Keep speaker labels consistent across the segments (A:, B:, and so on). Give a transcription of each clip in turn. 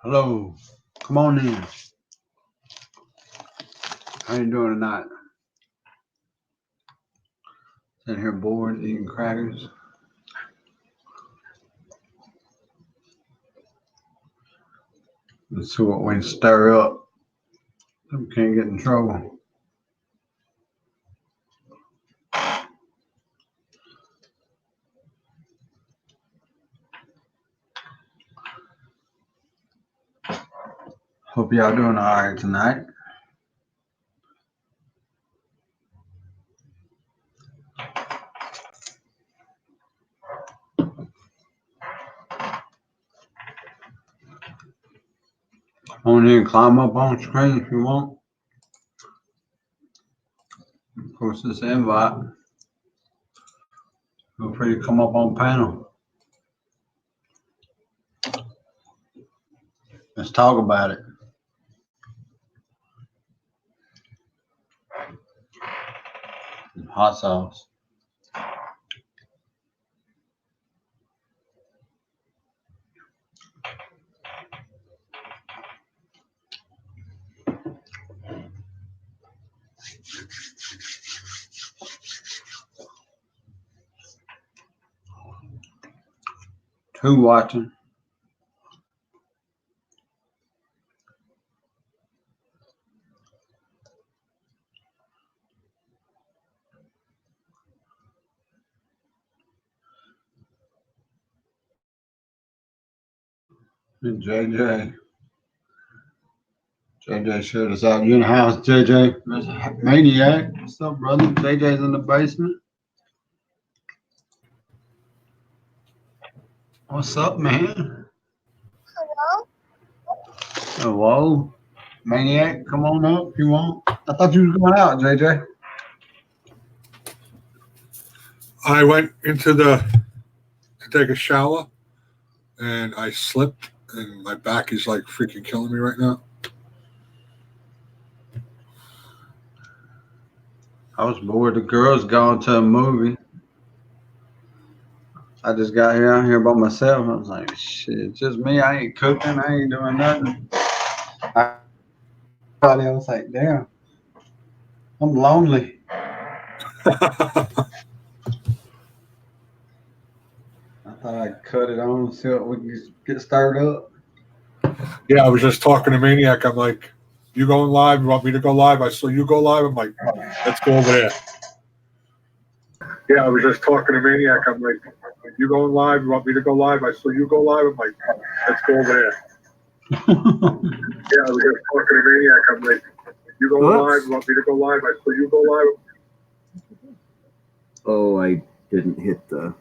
A: Hello. Come on in. How you doing tonight? Sitting here bored, eating crackers. Let's see what we can stir up so we can't get in trouble. Hope y'all doing all right tonight. Come on in and climb up on screen if you want. Of course, this invite. Feel free to come up on panel. Let's talk about it. Hot sauce. Who watching? JJ. JJ showed us out. You in the house, JJ? Maniac. What's up, brother? JJ's in the basement. What's up, man?
B: Hello?
A: Hello? Maniac, come on up if you want. I thought you was going out, JJ.
C: I went to take a shower and I slipped and my back is like freaking killing me right now.
A: I was bored. The girls gone to a movie. I just got here out here by myself. I was like, shit, just me. I ain't cooking. I ain't doing nothing. I was like, damn, I'm lonely. I thought I'd cut it on, see what we can get started up.
C: Yeah, I was just talking to Maniac. I'm like, you going live? You want me to go live? I saw you go live. I'm like, let's go over there. Yeah, I was just talking to Maniac. I'm like, you going live? You want me to go live? I saw you go live. I'm like, let's go over there. Yeah, I was just talking to Maniac. I'm like, you going live? You want me to go live? I saw you go live.
D: Oh, I didn't hit the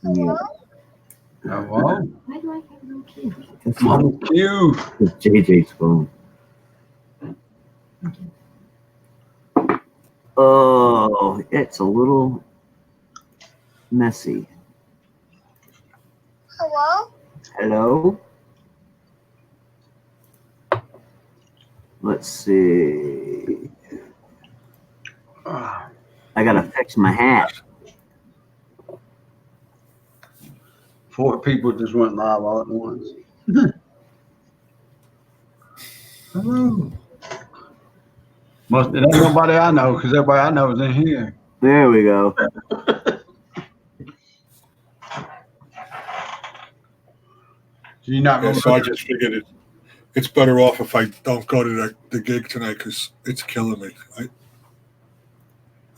B: Hello?
D: mute.
A: Hello?
B: Why do I have no key?
D: That's
A: Come you.
D: JJ's phone. Oh, it's a little messy.
B: Hello?
D: Hello? Let's see. I gotta fix my hat.
A: 4 people just went live all at once. Hello. It ain't nobody I know because everybody I know is in here.
D: There we go.
A: You're not
C: Yeah,
A: gonna
C: so I just figured it's better off if I don't go to the gig tonight because it's killing me.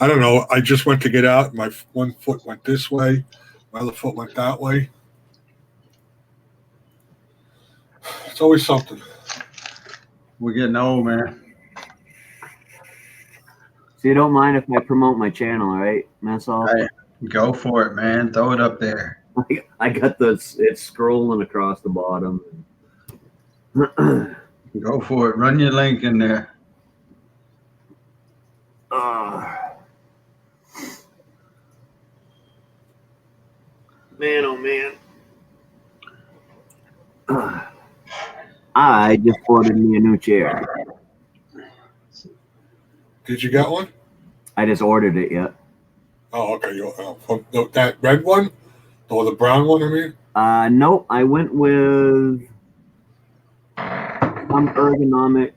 C: I don't know. I just went to get out. My one foot went this way. My other foot went that way. It's always something.
A: We're getting old, man.
D: So you don't mind if I promote my channel, right, Massall?
A: Hey, go for it, man. Throw it up there.
D: I got it's scrolling across the bottom.
A: Go for it. Run your link in there.
D: Man, oh man. I just ordered me a new chair.
C: Did you get one?
D: I just ordered it yet.
C: Oh, okay. That red one or the brown one? I mean.
D: Nope. I went with some ergonomic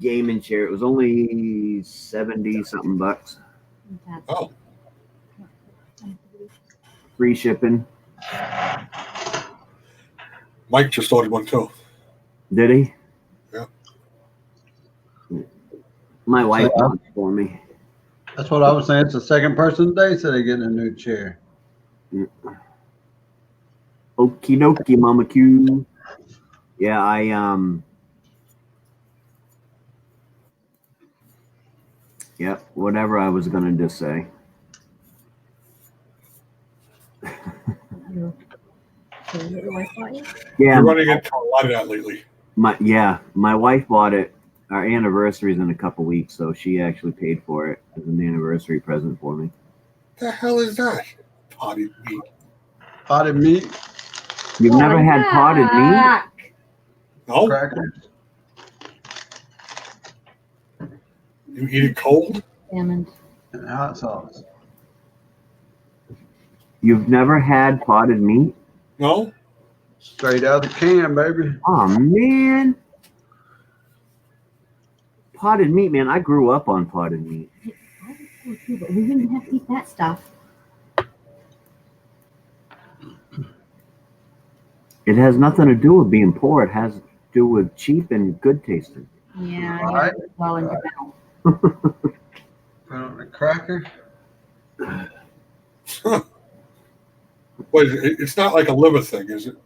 D: gaming chair. It was only 70 something bucks.
B: That's
C: Oh,
D: Free shipping.
C: Mike just ordered one too.
D: Did he?
C: Yeah.
D: My wife bought it for me.
A: That's what I was saying. It's the second person today said they're getting a new chair.
D: Okie dokie, Mama Q. Yeah, yep, whatever I was gonna just say.
B: your wife bought you?
D: Yeah,
C: You're running into a lot of that lately.
D: my wife bought it. Our anniversary's in a couple weeks, so she actually paid for it as an anniversary present for me.
C: The hell is that? Potted meat.
A: Potted meat,
D: You've never had potted meat?
C: No?
A: crackers.
C: You eat it cold?
B: Salmon.
A: And hot sauce.
D: You've never had potted meat?
C: No?
A: Straight out of the can, baby.
D: Oh man. Potted meat, man. I grew up on potted meat.
B: I would too, but we wouldn't have to eat that stuff.
D: It has nothing to do with being poor. It has to do with cheap and good tasting.
B: Yeah,
A: All right.
B: well in your mouth.
A: Put on the cracker.
C: Wait, it's not like a liver thing, is it?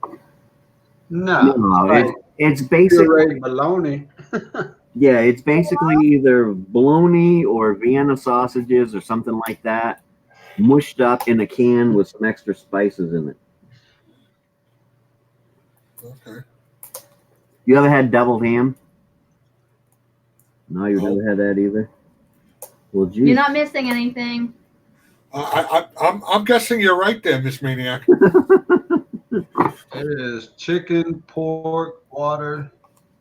A: No.
D: No, it's basically
A: Pureed bologna.
D: yeah, it's basically either bologna or Vienna sausages or something like that, mushed up in a can with some extra spices in it.
C: Okay.
D: You ever had deviled ham? No, you've
C: No.
D: never had that either. Well, geez.
B: You're not missing anything.
C: I'm guessing you're right there, Miss Maniac.
A: It is chicken, pork, water,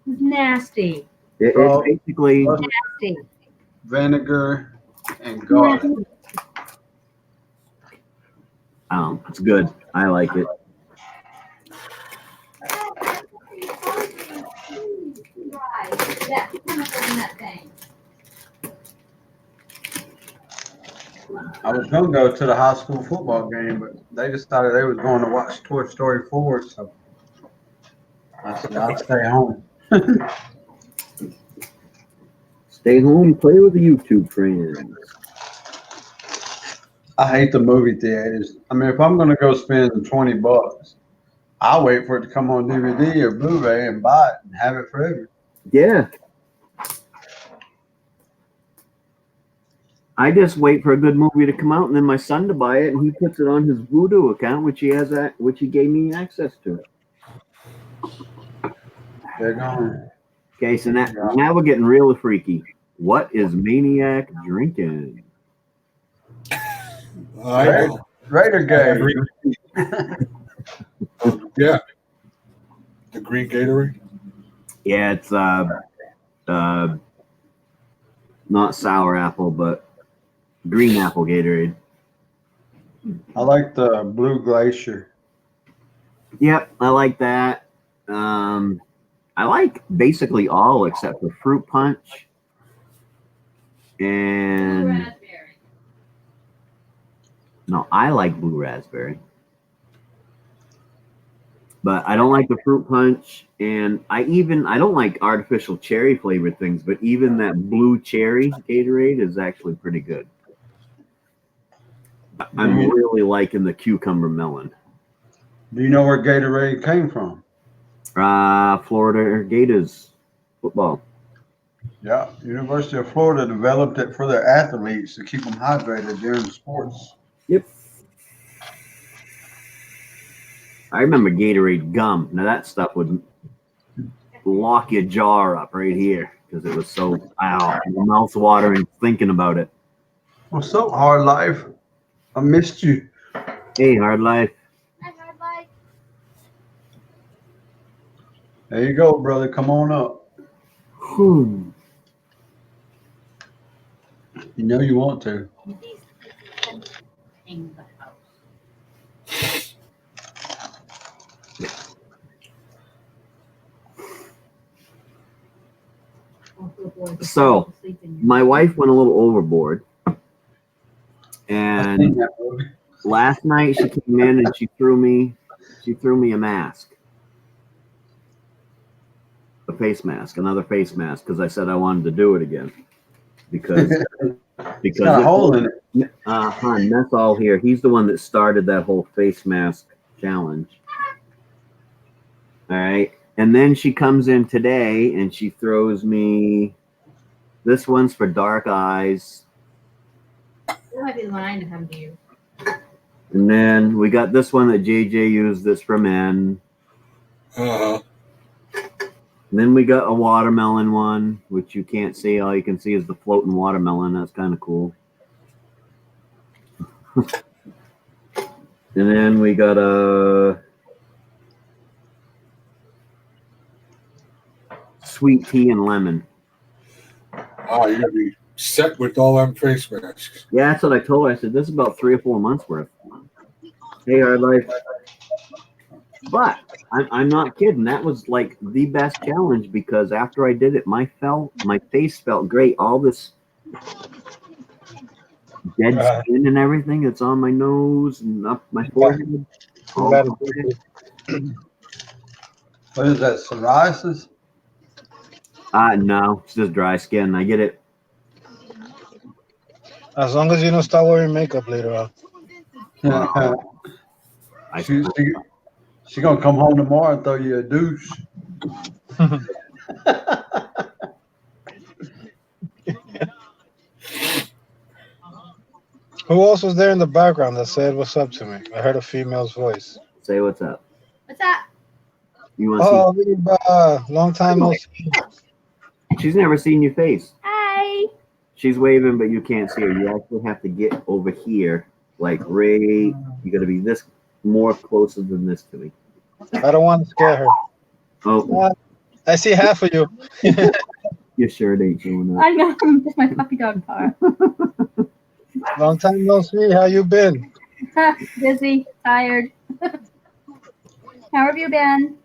B: Nasty.
D: It's basically
B: Nasty.
A: vinegar, and garlic.
D: it's good. I like it.
A: I was gonna go to the high school football game, but they decided they was going to watch Toy Story 4, so I said I'll stay home.
D: Stay home, play with the YouTube friends.
A: I hate the movie theaters. I mean, if I'm gonna go spend $20, I'll wait for it to come on DVD or Blu-ray and buy it and have it forever.
D: Yeah. I just wait for a good movie to come out and then my son to buy it, and he puts it on his Vudu account, which he gave me access to.
A: They're gone.
D: Okay, so now we're getting really freaky. What is Maniac drinking?
C: I know.
A: Raider game.
C: Yeah. The green Gatorade.
D: Yeah, it's not sour apple, but green apple Gatorade.
A: I like the Blue Glacier.
D: Yep, I like that. I like basically all except for fruit punch and no, I like blue raspberry, but I don't like the fruit punch, and I don't like artificial cherry flavored things, but even that blue cherry Gatorade is actually pretty good. I'm really liking the cucumber melon.
A: Do you know where Gatorade came from?
D: Florida Gators football.
A: Yeah, University of Florida developed it for their athletes to keep them hydrated during sports.
D: Yep. I remember Gatorade gum. Now that stuff would lock your jaw up right here because it was so mouth watering thinking about it.
A: What's up, Hard Life? I missed you.
D: Hey, Hard Life.
A: There you go, brother. Come on up.
D: Whew.
A: You know you want to.
D: So, my wife went a little overboard,
A: I've
D: and
A: seen that movie.
D: last night she came in and she threw me a mask, a face mask, another face mask, because I said I wanted to do it again because
A: It's got a hole in it.
D: Hun, that's all here. He's the one that started that whole face mask challenge. All right. And then she comes in today and she throws me, this one's for dark eyes.
B: You might be lying to come to you.
D: And then we got this one that JJ used, this for men.
C: Uh-huh.
D: And then we got a watermelon one, which you can't see. All you can see is the floating watermelon. That's kind of cool. And then we got a sweet tea and lemon.
C: Oh, you're gonna be set with all them face masks.
D: Yeah, that's what I told her. I said, this is about 3 or 4 months worth. Hey, our life. But I'm not kidding. That was like the best challenge because after I did it, my face felt great. All this dead skin and everything that's on my nose and up my forehead. all
E: That-
D: my forehead.
A: What is that, psoriasis?
D: No, it's just dry skin. I get it.
E: As long as you don't start wearing makeup later on.
D: I
A: She gonna come home tomorrow and throw you a douche.
E: Who else was there in the background that said what's up to me? I heard a female's voice.
D: say what's up.
B: What's that?
D: You want to see?
E: Oh, long time no see.
D: She's never seen your face.
B: Hi.
D: She's waving, but you can't see her. You actually have to get over here, like right. You got to be this more closer than this to me.
E: I don't want to scare her.
D: Oh,
E: I see half of you.
D: you sure it ain't showing up.
B: I know. It's my puppy dog car.
E: Long time no see. How you been?
B: Busy, tired. How have you been?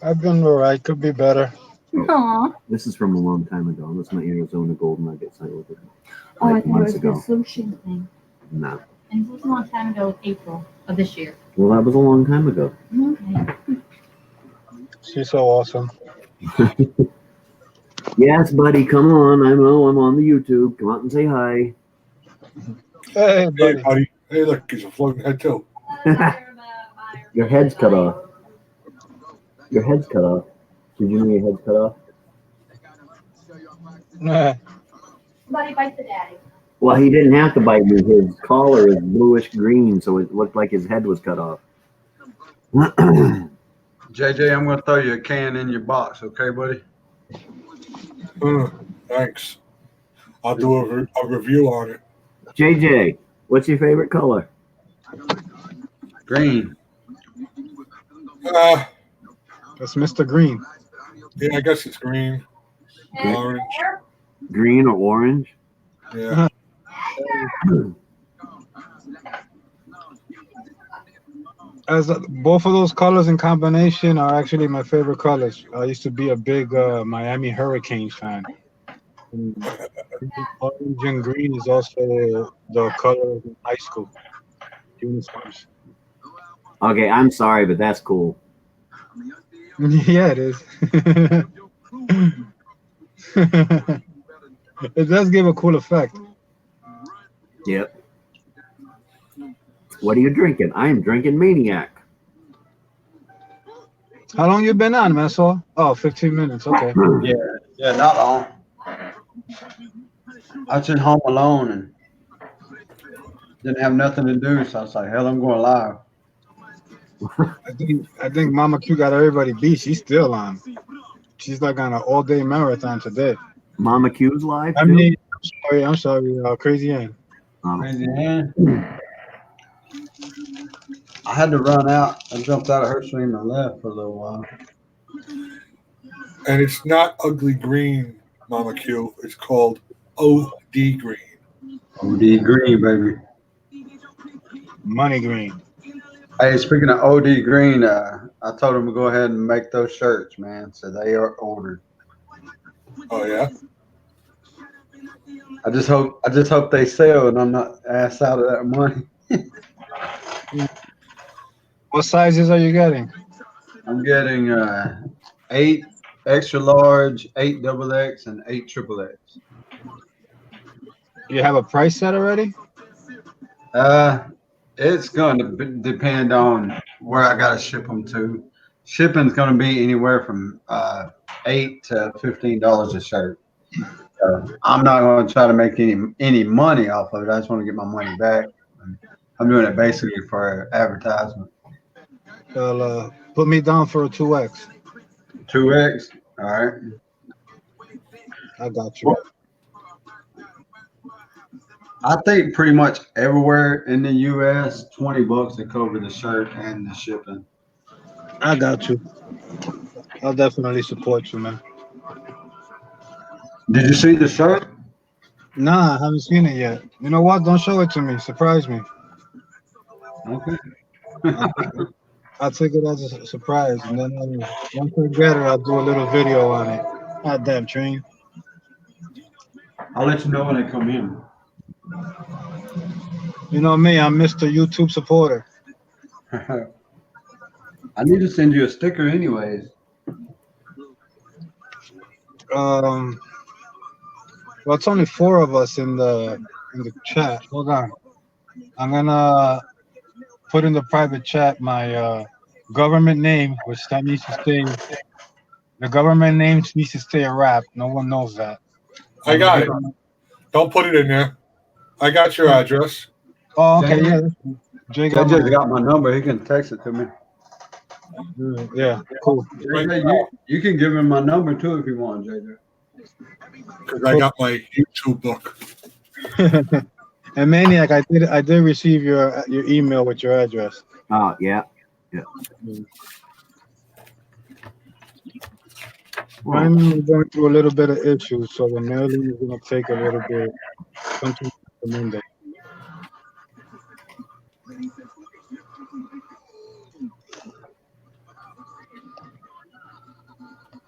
E: I've been alright. Could be better.
B: Aw.
D: This is from a long time ago. That's my Arizona Golden Nuggets I ordered.
B: Oh, I
D: Like
B: thought it
D: months
B: was the
D: ago.
B: sushi thing.
D: No.
B: And this was a long time ago, April of this year.
D: Well, that was a long time ago.
B: Okay.
E: She's so awesome.
D: Yes, buddy, come on. I know I'm on the YouTube. Come out and say hi.
E: Hey,
C: Hey,
E: buddy.
C: buddy. Hey, look, he's a floating head too.
D: Your head's cut off. Your head's cut off. Did you know your head's cut off?
B: Buddy, bite the daddy.
D: Well, he didn't have to bite me. His collar is bluish green, so it looked like his head was cut off.
A: JJ, I'm gonna throw you a can in your box, okay, buddy?
C: Thanks. I'll do a review on it.
D: JJ, what's your favorite color?
A: Green.
E: That's Mr. Green.
C: Yeah, I guess it's green, orange.
D: Green or orange?
C: Yeah.
E: As both of those colors in combination are actually my favorite colors. I used to be a big Miami Hurricanes fan. And orange and green is also the color of high school uniforms.
D: Okay, I'm sorry, but that's cool.
E: Yeah, it is. It does give a cool effect.
D: Yep. What are you drinking? I am drinking Maniac.
E: How long you been on, Massol? Oh, 15 minutes. Okay.
A: Yeah, not long. I was at home alone and didn't have nothing to do, so I was like, hell, I'm going live.
E: I think Mama Q got everybody beat. She's still on. She's like on an all-day marathon today.
D: Mama Q's live
E: I
D: too?
E: mean, I'm sorry, Crazy Ann.
A: Crazy hand. I had to run out. I jumped out of her stream and left for a little while.
C: And it's not ugly green, Mama Q. It's called OD green.
A: OD Green, baby.
E: Money Green.
A: Hey, speaking of OD Green, I told them to go ahead and make those shirts, man. So they are ordered.
C: Oh, yeah?
A: I just hope they sell and I'm not asked out of that money.
E: What sizes are you getting?
A: I'm getting 8 extra large, 8 double X, and 8 triple X.
E: You have a price set already?
A: It's going to depend on where I gotta ship them to. Shipping's going to be anywhere from $8 to $15 a shirt. I'm not going to try to make any money off of it. I just want to get my money back. I'm doing it basically for advertisement.
E: Well, put me down for a 2X.
A: 2X. All right.
E: I got you.
A: I think pretty much everywhere in the U.S., $20 to cover the shirt and the shipping.
E: I got you. I'll definitely support you, man.
A: Did you see the shirt?
E: Nah, I haven't seen it yet. You know what? Don't show it to me. Surprise me.
A: Okay.
E: I'll take it as a surprise, and then once I get it, I'll do a little video on it. God damn, train.
A: I'll let you know when they come in.
E: You know me, I'm Mr. YouTube supporter.
A: I need to send you a sticker anyways.
E: Well, it's only 4 of us in the chat. Hold on. I'm gonna put in the private chat my government name, which that needs to stay. The government name needs to stay a wrap. No one knows that.
C: I got it. Don't put it in there. I got your address.
E: Oh, okay, yeah. Jay got
A: JJ got my number. He can text it to me.
E: Yeah, cool.
A: JJ, you can give him my number too if you want, JJ.
C: Because I got my YouTube book.
E: And Maniac, I did receive your email with your address.
D: Oh, yeah.
E: I'm going through a little bit of issues, so the mailing is going to take a little bit. Something for Monday.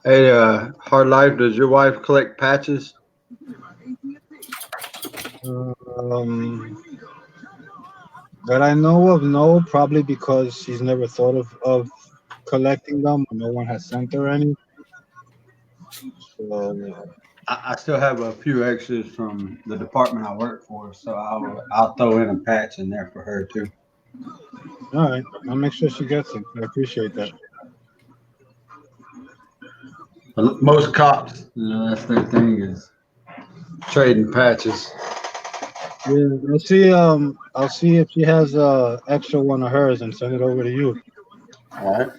A: Hey, Hard Life, does your wife collect patches?
E: That I know of, no. Probably because she's never thought of collecting them. No one has sent her any. So,
A: I still have a few extras from the department I work for, so I'll throw in a patch in there for her too.
E: all right, I'll make sure she gets it. I appreciate that.
A: Most cops, that's their thing is trading patches.
E: Yeah, I'll see if she has a extra one of hers and send it over to you.
A: All right.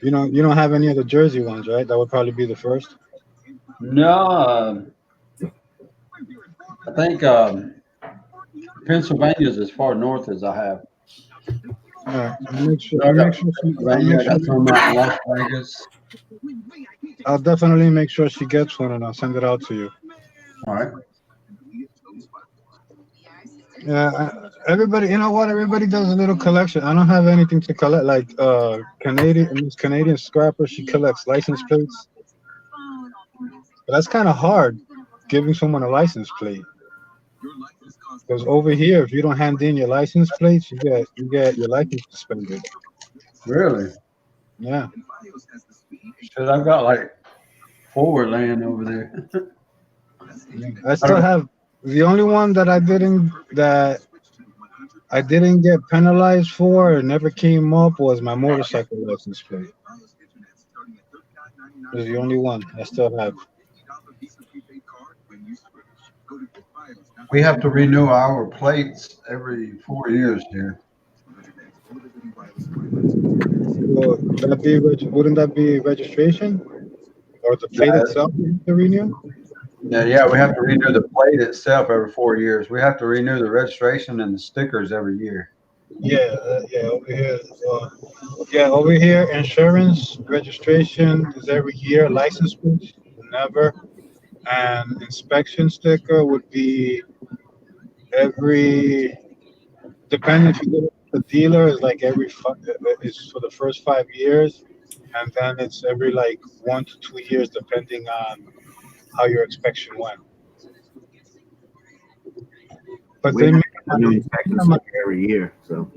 E: You don't have any of the Jersey ones, right? That would probably be the first.
A: No, I think Pennsylvania's as far north as I have.
E: All right, I'll make sure
A: Pennsylvania, I got some out in Las Vegas.
E: I'll definitely make sure she gets one and I'll send it out to you.
A: All right.
E: Yeah, everybody, you know what? Everybody does a little collection. I don't have anything to collect. Like Canadian scrapper, she collects license plates. But that's kind of hard, giving someone a license plate. Because over here, if you don't hand in your license plates, you get your license suspended.
A: Really?
E: Yeah.
A: Because I've got like 4 laying over there.
E: I still have the only one that I didn't get penalized for or never came up was my motorcycle license plate. It's the only one I still have.
A: We have to renew our plates every 4 years here.
E: Well, wouldn't that be registration or the plate itself to renew?
A: Yeah, we have to renew the plate itself every 4 years. We have to renew the registration and the stickers every year.
E: Yeah, over here, insurance registration is every year. License plate, never. And inspection sticker would be depending if you go to the dealer, is like it's for the first 5 years, and then it's every like 1 to 2 years depending on how your inspection went. But
D: We
E: they
D: have
E: minimize,
D: new inspections every year, so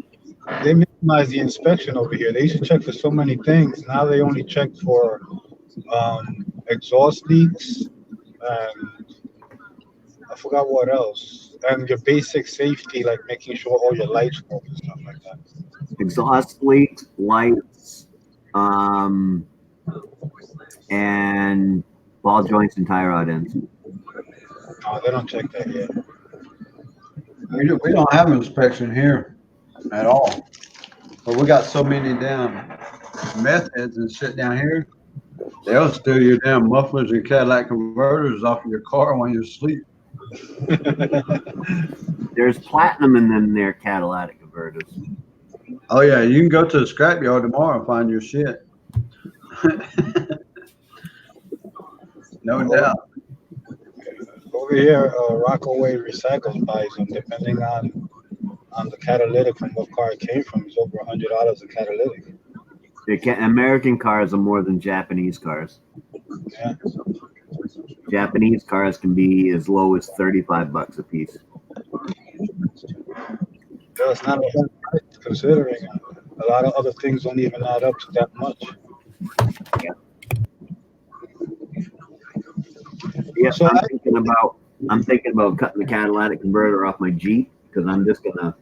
E: they minimize the inspection over here. They used to check for so many things. Now they only check for exhaust leaks and I forgot what else. And your basic safety, like making sure all your lights work and stuff like that.
D: exhaust leaks, lights, and ball joints and tie rod ends.
E: No, they don't check that yet.
A: We don't have inspection here at all. But we got so many damn meth heads and shit down here. They'll steal your damn mufflers and Cadillac converters off of your car when you're asleep.
D: There's platinum in them there Cadillac converters.
A: Oh yeah, you can go to the scrapyard tomorrow and find your shit. No doubt.
E: Over here, Rockaway Recycles buys them depending on the catalytic from what car it came from. It's over $100 a catalytic.
D: American cars are more than Japanese cars.
E: Yeah.
D: Japanese cars can be as low as $35 a piece.
E: That's not a bad price considering a lot of other things don't even add up to that much.
D: Yeah,
E: So
D: I'm thinking about cutting the catalytic converter off my Jeep because I'm just gonna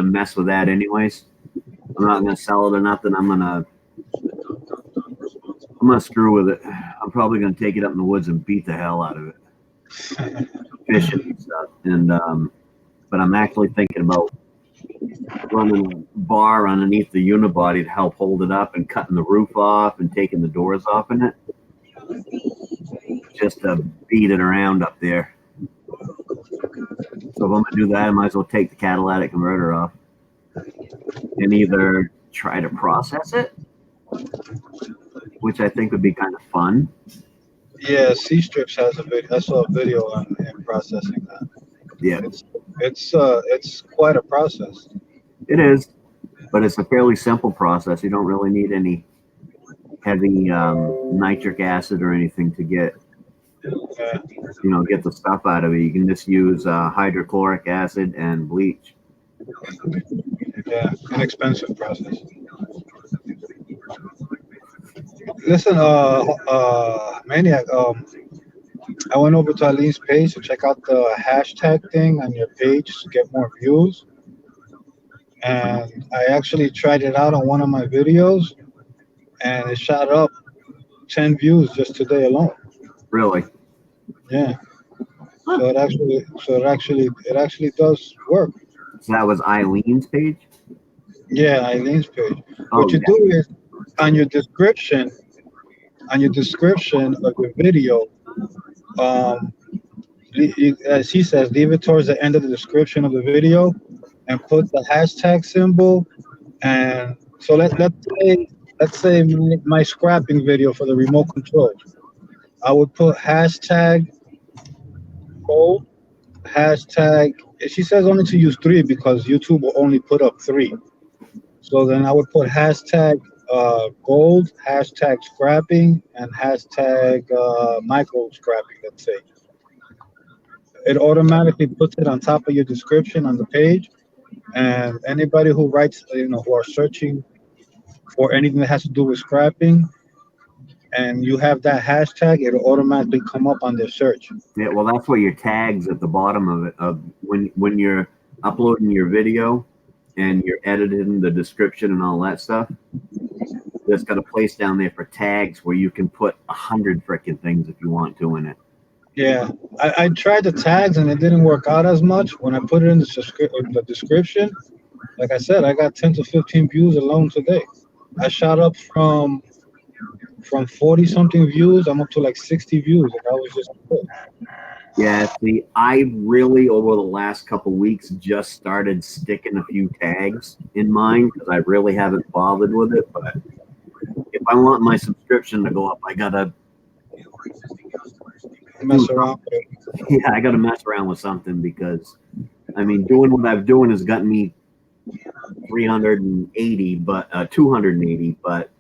D: mess with that anyways. I'm not gonna sell it or nothing. I'm gonna screw with it. I'm probably gonna take it up in the woods and beat the hell out of it, fishing and stuff. And but I'm actually thinking about running a bar underneath the unibody to help hold it up and cutting the roof off and taking the doors off in it, just to beat it around up there. So if I'm gonna do that, I might as well take the catalytic converter off and either try to process it, which I think would be kind of fun.
E: Yeah, C-Strips has a video. I saw a video on him processing that.
D: Yeah,
E: It's quite a process.
D: it is, but it's a fairly simple process. You don't really need any heavy nitric acid or anything to get the stuff out of it. You can just use hydrochloric acid and bleach.
E: Yeah, inexpensive process. Listen, Maniac, I went over to Eileen's page to check out the hashtag thing on your page to get more views. And I actually tried it out on one of my videos and it shot up 10 views just today alone.
D: Really?
E: Yeah. So it actually does work.
D: So that was Eileen's page?
E: Yeah, Eileen's page.
D: Oh,
E: What you do is on your description of your video, as he says, leave it towards the end of the description of the video and put the hashtag symbol. And so let's say my scrapping video for the remote control, I would put hashtag gold, hashtag, she says only to use 3 because YouTube will only put up 3. So then I would put hashtag gold, hashtag scrapping, and hashtag micro scrapping, let's say. It automatically puts it on top of your description on the page. And anybody who writes, who are searching for anything that has to do with scrapping, and you have that hashtag, it'll automatically come up on their search.
D: Yeah, well, that's what your tags at the bottom of it. When you're uploading your video and you're editing the description and all that stuff, there's got a place down there for tags where you can put 100 freaking things if you want to in it.
E: Yeah, I tried the tags and it didn't work out as much. When I put it in the description, like I said, I got 10 to 15 views alone today. I shot up from 40 something views, I'm up to like 60 views, and that was just good.
D: Yeah, see, I really over the last couple weeks just started sticking a few tags in mine because I really haven't bothered with it. But if I want my subscription to go up, I gotta
E: Mess around with it.
D: Yeah, I gotta mess around with something because, I mean, doing what I've doing has gotten me 380, but 280, but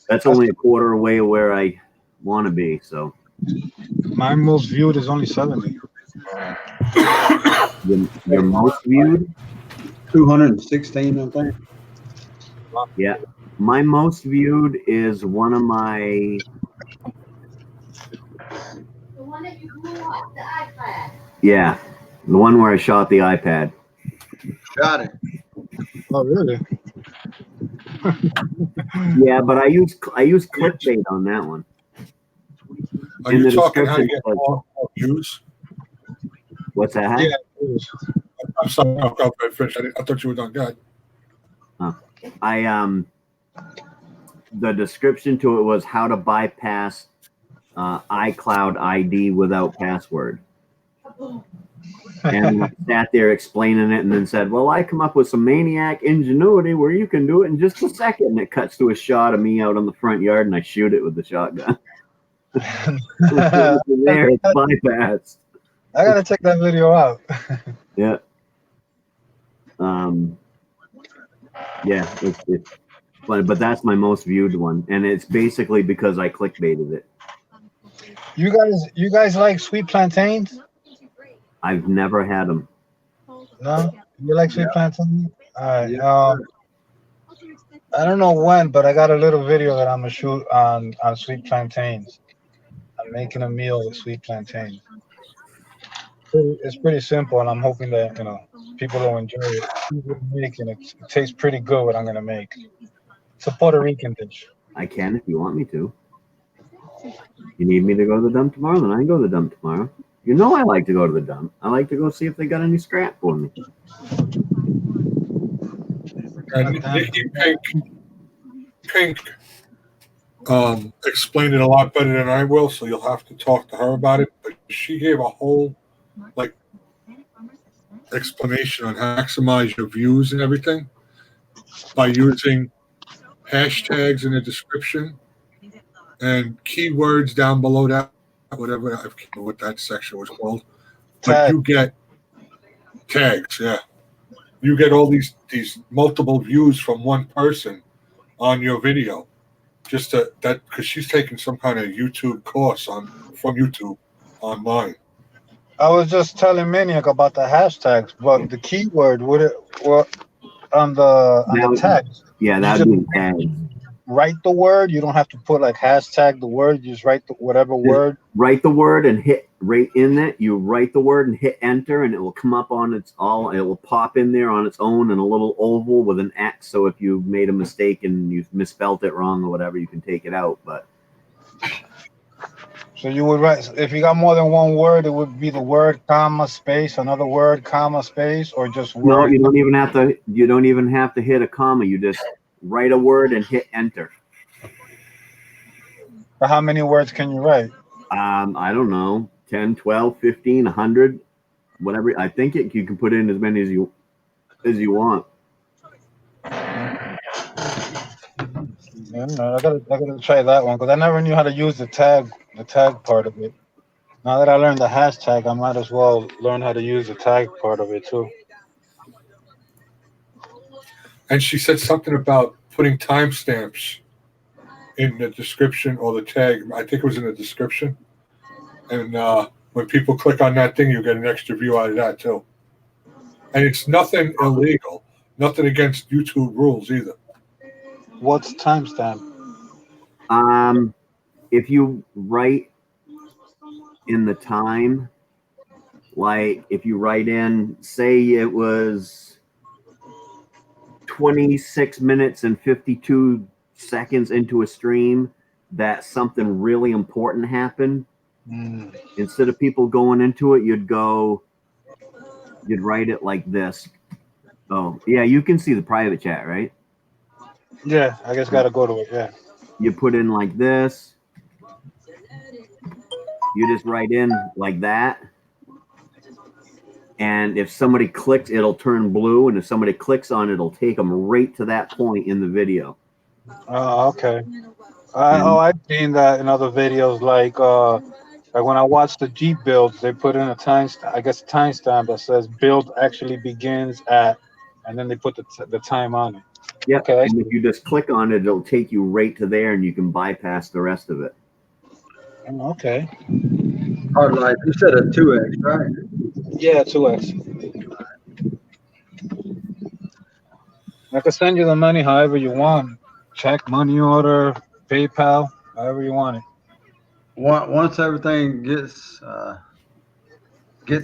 D: that's only a quarter away where I want to be. So
E: My most viewed is only 70.
D: Your most viewed?
A: 216, I think.
D: Yeah. My most viewed is one of my,
B: The one that you blew up, the iPad.
D: yeah, the one where I shot the iPad.
A: Got it.
E: Oh, really?
D: Yeah, but I use clickbait on that one.
C: Are
D: In
C: you
D: the
C: talking how you
D: description,
C: get more views?
D: What's that?
E: Yeah. It is.
C: I'm sorry, I'll go for it, Fish. I thought you were done. Good.
D: The description to it was how to bypass iCloud ID without password. And I sat there explaining it and then said, well, I come up with some maniac ingenuity where you can do it in just a second. And it cuts to a shot of me out on the front yard and I shoot it with the shotgun. There, it's bypassed.
E: I gotta check that video out.
D: Yeah. Yeah, it's funny, but that's my most viewed one. And it's basically because I clickbaited it.
E: You guys like sweet plantains?
D: I've never had them.
E: No? You like sweet plantains? All right.
A: Yeah.
E: I don't know when, but I got a little video that I'm gonna shoot on sweet plantains. I'm making a meal with sweet plantains. It's pretty simple, and I'm hoping that people will enjoy it. It tastes pretty good. What I'm gonna make. It's a Puerto Rican dish.
D: I can if you want me to. You need me to go to the dump tomorrow, then I can go to the dump tomorrow. You know I like to go to the dump. I like to go see if they got any scrap for me.
C: And Nikki Pink explained it a lot better than I will, so you'll have to talk to her about it. But she gave a whole explanation on how to maximize your views and everything by using hashtags in the description and keywords down below that, whatever, I can't remember what that section was called. But you get tags, yeah. You get all these multiple views from one person on your video, just because she's taking some kind of YouTube course from YouTube online.
E: I was just telling Maniac about the hashtags, but the keyword on the tags.
D: Yeah, that'd be tags.
E: Write the word. You don't have to put hashtag the word. You just write whatever word.
D: Write the word and hit right in it. You write the word and hit enter, and it will come up on its all. It will pop in there on its own in a little oval with an X. So if you made a mistake and you misspelled it wrong or whatever, you can take it out. But
E: so you would write, if you got more than one word, it would be the word, comma, space, another word, comma, space, or just word.
D: No, you don't even have to hit a comma. You just write a word and hit enter.
E: For how many words can you write?
D: I don't know, 10, 12, 15, 100, whatever. I think you can put in as many as you want.
E: Yeah, I gotta try that one because I never knew how to use the tag part of it. Now that I learned the hashtag, I might as well learn how to use the tag part of it too.
C: And she said something about putting timestamps in the description or the tag. I think it was in the description. And when people click on that thing, you get an extra view out of that too. And it's nothing illegal, nothing against YouTube rules either.
E: What's timestamp?
D: If you write in the time, like if you write in, say it was 26 minutes and 52 seconds into a stream that something really important happened, instead of people going into it, you'd write it like this. Oh, yeah, you can see the private chat, right?
E: Yeah, I just gotta go to it, yeah.
D: You put in like this. You just write in like that. And if somebody clicks, it'll turn blue. And if somebody clicks on it, it'll take them right to that point in the video.
E: Oh, okay. I've seen that in other videos, like when I watch the Jeep builds, they put in a timestamp that says build actually begins at, and then they put the time on it.
D: Yeah.
E: Okay.
D: And if you just click on it, it'll take you right to there, and you can bypass the rest of it.
E: Okay.
A: Hard life. You said a 2X, right?
E: Yeah, 2X. I could send you the money however you want. Check, money order, PayPal, however you want it.
A: Once everything gets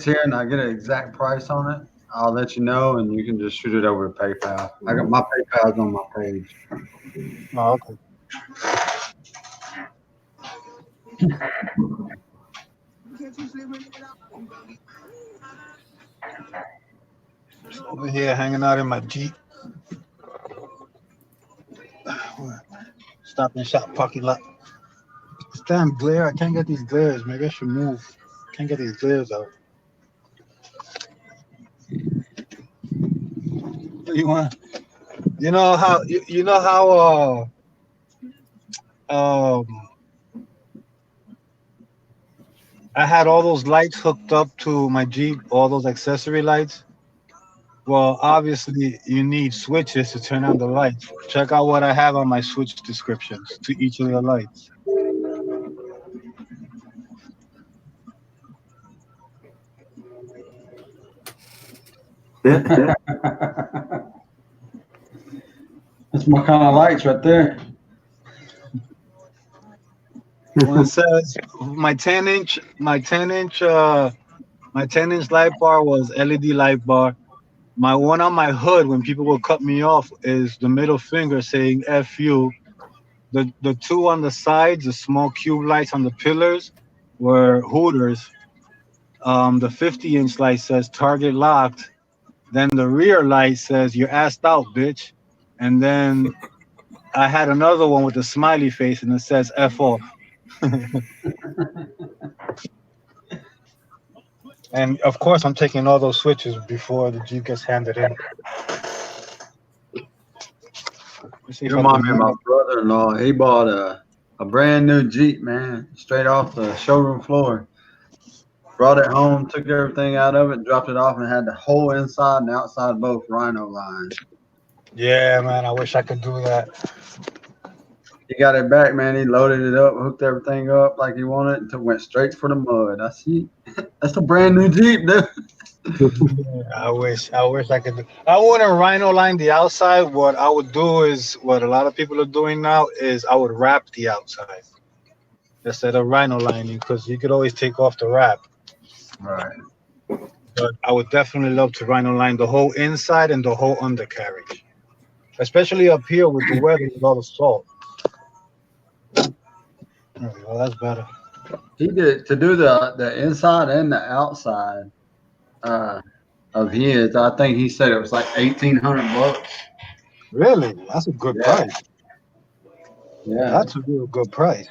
A: here and I get an exact price on it, I'll let you know, and you can just shoot it over to PayPal. I got my PayPal's on my page.
E: Oh, okay. Over here hanging out in my Jeep. Stop and shop parking lot. This damn glare, I can't get these glares. Maybe I should move. Can't get these glares out. What do you want? You know how I had all those lights hooked up to my Jeep, all those accessory lights. Well, obviously you need switches to turn on the lights. Check out what I have on my switch descriptions to each of the lights.
A: That's my kind of lights right there.
E: One says my 10-inch light bar was LED light bar. My one on my hood when people will cut me off is the middle finger saying F you. The two on the sides, the small cube lights on the pillars, were Hooters. The 50-inch light says target locked. Then the rear light says you're assed out, bitch. And then I had another one with a smiley face and it says F off. And of course, I'm taking all those switches before the Jeep gets handed in. Let's see if
A: You
E: I
A: remind
E: can
A: me of my
E: move.
A: brother-in-law. He bought a brand new Jeep, man, straight off the showroom floor. Brought it home, took everything out of it, dropped it off, and had the whole inside and outside both Rhino lines.
E: Yeah, man, I wish I could do that.
A: He got it back, man. He loaded it up, hooked everything up like he wanted, and went straight for the mud. I see. That's a brand new Jeep, dude.
E: I wish I could do. I wouldn't rhino line the outside. What I would do is what a lot of people are doing now is I would wrap the outside instead of rhino lining because you could always take off the wrap.
A: Right.
E: But I would definitely love to rhino line the whole inside and the whole undercarriage, especially up here with the weather with all the salt. There we go. That's better.
A: He did to do the inside and the outside of his. I think he said it was like $1,800.
E: Really, that's a good
A: Yeah,
E: price.
A: yeah.
E: That's a real good price.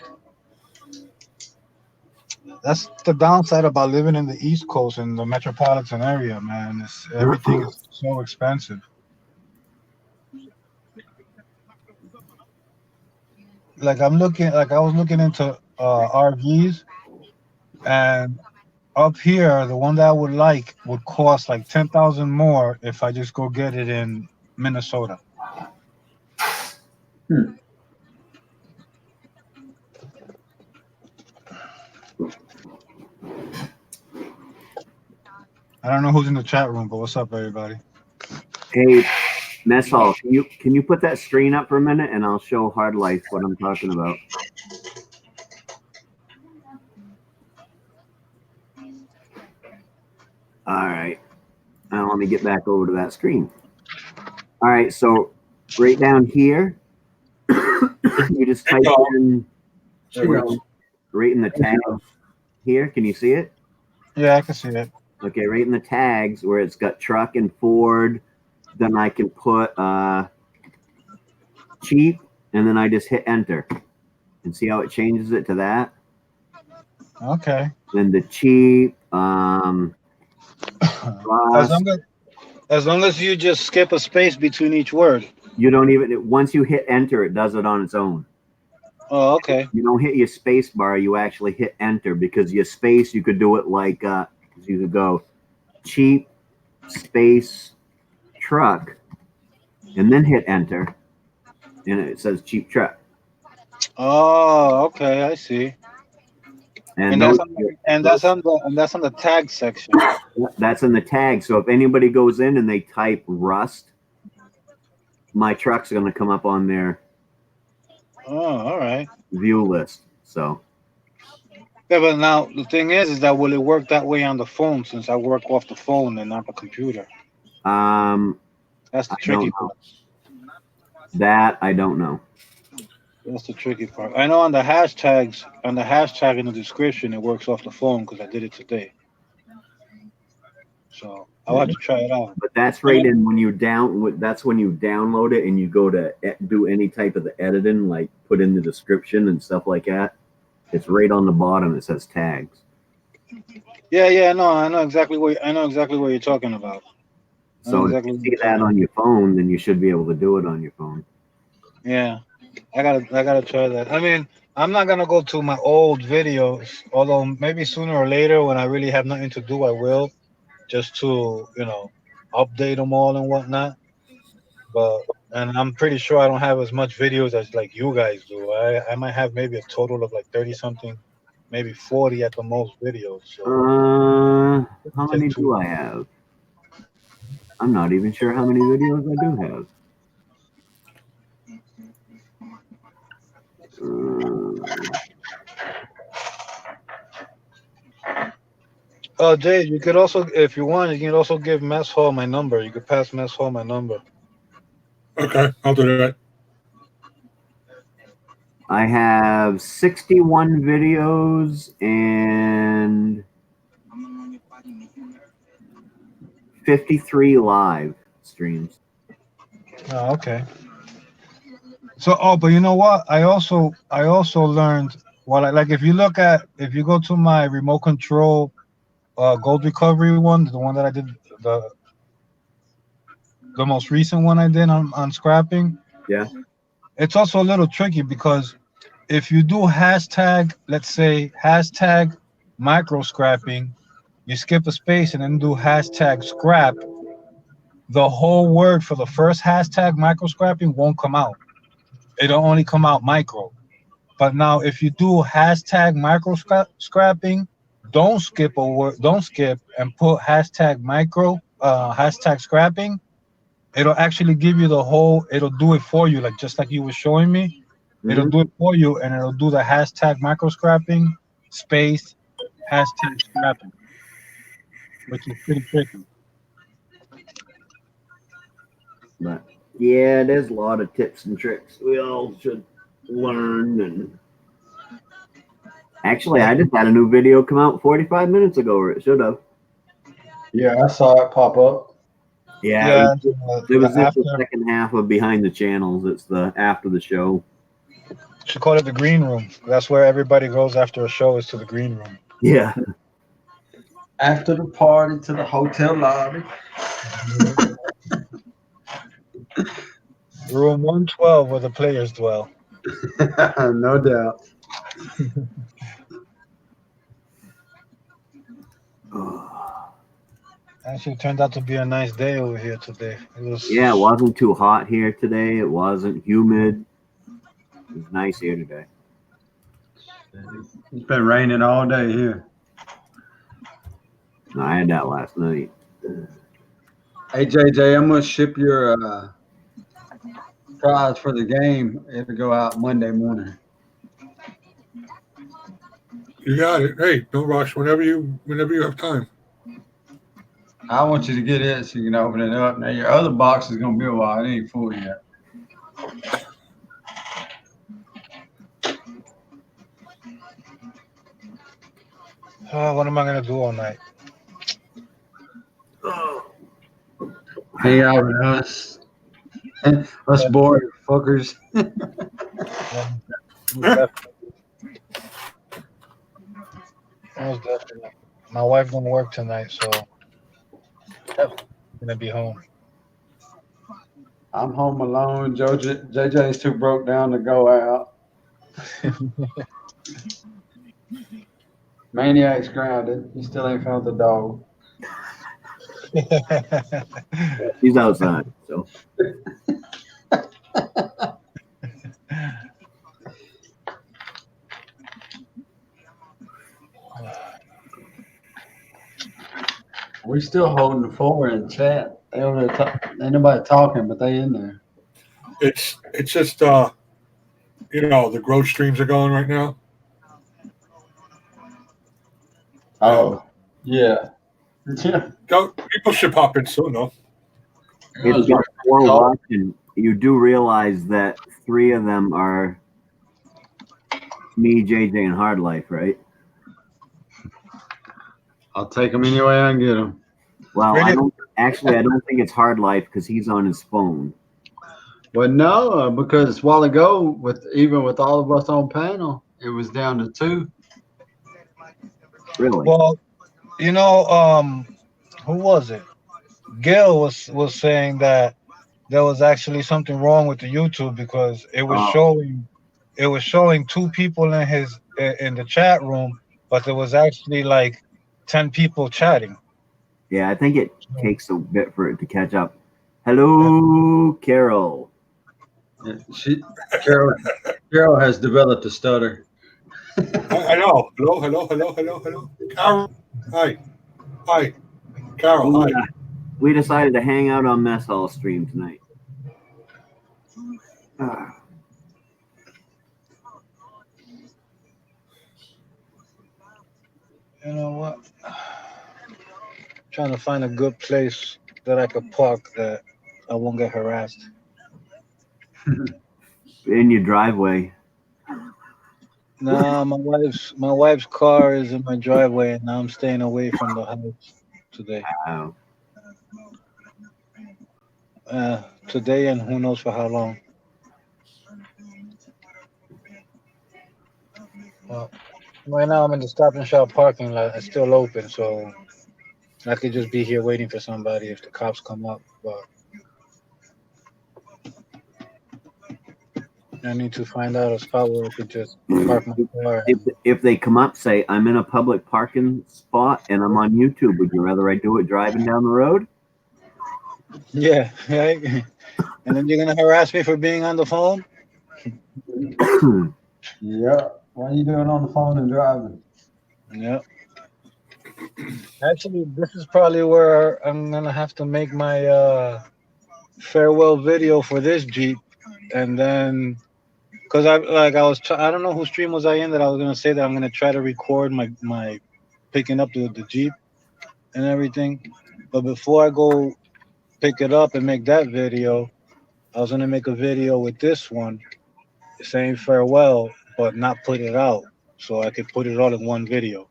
E: That's the downside about living in the East Coast in the metropolitan area, man. Everything is so expensive. Like I was looking into RVs, and up here, the one that I would like would cost like 10,000 more if I just go get it in Minnesota.
A: Hmm.
E: I don't know who's in the chat room, but what's up, everybody?
D: Hey, Mess Hall, can you put that screen up for a minute and I'll show Hard Life what I'm talking about. All right. Now let me get back over to that screen. All right, so right down here, you just type in right in the tag here. Can you see it?
E: Yeah, I can see it.
D: Okay, right in the tags where it's got truck and Ford, then I can put cheap, and then I just hit enter and see how it changes it to that.
E: Okay.
D: Then the cheap,
E: As long as you just skip a space between each word.
D: you don't even, once you hit enter, it does it on its own.
E: Oh, okay.
D: You don't hit your space bar, you actually hit enter, because your space, you could do it like, you could go cheap space truck and then hit enter and it says cheap truck.
E: Oh, okay, I see. And
D: those,
E: that's on the tag section.
D: that's in the tag. So if anybody goes in and they type Rust, my truck's going to come up on their
E: Oh, all right.
D: view list. So
E: Yeah, but now the thing is that will it work that way on the phone since I work off the phone and not the computer? That's the
D: I
E: tricky
D: don't know.
E: part.
D: That I don't know.
E: That's the tricky part. I know on the hashtag in the description, it works off the phone because I did it today. So I'll have to try it out.
D: But that's right in when you that's when you download it and you go to do any type of the editing, like put in the description and stuff like that. It's right on the bottom. It says tags.
E: Yeah, no, I know exactly what you're talking about.
D: So if you see that on your phone, then you should be able to do it on your phone.
E: Yeah, I gotta try that. I mean, I'm not gonna go to my old videos, although maybe sooner or later when I really have nothing to do, I will, just to update them all and whatnot. And I'm pretty sure I don't have as much videos as like you guys do. I might have maybe a total of like 30 something, maybe 40 at the most videos. So
D: How many do I have? I'm not even sure how many videos I do have.
E: Oh, Jay, you could also, if you want, you can also give Mess Hall my number. You could pass Mess Hall my number.
C: Okay, I'll do that.
D: I have 61 videos and 53 live streams.
E: Oh, okay. So, but you know what? I also learned like if you go to my remote control gold recovery one, the one that I did, the most recent one I did on scrapping.
D: Yeah.
E: It's also a little tricky because if you do hashtag, let's say hashtag micro scrapping, you skip a space and then do hashtag scrap, the whole word for the first hashtag micro scrapping won't come out. It'll only come out micro. But now if you do hashtag micro scrapping, don't skip a word, don't skip and put hashtag micro, hashtag scrapping. It'll actually give you the whole, it'll do it for you, like just like you were showing me. It'll do it for you and it'll do the hashtag micro scrapping space hashtag scrapping, which is pretty tricky.
D: But yeah, there's a lot of tips and tricks we all should learn. And actually, I just had a new video come out 45 minutes ago, or it should have.
A: Yeah, I saw it pop up.
D: Yeah, it was just the second half of Behind the Channels. It's the after the show.
E: Should call it the green room. That's where everybody goes after a show, is to the green room.
D: Yeah.
A: After the party to the hotel lobby.
E: Room 112 where the players dwell.
A: No doubt.
E: Actually turned out to be a nice day over here today.
D: It wasn't too hot here today. It wasn't humid. It was nice here today.
A: It's been raining all day here.
D: I had that last night.
A: Hey, JJ, I'm going to ship your prize for the game. It'll go out Monday morning.
C: You got it. Hey, no rush. Whenever you have time.
A: I want you to get it so you can open it up. Now, your other box is going to be a while. It ain't full yet.
E: What am I going to do all night?
A: Hang out with us. Us bored fuckers.
E: Most definitely. My wife don't work tonight, so I'm gonna be home.
A: I'm home alone. JJ's too broke down to go out. Maniac's grounded. He still ain't found the dog.
D: He's outside, so.
A: We still holding the floor in chat. They over there ain't nobody talking, but they in there.
C: It's just the growth streams are going right now.
A: Oh, yeah. Yeah.
C: Go, people should pop in soon though.
D: If you're watching, you do realize that 3 of them are me, JJ, and Hard Life, right?
A: I'll take them any way I can get them.
D: Well,
E: Really?
D: I don't think it's Hard Life because he's on his phone.
A: Well, no, because a while ago, with all of us on panel, it was down to 2.
D: Really?
E: Well, who was it? Gil was saying that there was actually something wrong with the YouTube because it was showing 2 people in the chat room, but there was actually like 10 people chatting.
D: Yeah, I think it takes a bit for it to catch up. Hello, Carol.
A: Yeah, Carol has developed a stutter.
C: I know. Hello. Carol, hi. Carol, hi.
D: We decided to hang out on Mess Hall stream tonight.
E: You know what? Trying to find a good place that I could park that I won't get harassed.
D: In your driveway.
E: Nah, my wife's car is in my driveway, and I'm staying away from the house today.
D: Wow.
E: Today, and who knows for how long. Well, right now I'm in the Stop and Shop parking lot. It's still open, so I could just be here waiting for somebody if the cops come up. But I need to find out a spot where I could just park my car.
D: If they come up, say, I'm in a public parking spot and I'm on YouTube, would you rather I do it driving down the road?
E: Yeah, right. And then you're gonna harass me for being on the phone?
A: Yeah. What are you doing on the phone and driving?
E: Yeah. Actually, this is probably where I'm gonna have to make my farewell video for this Jeep, and then because I don't know whose stream was I in that I was gonna say that I'm gonna try to record my picking up the Jeep and everything, but before I go pick it up and make that video, I was gonna make a video with this one saying farewell, but not put it out, so I could put it all in one video.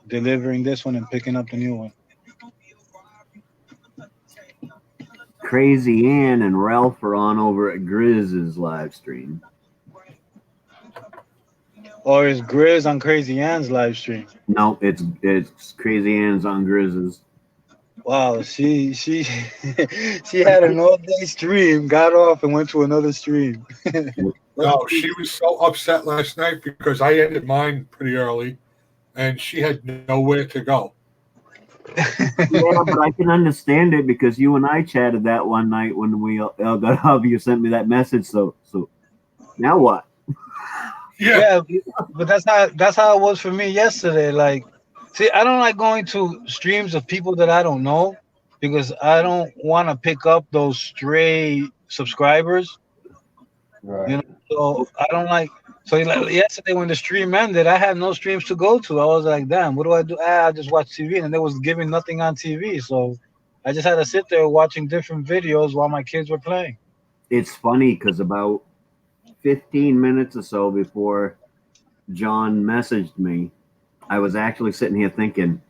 E: Delivering this one and picking up the new one.
D: Crazy Ann and Ralph are on over at Grizz's live stream.
E: Or is Grizz on Crazy Ann's live stream?
D: No, it's Crazy Ann's on Grizz's.
E: Wow, she had an all-day stream, got off and went to another stream.
C: No, she was so upset last night because I ended mine pretty early, and she had nowhere to go.
D: Yeah, but I can understand it because you and I chatted that one night when we got up. You sent me that message. So now what?
E: Yeah, but that's how it was for me yesterday. Like, see, I don't like going to streams of people that I don't know because I don't want to pick up those stray subscribers.
A: Right.
E: You know, so I don't like. So like yesterday when the stream ended, I had no streams to go to. I was like, damn, what do I do? I just watch TV, and there was giving nothing on TV. So I just had to sit there watching different videos while my kids were playing.
D: It's funny because about 15 minutes or so before John messaged me, I was actually sitting here thinking,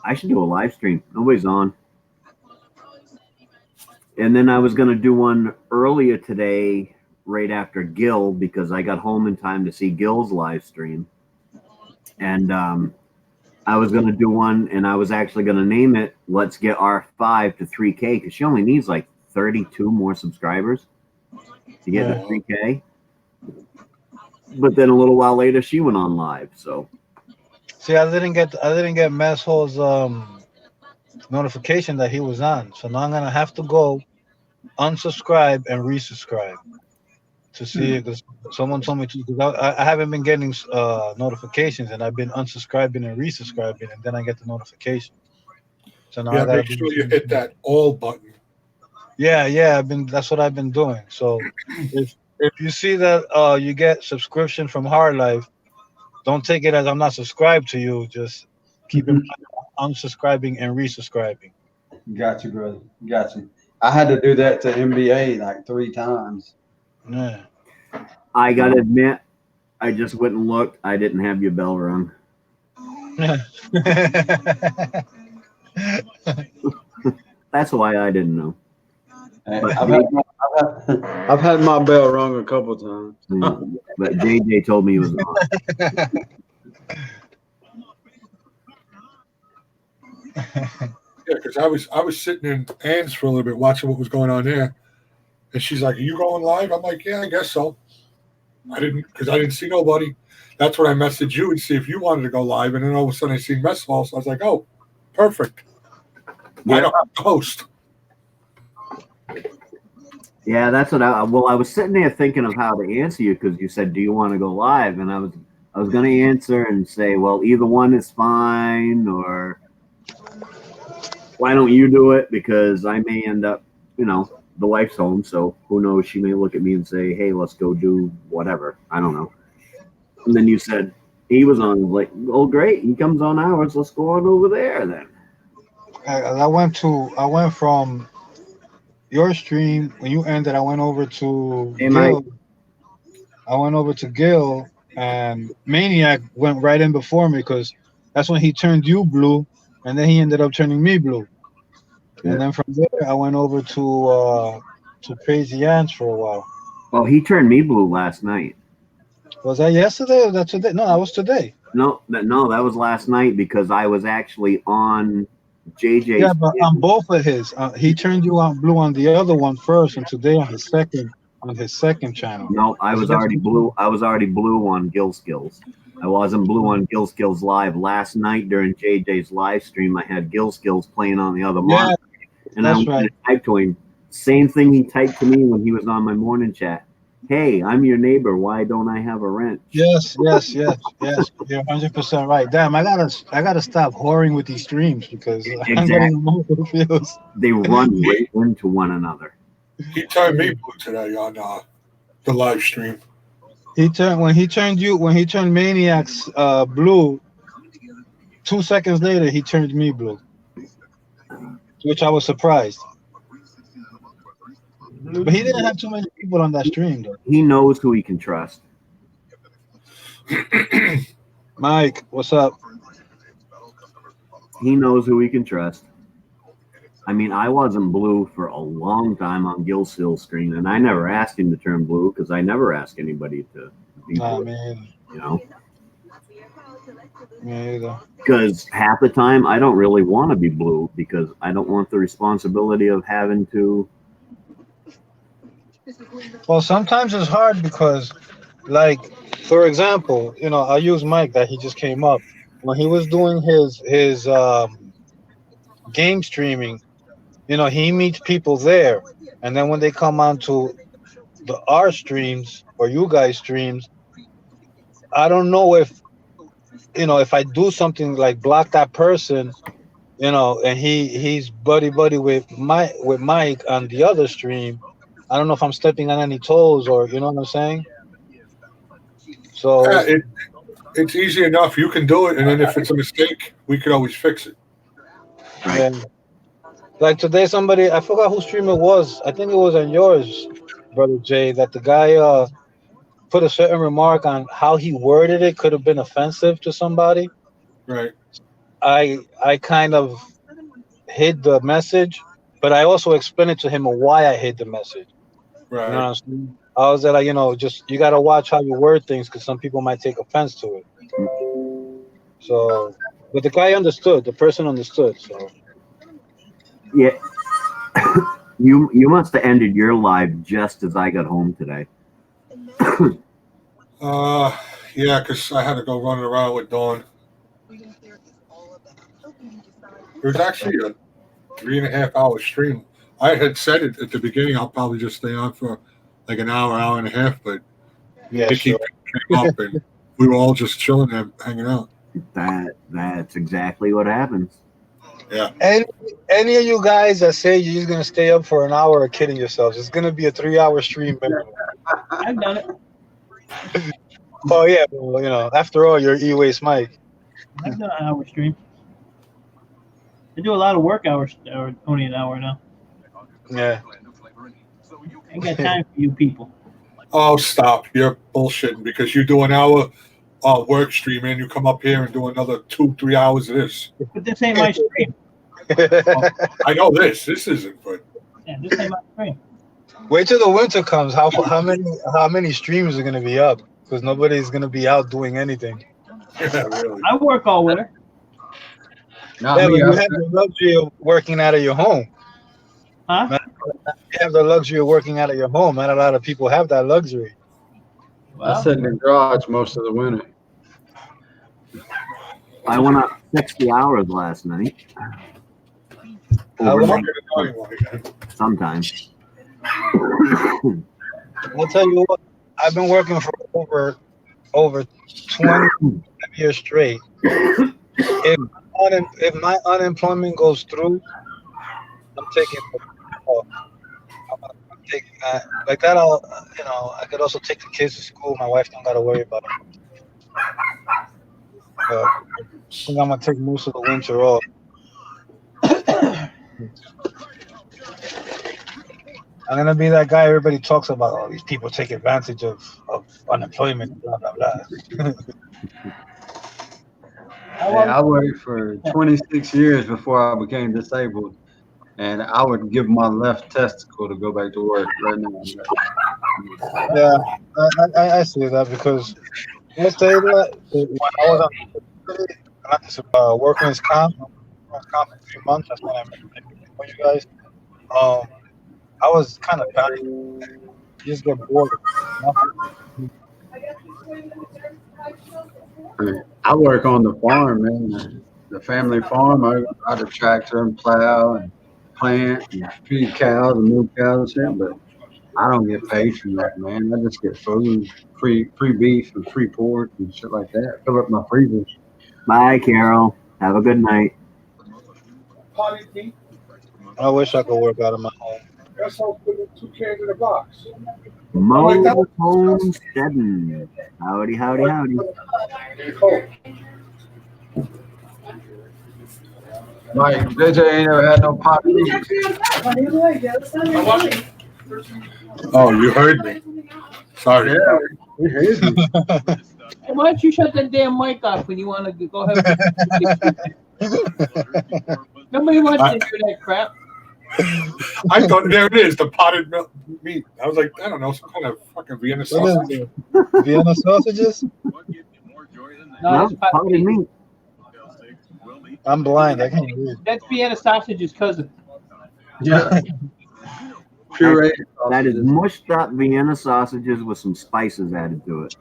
D: I should do a live stream. Nobody's on. And then I was going to do one earlier today, right after Gil, because I got home in time to see Gil's live stream. And I was going to do one, and I was actually going to name it Let's Get R5 to 3K, because she only needs like 32 more subscribers to get to 3K. But then a little while later, she went on live. So,
E: see, I didn't get Mess Hall's notification that he was on. So now I'm gonna have to go unsubscribe and resubscribe. to see it because someone told me to. Cause I haven't been getting notifications, and I've been unsubscribing and resubscribing, and then I get the notification. So now
C: Yeah,
E: I gotta
C: make sure you hit that all button.
E: Yeah. That's what I've been doing. So if you see that you get subscription from Hard Life, don't take it as I'm not subscribed to you. Just keep in mind I'm unsubscribing and resubscribing.
A: Got you, brother. Got you. I had to do that to NBA like 3 times.
E: Yeah.
D: I gotta admit, I just went and looked. I didn't have your bell rung. That's why I didn't know.
A: I've had my bell rung a couple times.
D: But JJ told me he was on.
C: Yeah, because I was sitting in Ann's for a little bit watching what was going on there, and she's like, "Are you going live?" I'm like, "Yeah, I guess so." I didn't see nobody. That's when I messaged you and see if you wanted to go live, and then all of a sudden I see mess hall, so I was like, "Oh, perfect." I don't have to host.
D: Yeah, that's what I was sitting there thinking of how to answer you because you said, "Do you want to go live?" And I was going to answer and say, "Well, either one is fine," or "Why don't you do it?" Because I may end up, the wife's home, so who knows? She may look at me and say, "Hey, let's go do whatever." I don't know. And then you said he was on. I was like, "Oh, great, he comes on ours. Let's go on over there then."
E: I went from your stream when you ended. I went over to
D: Hey,
E: Gil.
D: Mike.
E: I went over to Gil, and Maniac went right in before me because that's when he turned you blue, and then he ended up turning me blue.
D: Yeah.
E: And then from there, I went over to Crazy Ants for a while.
D: Well, he turned me blue last night.
E: Was that yesterday or was that today? No, that was today.
D: No, that was last night because I was actually on JJ's.
E: Yeah, but on both of his, he turned you on blue on the other one first, and today on his second channel.
D: No, I was already blue. I was already blue on Gill Skills. I wasn't blue on Gill Skills Live last night during JJ's live stream. I had Gill Skills playing on the other monitor, and I typed to him. Same thing he typed to me when he was on my morning chat. "Hey, I'm your neighbor. Why don't I have a wrench?"
E: Yes. You're 100% right. Damn, I gotta stop whoring with these streams because I'm getting more confused.
D: They run right into one another.
C: He turned me blue today on the live stream.
E: When he turned Maniac's blue. 2 seconds later, he turned me blue, which I was surprised. But he didn't have too many people on that stream, though.
D: He knows who he can trust.
E: Mike, what's up?
D: He knows who he can trust. I mean, I wasn't blue for a long time on Gill Skills screen, and I never asked him to turn blue because I never ask anybody to be blue.
E: Man. Me either.
D: Because half the time I don't really want to be blue because I don't want the responsibility of having to.
E: Well, sometimes it's hard because, like, for example, I use Mike that he just came up when he was doing his game streaming. He meets people there, and then when they come on to our streams or you guys streams, I don't know if I do something like block that person, and he's buddy with Mike on the other stream. I don't know if I'm stepping on any toes or you know what I'm saying. So
C: it's easy enough. You can do it, and then if it's a mistake, we could always fix it.
E: Right. Like today, somebody, I forgot whose stream it was. I think it was on yours, Brother Jay, that the guy put a certain remark on how he worded it could have been offensive to somebody.
C: Right.
E: I kind of hid the message, but I also explained it to him of why I hid the message.
C: Right.
E: You know what I'm saying? I was like, just you got to watch how you word things because some people might take offense to it. So, but the guy understood. The person understood. So.
D: Yeah. You must have ended your live just as I got home today.
C: Yeah, because I had to go running around with Dawn. It was actually a 3.5 hour stream. I had said it at the beginning. I'll probably just stay on for like an hour and a half, but
E: Yeah,
C: Nikki
E: sure.
C: came up and we were all just chilling there, hanging out.
D: That's exactly what happens.
E: Any of you guys that say you're just gonna stay up for an hour are kidding yourselves. It's gonna be a 3-hour stream minimum.
F: I've done it.
E: Oh yeah, well, you know, after all, you're E-Waste Mike.
F: I've done an hour stream. I do a lot of work hours, or only an hour now.
E: Yeah.
F: I ain't got time for you people.
C: Oh, stop! You're bullshitting because you do an hour work stream and you come up here and do another 2-3 hours of this.
F: But this ain't my stream.
C: I know this. This isn't, but
F: Yeah, this ain't my stream.
E: Wait till the winter comes. How many streams are gonna be up? Because nobody's gonna be out doing anything.
C: yeah, really.
F: I work all winter.
A: Not
E: Yeah, but
A: me.
E: you
A: I-
E: have the luxury of working out of your home.
F: Huh?
E: You have the luxury of working out of your home. Not a lot of people have that luxury.
A: I
F: Well,
A: sit in the garage most of the winter.
D: I went up 60 hours last night.
E: How long?
D: Sometimes.
E: I'll tell you what. I've been working for over 20 years straight. If my unemployment goes through, I'm taking. I'm taking like that. I could also take the kids to school. My wife don't got to worry about it. But I think I'm gonna take most of the winter off. I'm gonna be that guy everybody talks about. Oh, these people take advantage of unemployment, blah blah blah.
A: I worked for 26 years before I became disabled, and I would give my left testicle to go back to work right now.
E: Yeah, I say that because let's say that when I was on this workman's comp for 3 months, that's when I met for you guys. I was kind of bad. You just get bored.
A: I work on the farm, man. The family farm. I ride a tractor and plow and plant and feed cows and milk cows and shit, but I don't get paid for that, man. I just get food, free beef and free pork and shit like that. Fill up my freezers.
D: Bye, Carol. Have a good night.
E: I wish I could work out of my home.
C: That's all put in 2 cans in a box.
D: Mo Homesteading. Howdy, howdy, howdy.
A: Like JJ ain't ever had no pot.
C: Oh, you heard me. Sorry.
A: Yeah, we heard you.
F: hey, why don't you shut that damn mic off when you want to go ahead? Nobody wants to hear that crap.
C: I thought there it is, the potted meat. I was like, I don't know, some kind of fucking Vienna
E: What
C: sausage.
E: is it? Vienna sausages?
F: No,
D: No,
F: that's,
D: pardon me.
E: I'm blind. I can't read.
F: that's Vienna sausage's cousin.
A: Yeah. Puree.
D: That is mushed up Vienna sausages with some spices added to it.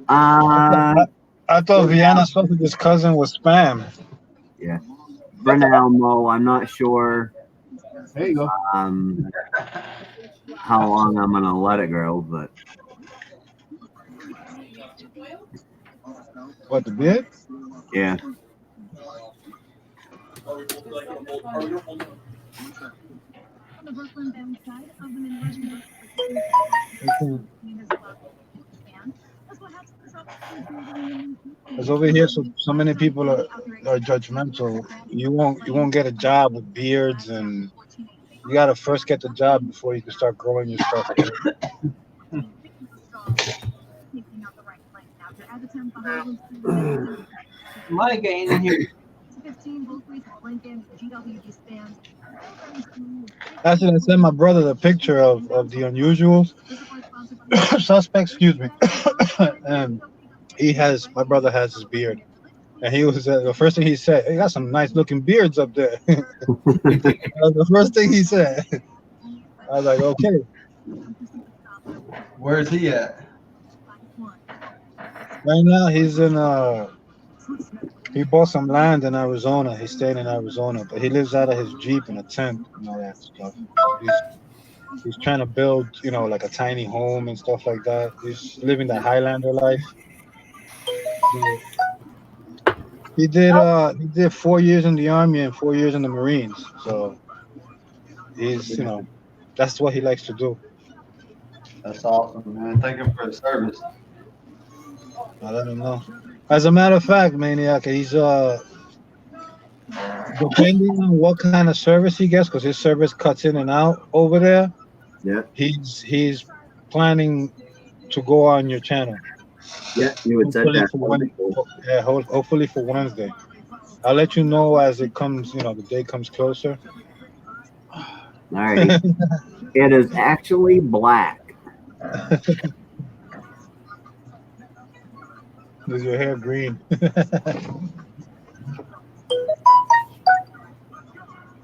E: I thought Vienna sausage's cousin was spam.
D: For now, Mo, I'm not sure
F: There you go.
D: how long I'm gonna let it go, but
E: What, the beard?
D: yeah.
E: Because over here, so many people are judgmental. You won't get a job with beards, and you gotta first get the job before you can start growing your stuff.
F: Monica ain't in here.
E: Actually, I sent my brother the picture of the unusuals suspects. Excuse me. And my brother has his beard, and he was the first thing he said. He got some nice looking beards up there. That was the first thing he said. I was like, okay.
A: Where's he at?
E: Right now, he's in he bought some land in Arizona. He's staying in Arizona, but he lives out of his Jeep in a tent and all that stuff. He's trying to build, like a tiny home and stuff like that. He's living that Highlander life. He did 4 years in the army and 4 years in the Marines. So he's, that's what he likes to do.
A: That's awesome, man. Thank him for his service.
E: I let him know. As a matter of fact, Maniac, he's depending on what kind of service he gets, because his service cuts in and out over there.
D: Yeah.
E: He's planning to go on your channel.
D: Yeah, you had said
E: Hopefully
D: that.
E: hopefully for Wednesday. I'll let you know as it comes. The day comes closer.
D: All right. It is actually black.
E: Is your hair green?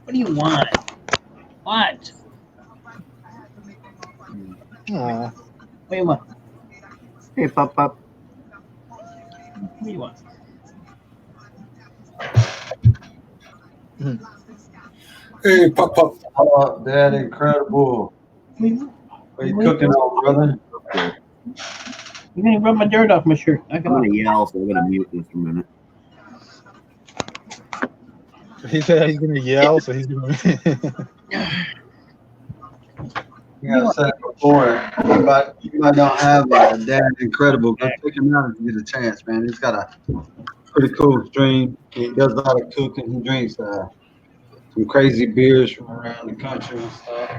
F: What do you want? What?
E: Aw.
F: What do you want?
D: Hey, Pop.
F: What do you want?
C: Hey, Pop.
A: Oh, Dad, incredible.
F: What do you want?
A: What are you cooking on, brother?
F: You're gonna rub my dirt off my shirt. I
D: I'm
F: got
D: gonna yell, so I'm gonna mute this for a minute.
E: He said he's gonna yell, so he's gonna.
A: You gotta say it before. You might not have Dad Incredible. Go check him out if you get a chance, man. He's got a pretty cool stream. He does a lot of cooking. He drinks some crazy beers from around the country and stuff.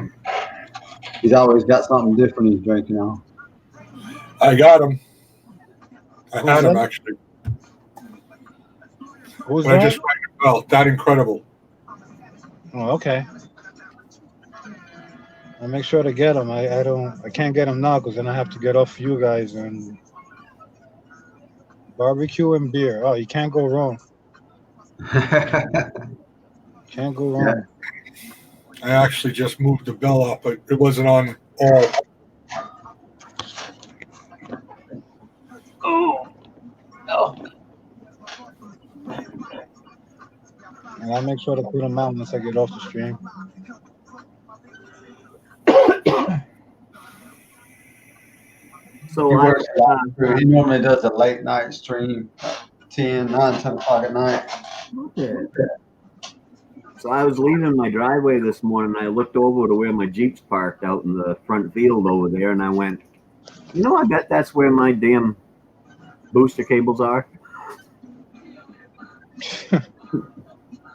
A: He's always got something different he's drinking on.
C: I got him. I
E: Who's
C: had him
E: that?
C: actually.
E: Who's
C: But I
E: that?
C: just rang the bell. That incredible.
E: Oh, okay. I'll make sure to get him. I can't get him now because then I have to get off you guys and barbecue and beer. Oh, you can't go wrong. Can't go wrong.
C: I actually just moved the bell up, but it wasn't on all.
F: Oh.
E: And I'll make sure to put him out once I get off the stream.
D: So
A: He
D: I,
A: works a lot. He normally does a late night stream, 10 o'clock at night.
D: So I was leaving my driveway this morning. And I looked over to where my Jeep's parked out in the front field over there, and I went, I bet that's where my damn booster cables are.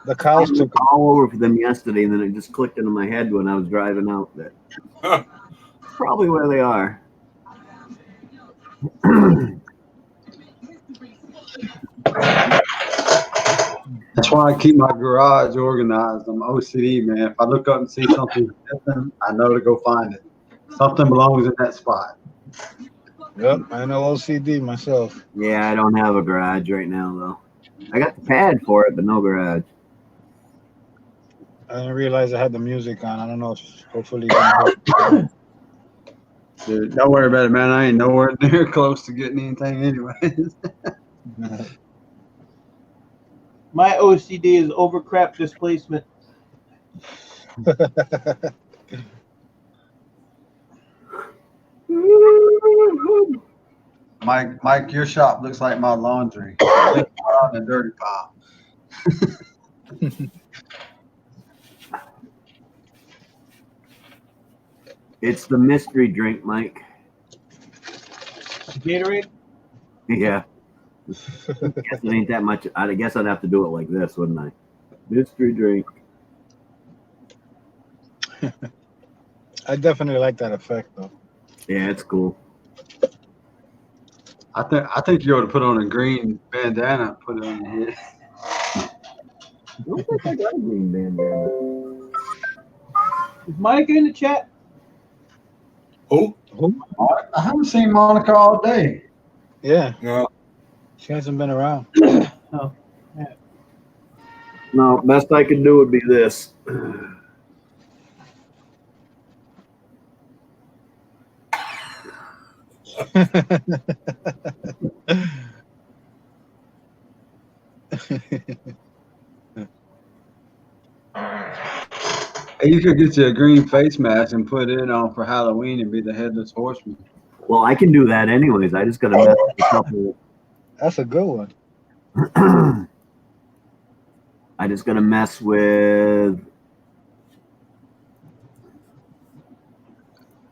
E: The cows took him.
D: All over for them yesterday, and then it just clicked into my head when I was driving out that probably where they are.
A: That's why I keep my garage organized. I'm OCD, man. If I look up and see something different, I know to go find it. Something belongs in that spot.
E: Yep, I know OCD myself.
D: Yeah, I don't have a garage right now though. I got the pad for it, but no garage.
E: I didn't realize I had the music on. I don't know if hopefully.
A: Dude, don't worry about it, man. I ain't nowhere near close to getting anything anyways.
F: My OCD is overcrap displacement.
A: Mike, your shop looks like my laundry. Clean pile and a dirty pile.
D: It's the mystery drink, Mike.
F: Gatorade?
D: Yeah. Guess it ain't that much. I guess I'd have to do it like this, wouldn't I? Mystery drink.
E: I definitely like that effect though.
D: Yeah, it's cool.
A: I think you ought to put on a green bandana and put it on your head.
D: I don't think I got a green bandana.
F: Is Monica in the chat?
C: Who?
A: I haven't seen Monica all day.
E: Yeah,
C: No.
E: she hasn't been around.
F: Oh, yeah.
D: No, best I could do would be this.
A: You could get you a green face mask and put it on for Halloween and be the headless horseman.
D: Well, I can do that anyways. I just gotta mess with a couple.
E: That's a good one.
D: I just gotta mess with.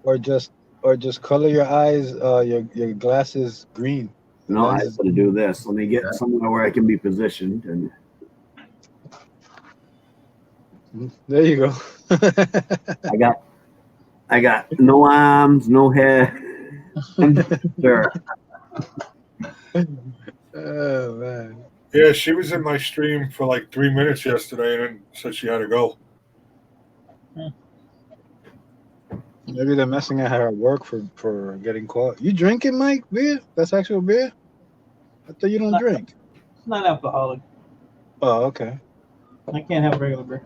E: Or just color your eyes, your glasses green. The
D: No, I
E: lenses.
D: gotta do this. Let me get somewhere where I can be positioned. And
E: There you go.
D: I got no arms, no head. Sure.
E: Oh man.
C: Yeah, she was in my stream for like 3 minutes yesterday and then said she had to go.
E: Maybe they're messing at her at work for getting caught. You drinking, Mike? Beer? That's actual beer? I thought you don't drink.
F: It's not alcoholic.
E: Oh, okay.
F: I can't have regular beer.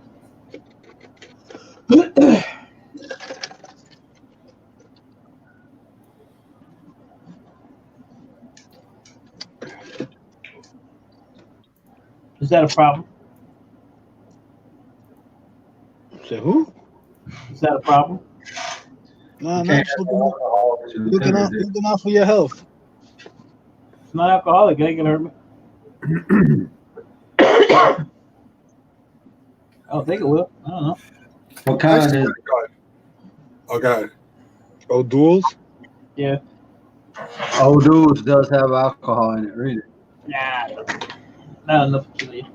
F: Is that a problem?
E: So who?
F: Is that a problem?
E: No,
A: You
E: no,
A: can't
E: just
A: have
E: looking
A: alcohol, but you
E: looking
A: can
E: out,
A: do-
E: looking out for your health.
F: It's not alcoholic. It ain't gonna hurt me. I don't think it will. I don't know.
A: What kind is
C: Okay.
E: Oh, duels?
F: Yeah.
A: Old Dudes does have alcohol in it. Read it.
F: Nah. Not enough to me.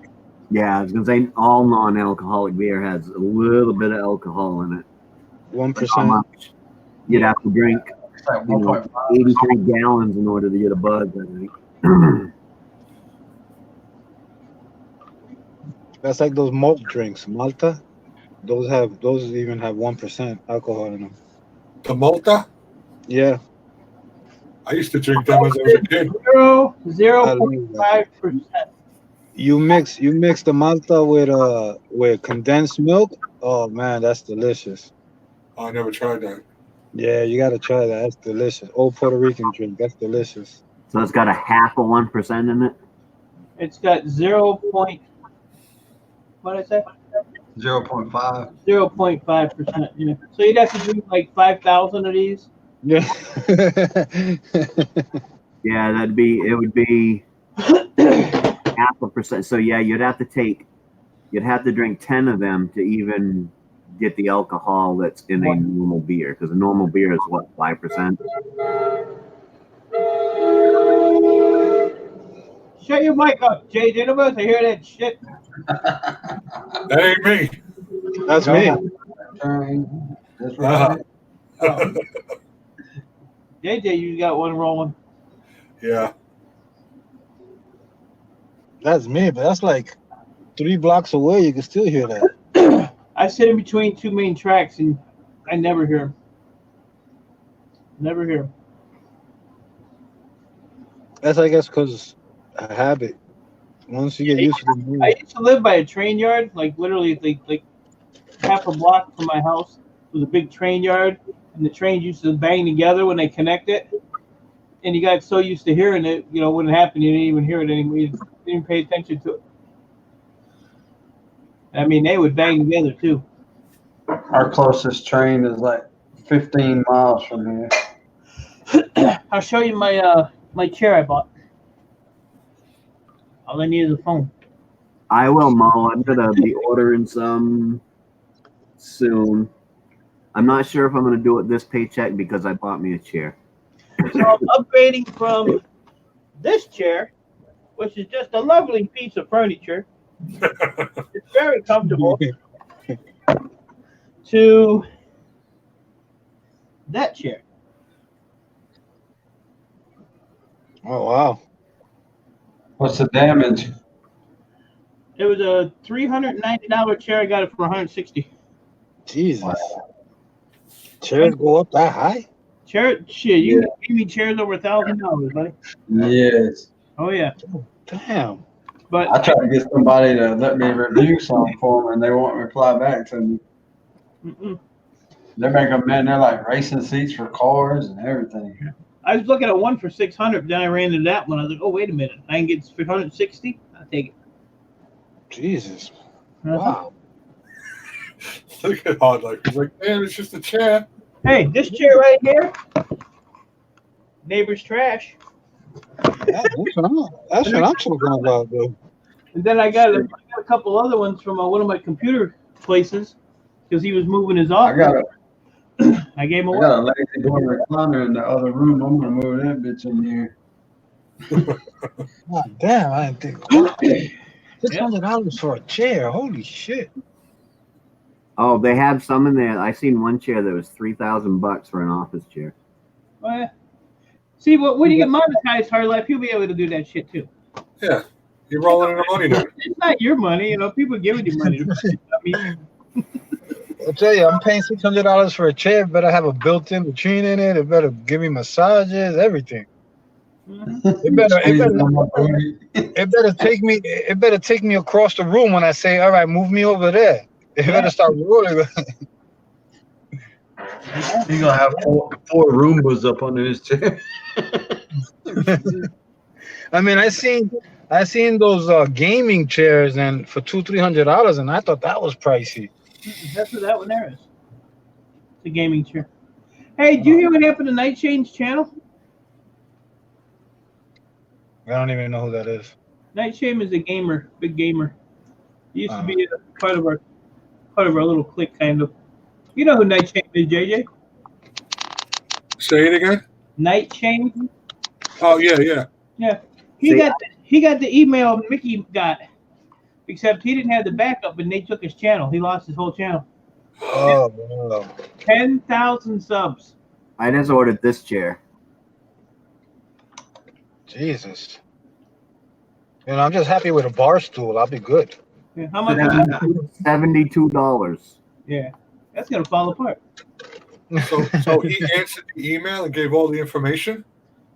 D: Yeah, I was gonna say all non-alcoholic beer has a little bit of alcohol in it.
E: 1%.
D: How much? You'd have to drink
A: It's like
D: You know,
A: 1.5.
D: 83 gallons in order to get a buzz, I think.
E: That's like those malt drinks, Malta. Those even have 1% alcohol in them.
C: The Malta?
E: Yeah.
C: I used to drink them as I was a kid.
F: Zero point 0.5%.
E: You mix the Malta with condensed milk. Oh man, that's delicious.
C: Oh, I never tried that.
E: Yeah, you gotta try that. That's delicious. Old Puerto Rican drink. That's delicious.
D: So it's got a half of 1% in it.
F: It's got 0.5%.
A: 0.5.
F: 0.5%. Yeah. So you'd have to drink like 5,000 of these.
E: Yeah.
D: Yeah, it would be half a percent. So yeah, you'd have to drink 10 of them to even get the alcohol that's in a normal beer, because a normal beer is what, 5%?
F: Shut your mic up, Jay. Did nobody hear that shit?
C: That ain't me.
E: That's me.
A: That's right.
F: Oh. JJ, you got one rolling.
C: Yeah.
E: That's me, but that's like 3 blocks away. You can still hear that.
F: I sit in between two main tracks and I never hear him. Never hear him.
E: That's I guess because a habit. Once you get used to the
F: I
E: music.
F: used to live by a train yard, like literally like half a block from my house was a big train yard, and the trains used to bang together when they connect it. And you got so used to hearing it, when it happened, you didn't even hear it anymore. You didn't pay attention to it. I mean, they would bang together too.
A: Our closest train is like 15 miles from here.
F: I'll show you my chair I bought. All I need is a phone.
D: I will, Mo. I'm gonna be ordering some soon. I'm not sure if I'm gonna do it this paycheck because I bought me a chair.
F: So I'm upgrading from this chair, which is just a lovely piece of furniture. It's very comfortable. To that chair.
E: Oh wow.
A: What's the damage?
F: It was a $390 chair. I got it for $160.
E: Jesus. Chairs go up that high?
F: Chair, shit, you give me chairs over $1,000, buddy.
A: Yes.
F: Oh yeah,
E: Damn.
F: but
A: I tried to get somebody to let me review something for them, and they won't reply back to me.
F: mm-mm.
A: They're making they're like racing seats for cars and everything.
F: I was looking at one for $600. Then I ran into that one. I was like, oh wait a minute, I can get for $160. I'll take it.
E: Jesus.
F: Uh-huh.
E: Wow.
C: Look at Hard Life. He's like, man, it's just a chair.
F: Hey, this chair right here, neighbor's trash.
E: That's what I'm talking about, though.
F: And then I got a couple other ones from one of my computer places because he was moving his
A: I
F: office.
A: got a
F: I gave him
A: I
F: away.
A: got a lazy boy recliner in the other room. I'm gonna move that bitch in here.
E: God damn, I didn't think. $600 for a chair. Holy shit.
D: Oh, they have some in there. I seen one chair that was $3,000 for an office chair.
F: Oh, yeah. See, when you get monetized, Hard Life, you'll be able to do that shit too.
C: Yeah. You're rolling in the money now.
F: It's not your money, people giving you money. I mean,
E: I'll tell you, I'm paying $600 for a chair. It better have a built-in latrine in it. It better give me massages, everything. It better take me across the room when I say, all right, move me over there. It better start rolling.
A: He's gonna have four Roombas up under his chair.
E: I mean, I seen those gaming chairs and for $200-300, and I thought that was pricey.
F: that's what that one there is. It's a gaming chair. Hey, did you hear what happened to Night Shane's channel?
E: I don't even know who that is.
F: Night Shane is a gamer, big gamer. He used to be a part of our little clique, kind of. You know who Night Shane is, JJ?
C: Say it again.
F: Night Shane.
C: Oh yeah.
F: Yeah, he got the email Mickey got, except he didn't have the backup, and they took his channel. He lost his whole channel.
E: Oh, no.
F: 10,000 subs.
D: I just ordered this chair.
E: Jesus. You know, I'm just happy with a bar stool. I'll be good.
F: Yeah, how much?
D: $72.
F: Yeah, that's gonna fall apart.
C: So he answered the email and gave all the information.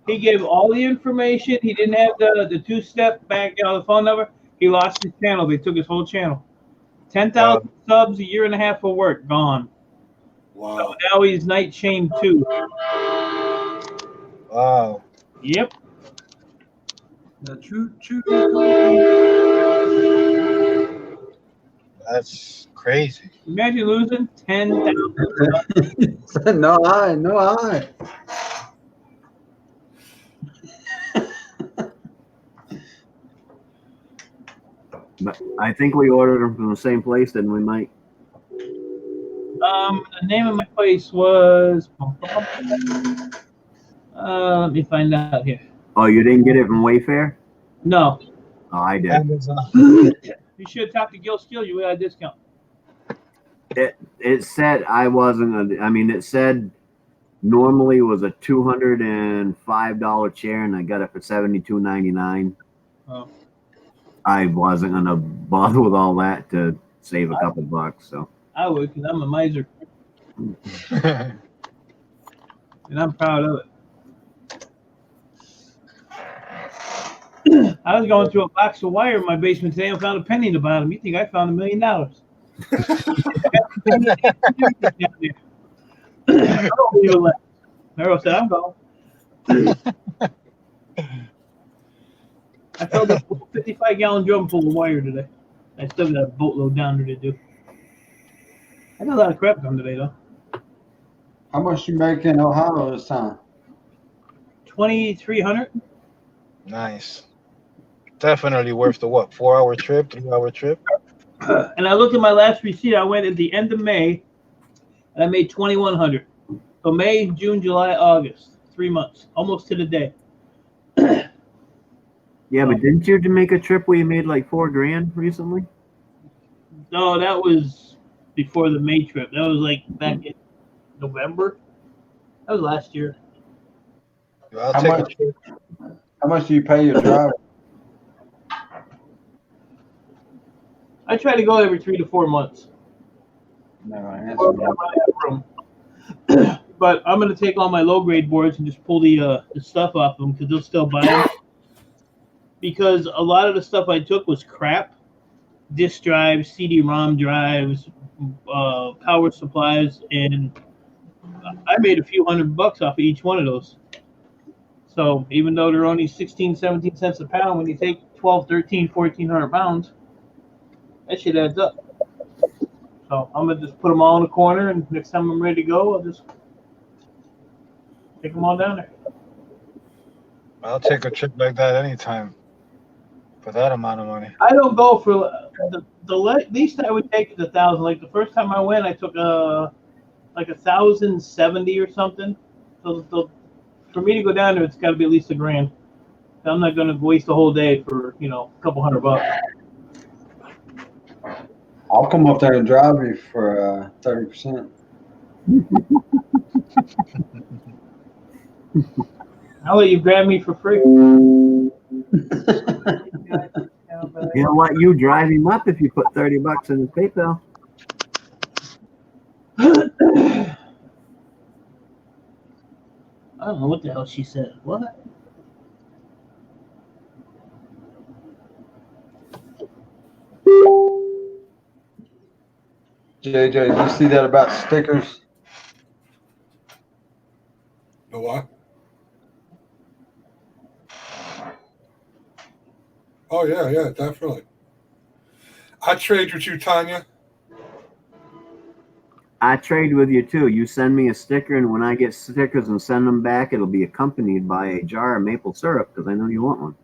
F: He gave all the information. He didn't have the two-step back, the phone number. He lost his channel. They took his whole channel. 10,000 subs, a year and a half of work gone.
C: Wow.
F: So now he's Night Shane 2.
E: Wow.
F: Yep.
A: The true.
E: That's crazy.
F: Imagine losing 10,000 subs.
A: No eye.
D: But I think we ordered them from the same place, didn't we, Mike?
F: The name of my place was. Let me find out here.
D: Oh, you didn't get it from Wayfair?
F: No.
D: Oh, I did.
E: Amazon.
F: You should have talked to Gil Skill. You would have a discount.
D: It said it said normally was a $205 chair, and I got it for $72.99.
F: Oh.
D: I wasn't gonna bother with all that to save a couple bucks. So
F: I would, because I'm a miser. And I'm proud of it. I was going through a box of wire in my basement today and found a penny in the bottom. You think I found $1 million? I don't leave it left. Meryl said, I'm going. I filled up a 55-gallon drum full of wire today. I still got a boatload down there to do. I got a lot of crap done today, though.
A: How much you make in Ohio this time?
F: 2,300.
E: Nice. Definitely worth the 4-hour trip, 3-hour trip?
F: And I looked at my last receipt. I went at the end of May, and I made 2,100. So May, June, July, August, 3 months, almost to the day.
D: yeah, but didn't you make a trip where you made like $4,000 recently?
F: No, that was before the May trip. That was like back in November. That was last year.
E: I'll
A: How
E: take
A: much?
E: a trip.
A: How much do you pay your driver?
F: I try to go every 3 to 4 months.
A: Never answer me.
F: But I'm going to take all my low-grade boards and just pull the stuff off them because they'll still buy them. Because a lot of the stuff I took was crap. Disk drives, CD-ROM drives, power supplies, and I made a few $100 off of each one of those. So even though they're only 16, 17 cents a pound, when you take 12, 13, 1,400 pounds, that shit adds up. So I'm gonna just put them all in the corner, and next time I'm ready to go, I'll just take them all down there.
E: I'll take a trip like that anytime for that amount of money.
F: I don't go for the least I would take is 1,000. Like the first time I went, I took like 1,070 or something. So for me to go down there, it's got to be at least $1,000. I'm not gonna waste a whole day for a couple $100.
A: I'll come up there and drive you for 30%.
F: I'll let you grab me for free.
D: He'll let you drive him up if you put $30 in his PayPal.
F: I don't know what the hell she said. What?
A: JJ, did you see that about stickers?
C: The what? Oh yeah, definitely. I trade with you, Tanya.
D: I trade with you too. You send me a sticker, and when I get stickers and send them back, it'll be accompanied by a jar of maple syrup because I know you want one.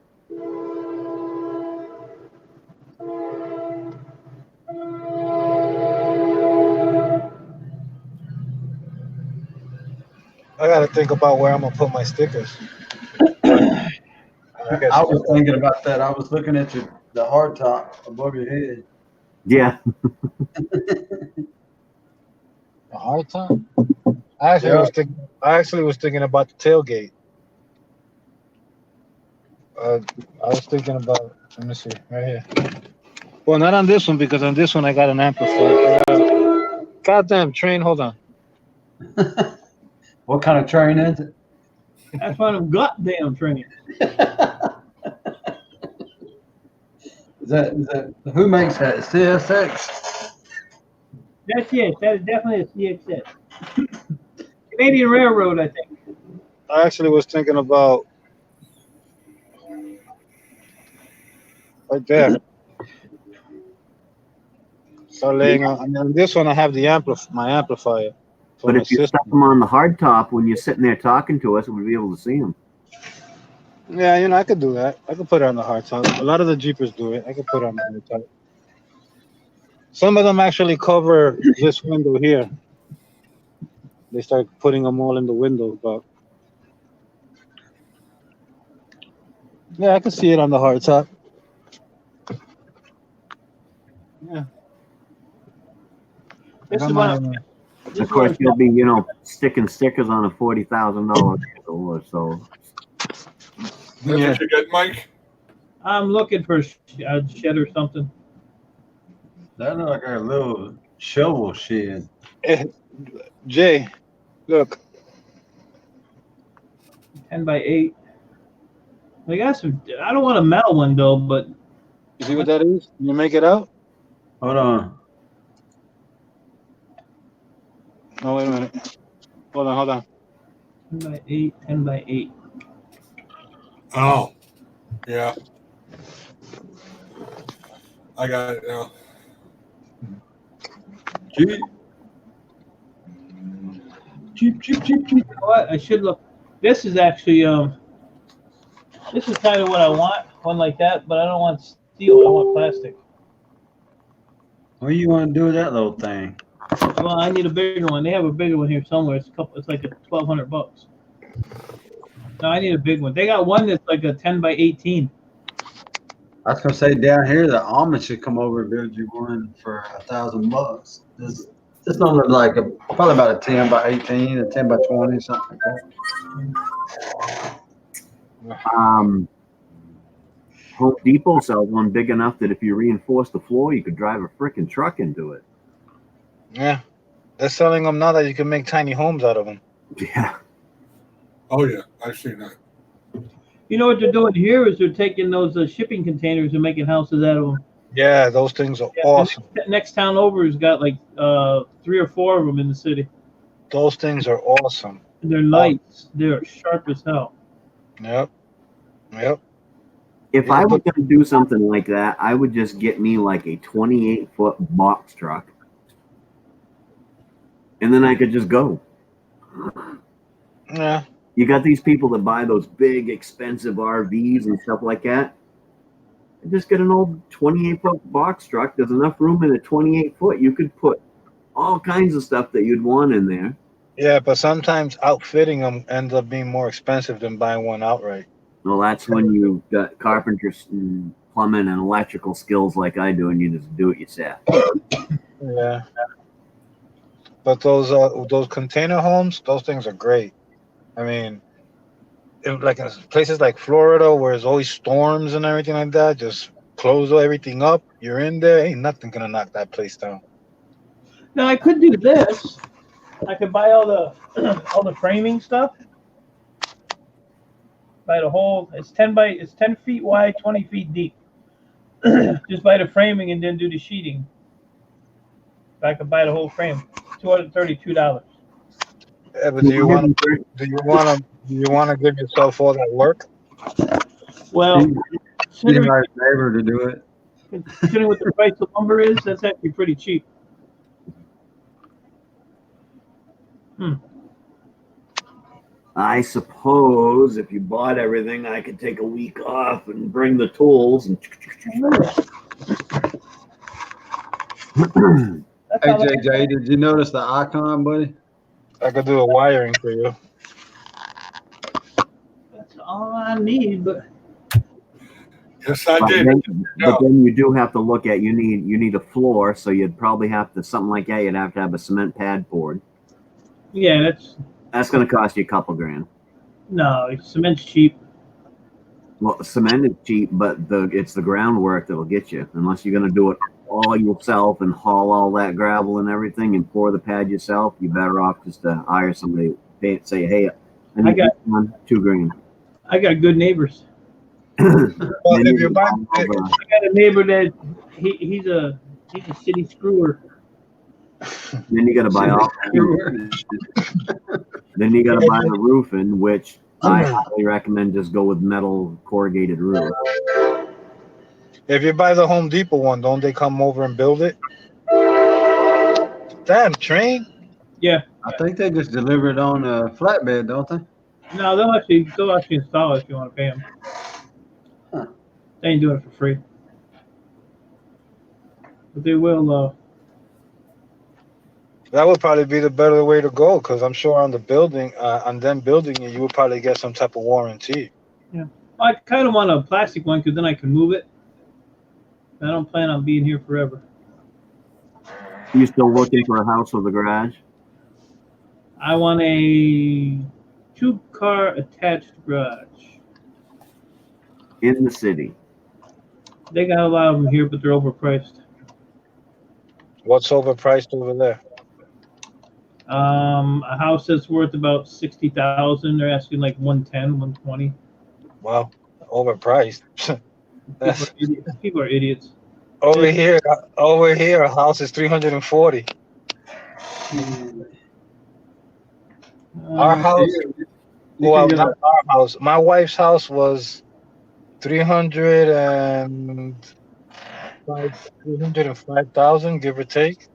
E: I gotta think about where I'm gonna put my stickers.
A: I was thinking about that. I was looking at the hard top above your head.
D: Yeah.
E: A hard time. I actually was thinking about the tailgate. I was thinking about. Let me see, right here. Well, not on this one because on this one I got an amplifier. Goddamn train! Hold on.
A: What kind of train is it?
F: That's one of them goddamn trains.
A: Is that who makes that? CSX?
F: That's it. That is definitely a CXS. Canadian Railroad, I think.
E: I actually was thinking about right there. So laying on this one, I have the my amplifier. for
D: But
E: my
D: if you
E: system.
D: stuck them on the hard top when you're sitting there talking to us, we'd be able to see them.
E: Yeah, I could do that. I could put it on the hard top. A lot of the Jeepers do it. I could put it on the hard top. Some of them actually cover this window here. They start putting them all in the window, but yeah, I can see it on the hard top. Yeah.
F: This
E: I
F: is
E: got
F: what
E: my-
F: this
D: Of
F: is
D: course,
F: what
D: you'll be, sticking stickers on a $40,000 vehicle or so.
C: That's
E: Yeah.
C: what you get, Mike?
F: I'm looking for a shed or something.
A: That look like a little shovel shed.
E: Jay, look.
F: 10 by 8. I got some. I don't want a metal one though, but
E: You see what that is? Can you make it out?
A: Hold on.
E: No, wait a minute. Hold on.
F: 10 by 8. 10 by 8.
C: Oh, yeah. I got it now.
A: Cheap.
F: You know what? I should look. This is actually This is kind of what I want. One like that, but I don't want steel. I want plastic.
A: What do you want to do with that little thing?
F: Well, I need a bigger one. They have a bigger one here somewhere. It's like $1,200. No, I need a big one. They got one that's like a 10 by 18.
A: I was gonna say down here the Amish should come over and build you one for $1,000. This don't look like probably about a 10 by 18, a 10 by 20, something like that.
D: Home Depot sells one big enough that if you reinforce the floor, you could drive a frickin' truck into it.
E: Yeah. They're selling them now that you can make tiny homes out of them.
D: Yeah.
C: Oh, yeah. I've seen that.
F: You know what they're doing here is they're taking those shipping containers and making houses out of them.
E: Yeah, those things are awesome.
F: The next town over has got like 3 or 4 of them in the city.
E: Those things are awesome.
F: And they're lights. They're sharp as hell.
E: Yep.
D: If I was going to do something like that, I would just get me like a 28-foot box truck and then I could just go.
E: Yeah.
D: You got these people that buy those big, expensive RVs and stuff like that. Just get an old 28-foot box truck. There's enough room in a 28-foot. You could put all kinds of stuff that you'd want in there.
E: Yeah, but sometimes outfitting them ends up being more expensive than buying one outright.
D: Well, that's when you got carpenters and plumbing and electrical skills like I do, and you just do it yourself.
E: Yeah. But those container homes, those things are great. I mean, like in places like Florida where there's always storms and everything like that, just close everything up. You're in there, ain't nothing gonna knock that place down.
F: Now I could do this. I could buy all the framing stuff. Buy the whole. It's 10 feet wide, 20 feet deep. Just buy the framing and then do the sheeting. I could buy the whole frame, $232.
E: Yeah, but do you want to give yourself all that work?
F: Well,
A: Need
F: considering,
A: my neighbor to do it.
F: considering what the price of lumber is, that's actually pretty cheap.
D: I suppose if you bought everything, I could take a week off and bring the tools and.
F: That's
A: Hey
F: how that-
A: JJ, did you notice the icon, buddy?
E: I could do a wiring for you.
F: that's all I need. But
C: Yes, I
D: But
C: did.
D: then you do have to look at you need a floor, so you'd probably have to something like that. You'd have to have a cement pad poured.
F: yeah,
D: That's going to cost you a couple grand.
F: no, cement's cheap.
D: Well, cement is cheap, but it's the groundwork that'll get you. Unless you're going to do it all yourself and haul all that gravel and everything and pour the pad yourself, you're better off just to hire somebody. Say, hey,
F: I got-
D: $2 grand.
F: I got good neighbors.
E: Well,
D: Then
E: if
D: you
E: you're
D: get
E: buying,
F: I got a neighbor that he's a city screwer.
D: then you got to buy all. Then you got to buy the roofing, which I highly recommend just go with metal corrugated roof.
E: if you buy the Home Depot one, don't they come over and build it? Damn, train.
F: Yeah,
A: I think they just deliver it on a flatbed, don't they?
F: no, they'll actually install it if you want to pay them.
A: Huh.
F: They ain't doing it for free, but they will.
E: That would probably be the better way to go, because I'm sure on the building, on them building it, you would probably get some type of warranty.
F: I kind of want a plastic one because then I can move it. I don't plan on being here forever.
D: You still looking for a house with a garage?
F: I want a 2-car attached garage.
D: In the city.
F: They got a lot of them here, but they're overpriced.
E: What's overpriced over there?
F: A house that's worth about 60,000. They're asking like 110, 120.
E: Wow, overpriced.
F: People are idiots.
E: Over here, a house is 340. Our house, well, not our house. My wife's house was 305,000, give or take.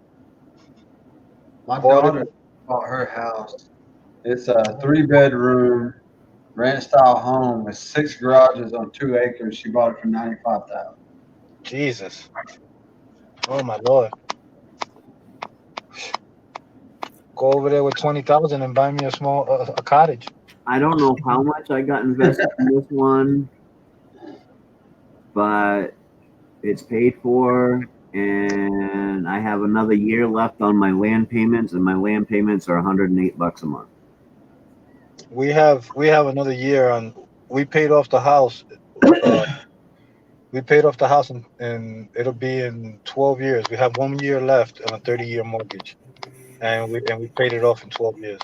A: My daughter bought her house. It's a 3-bedroom ranch style home with 6 garages on 2 acres. She bought it for $95,000.
E: Jesus. Oh my Lord. Go over there with 20,000 and buy me a small a cottage.
D: I don't know how much I got invested in this one, but it's paid for, and I have another year left on my land payments, and my land payments are $108 a month.
E: We have another year on. We paid off the house. We paid off the house, and it'll be in 12 years. We have 1 year left on a 30-year mortgage, and we paid it off in 12 years.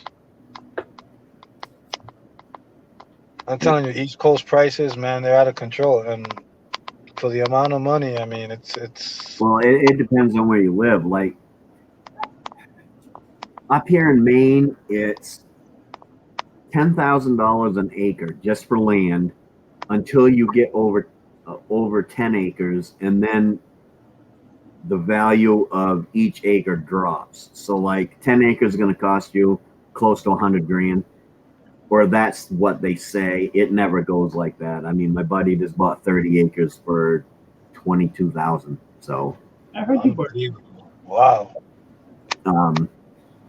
E: I'm telling you, East Coast prices, man, they're out of control, and for the amount of money, I mean, it's.
D: Well, it depends on where you live. Like up here in Maine, it's $10,000 an acre just for land until you get over 10 acres, and then the value of each acre drops. So like 10 acres is going to cost you close to 100 grand, or that's what they say. It never goes like that. I mean, my buddy just bought 30 acres for 22,000. So
F: I heard you.
E: Unbelievable. Wow.
D: um,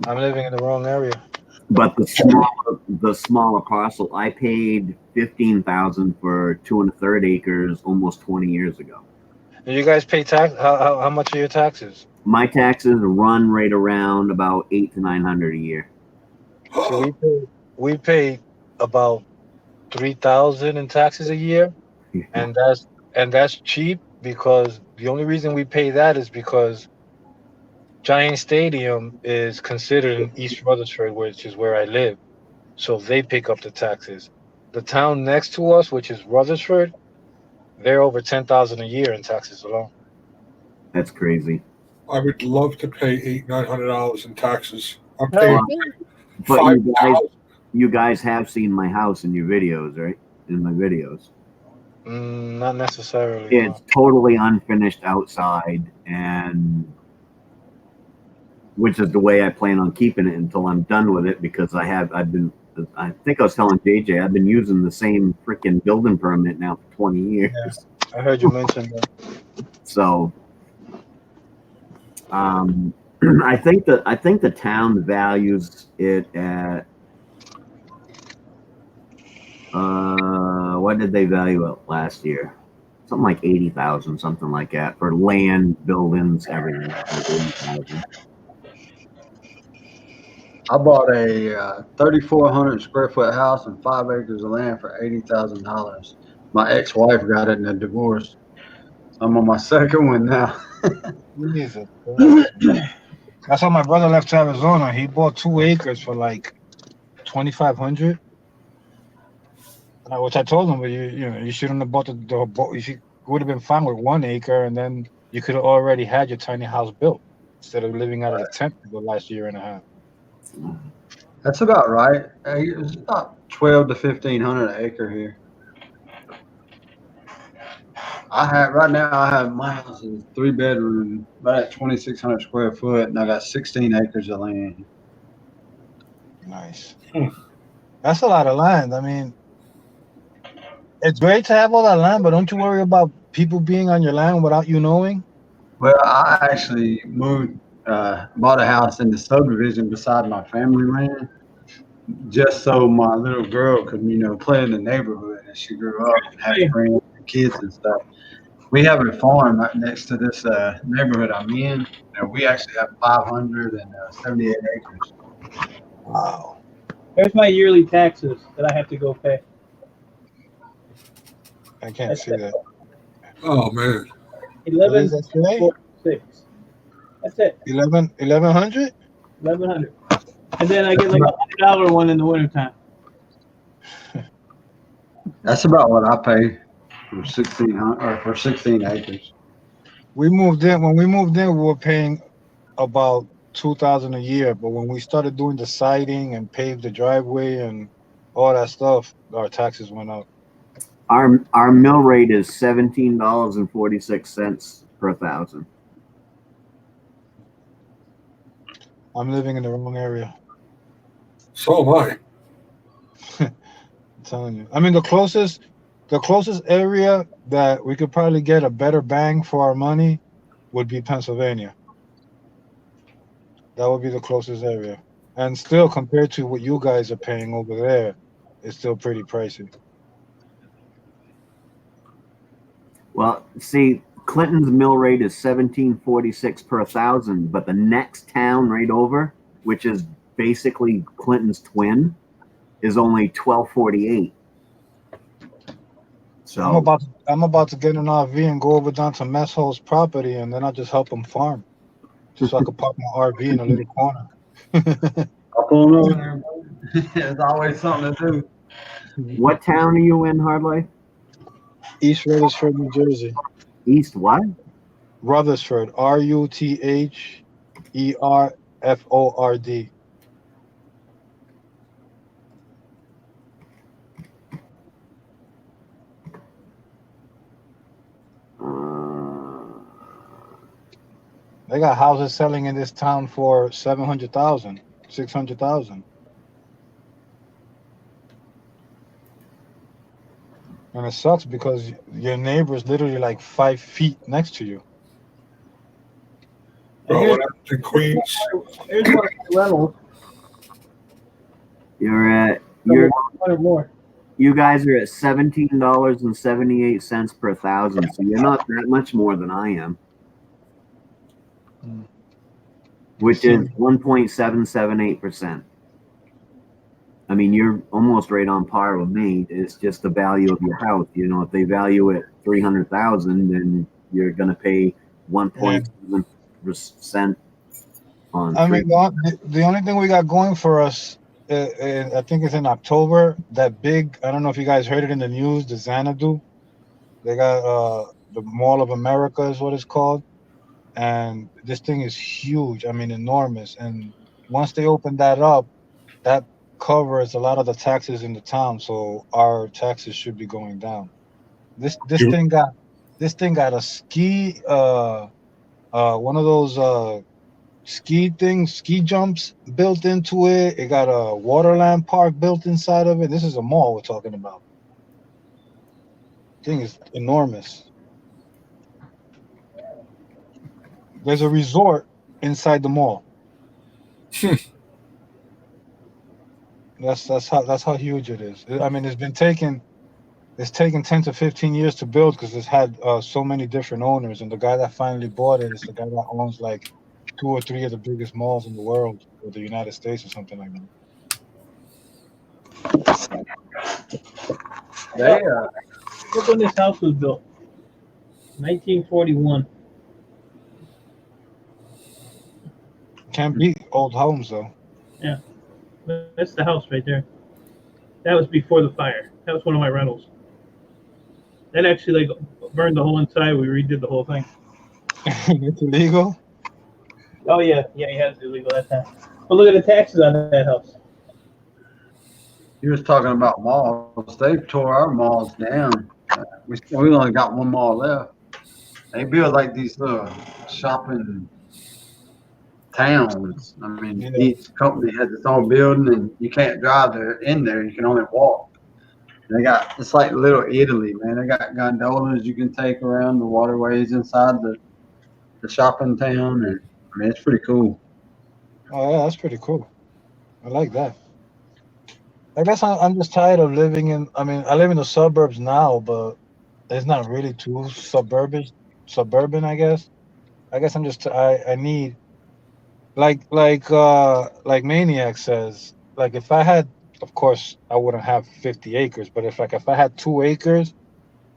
E: I'm living in the wrong area.
D: but the smaller parcel, I paid 15,000 for 2 1/3 acres almost 20 years ago.
E: Do you guys pay tax? How much are your taxes?
D: My taxes run right around about 800 to 900 a year.
E: So we pay about 3,000 in taxes a year, and that's cheap because the only reason we pay that is because Giant Stadium is considered in East Rutherford, which is where I live. So they pick up the taxes. The town next to us, which is Rutherford, they're over 10,000 a year in taxes alone.
D: That's crazy.
C: I would love to pay $800-900 in taxes. I'm
F: Hell,
C: paying
D: But
C: $5,000.
D: you guys have seen my house in your videos, right? In my videos.
E: Not necessarily.
D: It's totally unfinished outside, and which is the way I plan on keeping it until I'm done with it, because I think I was telling JJ, I've been using the same freaking building permit now for 20 years.
E: I heard you mention that.
D: So I think the town values it at what did they value it last year? Something like 80,000, something like that, for land, buildings, everything. Like 80,000.
A: I bought a 3,400 square foot house and 5 acres of land for $80,000. My ex-wife got it in a divorce. I'm on my second one now.
E: Jesus. That's how my brother left Arizona. He bought 2 acres for like 2,500. Which I told him, but you shouldn't have bought you would have been fine with 1 acre, and then you could have already had your tiny house built instead of living out of the tent for the last year and a half.
A: That's about right. It's about 12 to 1,500 an acre here. Right now I have my house is 3 bedroom, about at 2,600 square foot, and I got 16 acres of land.
E: Nice. That's a lot of land. I mean, it's great to have all that land, but don't you worry about people being on your land without you knowing?
A: Well, I actually bought a house in the subdivision beside my family land, just so my little girl could, play in the neighborhood as she grew up and have friends and kids and stuff. We have a farm right next to this neighborhood I'm in. We actually have 578 acres.
E: Wow.
F: There's my yearly taxes that I have to go pay.
E: I can't see that.
C: Oh, man.
E: What is that today?
F: 11,446. That's it.
E: 1,100?
F: 1,100. And then I get like $100 one in the wintertime.
A: That's about what I pay for 1,600 or for 16 acres.
E: When we moved in, we were paying about 2,000 a year, but when we started doing the siding and paved the driveway and all that stuff, our taxes went up.
D: Our mill rate is $17.46 per thousand.
E: I'm living in the wrong area.
C: So am I.
E: I'm telling you. I mean, the closest area that we could probably get a better bang for our money would be Pennsylvania. That would be the closest area. And still, compared to what you guys are paying over there, it's still pretty pricey.
D: Well, see, Clinton's mill rate is $17.46 per thousand, but the next town right over, which is basically Clinton's twin, is only $12.48. So
E: I'm about to get an RV and go over down to Mess Hall's property, and then I'll just help him farm, just so I could park my RV in a little corner.
A: Up on over there. There's always something to do.
D: what town are you in, Hardlife?
E: East Rutherford, New Jersey.
D: East what?
E: Rutherford, RUTHERFORD. They got houses selling in this town for 700,000, 600,000. And it sucks because your neighbor is literally like 5 feet next to you.
C: Well, what happened in Queens?
F: Here's one of the rentals.
D: You're
F: One or more.
D: you guys are at $17.78 per thousand, so you're not that much more than I am.
E: Mm.
D: Which is 1.778%. I mean, you're almost right on par with me. It's just the value of your house. You know, if they value it 300,000, then you're gonna pay 1.7% on.
E: I mean, the only thing we got going for us, I think it's in October. That big, I don't know if you guys heard it in the news, the Xanadu. They got the Mall of America is what it's called, and this thing is huge. I mean, enormous. And once they open that up, that covers a lot of the taxes in the town, so our taxes should be going down. This thing got a ski one of those ski jumps built into it. It got a Waterland Park built inside of it. This is a mall we're talking about. Thing is enormous. There's a resort inside the mall. That's how huge it is. I mean, it's taken 10 to 15 years to build because it's had so many different owners, and the guy that finally bought it is the guy that owns like 2 or 3 of the biggest malls in the world, or the United States, or something like that.
A: They
F: Look when this house was built. 1941.
E: Can't beat old homes though.
F: Yeah. That's the house right there. That was before the fire. That was one of my rentals. That actually like burned the whole inside. We redid the whole thing.
E: It's illegal.
F: Oh yeah, he has it illegal that time. But look at the taxes on that house.
A: You was talking about malls. They tore our malls down. We only got one mall left. They build like these little shopping towns. I mean,
E: Yeah.
A: each company has its own building, and you can't drive there in there. You can only walk. It's like little Italy, man. They got gondolas you can take around the waterways inside the shopping town, and I mean, it's pretty cool.
E: Oh yeah, that's pretty cool. I like that. I guess I'm just tired of living in. I mean, I live in the suburbs now, but it's not really too suburban. I guess. I guess I'm just. I need. Like Maniac says. Like if I had, of course, I wouldn't have 50 acres. But if I had 2 acres,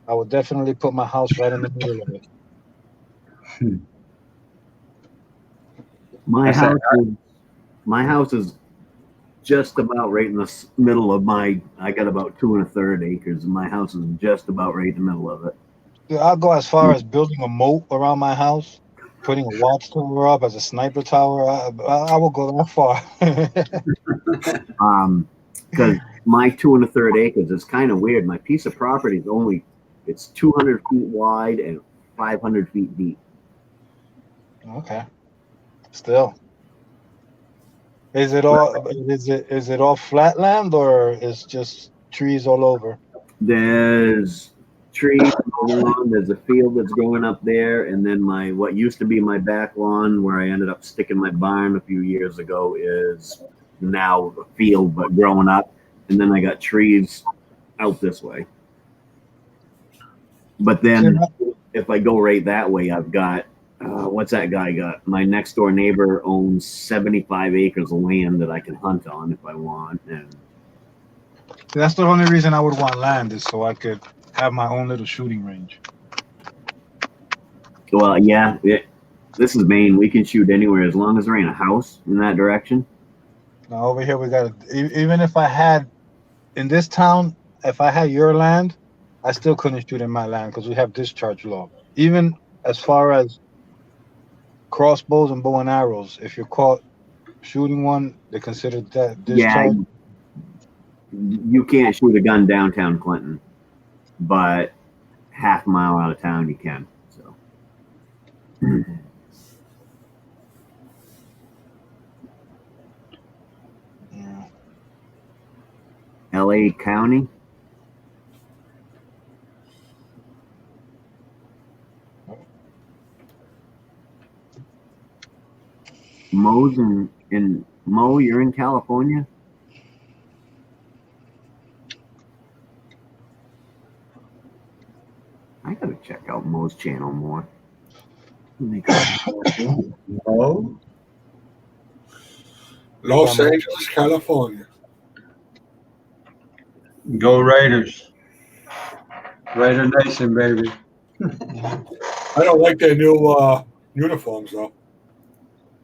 E: I would definitely put my house right in the middle of it.
D: My house is just about right in the middle of I got about 2 1/3 acres, and my house is just about right in the middle of it.
E: Yeah, I'll go as far as building a moat around my house, putting a watchtower up as a sniper tower. I will go that far.
D: Because my 2 1/3 acres is kind of weird. My piece of property is it's 200 feet wide and 500 feet deep.
E: Okay. Still. Is it all flat land, or is just trees all over?
D: There's trees going on. There's a field that's growing up there, and then what used to be my back lawn, where I ended up sticking my barn a few years ago, is now a field but growing up, and then I got trees out this way. But then if I go right that way, I've got what's that guy got? My next door neighbor owns 75 acres of land that I can hunt on if I want, and
E: That's the only reason I would want land, is so I could have my own little shooting range.
D: well, yeah, this is Maine. We can shoot anywhere as long as there ain't a house in that direction.
E: Now over here we got even if I had in this town, if I had your land, I still couldn't shoot in my land because we have discharge law. Even as far as crossbows and bow and arrows, if you're caught shooting one, they consider that discharge.
D: Yeah, you can't shoot a gun downtown Clinton, but half a mile out of town you can. So LA County. Mo's in Mo, you're in California? I gotta check out Mo's channel more.
A: Oh,
C: Los Angeles, California.
A: go Raiders. Raider Nation, baby.
C: I don't like their new uniforms though.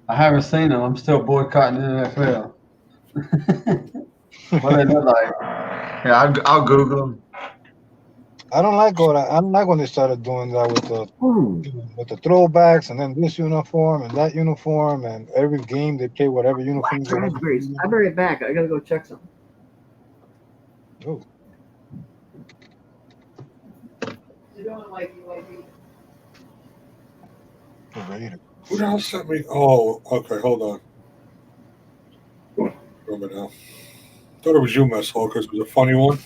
A: I haven't seen them. I'm still boycotting the NFL. What they look like? Yeah, I'll Google them.
E: I don't like all that. I don't like when they started doing that with the throwbacks and then this uniform and that uniform and every game they play whatever uniform.
D: Raspberries. I'll be right back. I gotta go check something.
E: Oh, the Raiders.
C: Who the hell sent me? Oh, okay, hold on. Remember now. Thought it was you, Mess Hall, because it was a funny one.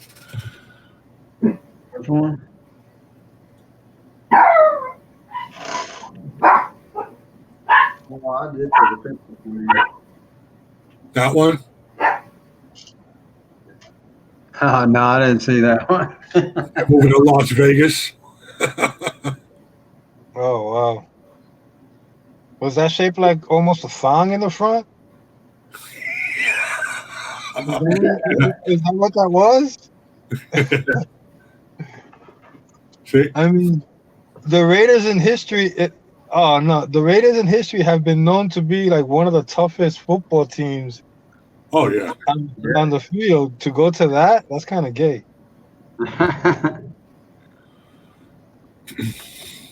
A: Which one? Oh, I did take a picture.
C: That one?
A: Oh, no, I didn't see that one.
C: Moving to Las Vegas.
E: Oh wow. Was that shaped like almost a thong in the front? Is that what that was?
C: See?
E: I mean, the Raiders in history. The Raiders in history have been known to be like one of the toughest football teams
C: Oh, yeah.
E: on the field. To go to that's kind of gay.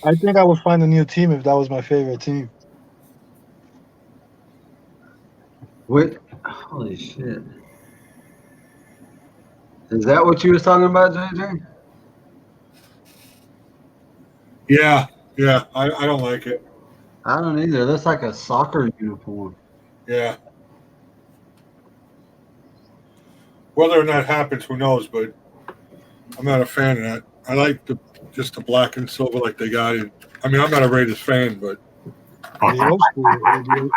E: I think I would find a new team if that was my favorite team.
A: What? Holy shit. Is that what you was talking about, JJ?
C: Yeah, I don't like it.
A: I don't either. That's like a soccer uniform.
C: Yeah. Whether or not happens, who knows, but I'm not a fan of that. I like just the black and silver like they got it. I mean, I'm not a Raiders fan, but
E: The old school,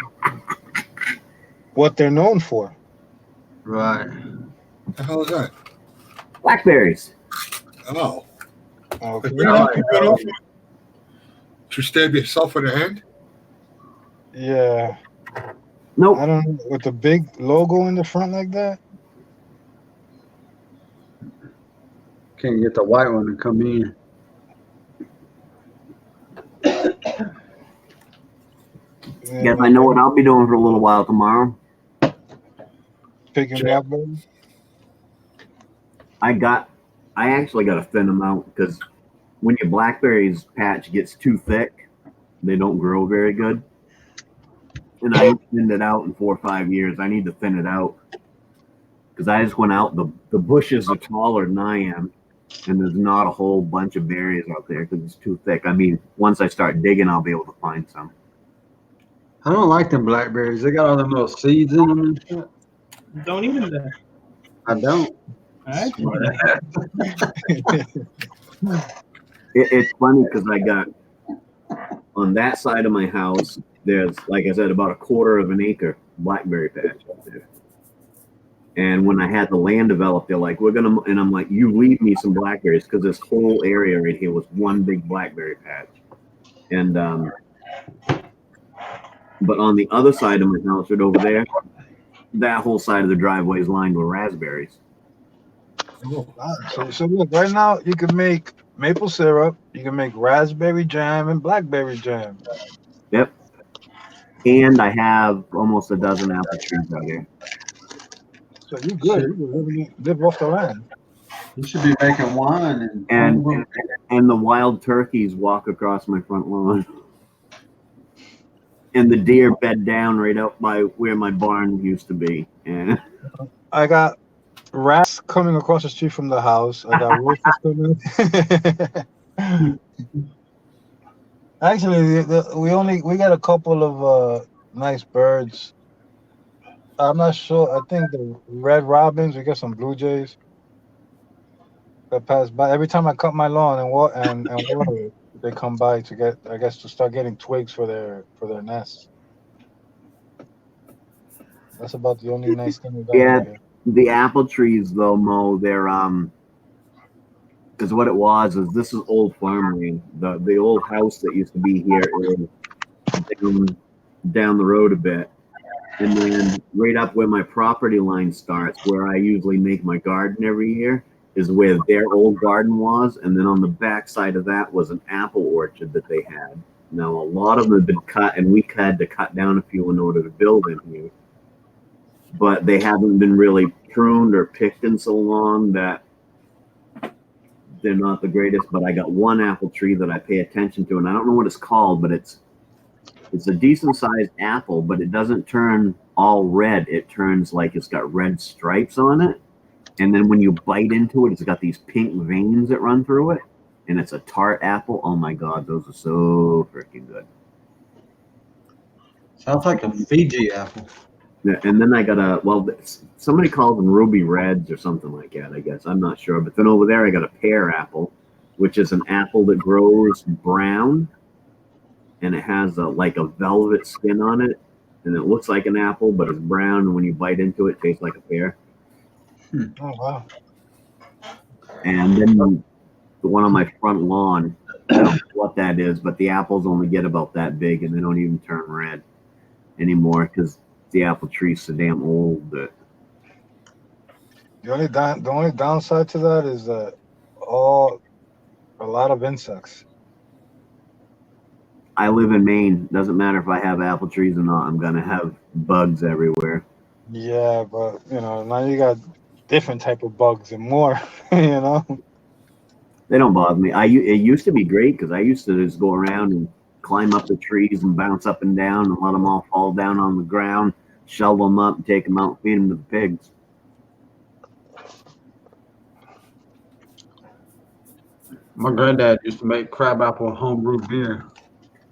E: what they're known for.
A: Right.
C: what the hell is that?
D: Blackberries.
C: Oh.
E: Okay.
C: Did you stab yourself in the hand?
E: Yeah.
D: Nope.
E: I don't know. With the big logo in the front like that?
A: Can't get the white one to come in.
D: Guess I know what I'll be doing for a little while tomorrow.
E: Picking blackberries?
D: I actually got to thin them out because when your blackberries patch gets too thick, they don't grow very good. And I haven't thinned it out in 4 or 5 years. I need to thin it out because I just went out. The bushes are taller than I am, and there's not a whole bunch of berries out there because it's too thick. I mean, once I start digging, I'll be able to find some.
A: I don't like them blackberries. They got all them little seeds in them and shit.
F: Don't even there.
A: I don't.
F: Alright.
D: It's funny because I got on that side of my house, there's, like I said, about 1/4 of an acre blackberry patch out there. And when I had the land developed, they're like, and I'm like, you leave me some blackberries because this whole area right here was one big blackberry patch. And, but on the other side of my house, right over there, that whole side of the driveway is lined with raspberries.
E: So look, right now you can make maple syrup, you can make raspberry jam and blackberry jam.
D: Yep. And I have almost a dozen apple trees out here.
E: So you're good. You can live off the land.
A: You should be making wine
D: And the wild turkeys walk across my front lawn. And the deer bed down right up by where my barn used to be. And
E: I got rats coming across the street from the house. I got roosters coming. Actually, we got a couple of nice birds. I'm not sure. I think the red robins. We got some blue jays. that pass by. Every time I cut my lawn and water it, they come by to get, I guess, to start getting twigs for their nests. That's about the only nice thing we got
D: Yeah.
E: over here.
D: The apple trees, though, Mo, they're because what it was is this is old farmland. The old house that used to be here is down the road a bit, and then right up where my property line starts, where I usually make my garden every year, is where their old garden was, and then on the back side of that was an apple orchard that they had. Now a lot of them have been cut, and we had to cut down a few in order to build in here. But they haven't been really pruned or picked in so long that they're not the greatest. But I got one apple tree that I pay attention to, and I don't know what it's called, but it's a decent sized apple, but it doesn't turn all red. It turns like it's got red stripes on it. And then when you bite into it, it's got these pink veins that run through it. And it's a tart apple. Oh my God, those are so freaking good.
A: Sounds like a Fiji apple.
D: Yeah, and then I got somebody calls them ruby reds or something like that, I guess. I'm not sure. But then over there, I got a pear apple, which is an apple that grows brown. And it has like a velvet skin on it. And it looks like an apple, but it's brown. And when you bite into it, it tastes like a pear.
E: Oh, wow.
D: And then the one on my front lawn, I don't know what that is, but the apples only get about that big, and they don't even turn red anymore because the apple tree's so damn old that.
E: The only downside to that is that a lot of insects.
D: I live in Maine. Doesn't matter if I have apple trees or not. I'm gonna have bugs everywhere.
E: Yeah, but now you got different type of bugs and more.
D: They don't bother me. It used to be great because I used to just go around and climb up the trees and bounce up and down and let them all fall down on the ground, shovel them up, and take them out, and feed them to the pigs.
A: My granddad used to make crabapple homebrew beer.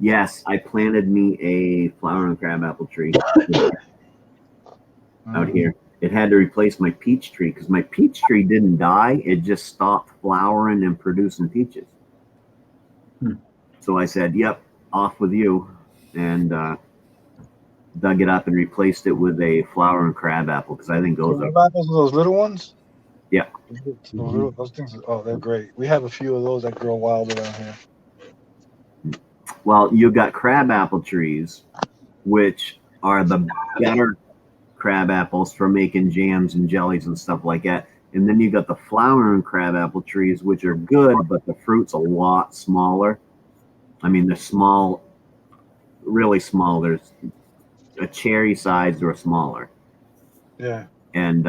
D: Yes, I planted me a flowering crabapple tree out here. It had to replace my peach tree because my peach tree didn't die. It just stopped flowering and producing peaches. So I said, yep, off with you. And dug it up and replaced it with a flowering crabapple because I think those are.
E: Apples, those little ones?
D: Yeah.
E: Those things, they're great. We have a few of those that grow wild around here.
D: Well, you got crabapple trees, which are the better crab apples for making jams and jellies and stuff like that. And then you got the flowering crabapple trees, which are good, but the fruit's a lot smaller. I mean, they're small, really small. There's a cherry size or smaller.
E: Yeah.
D: And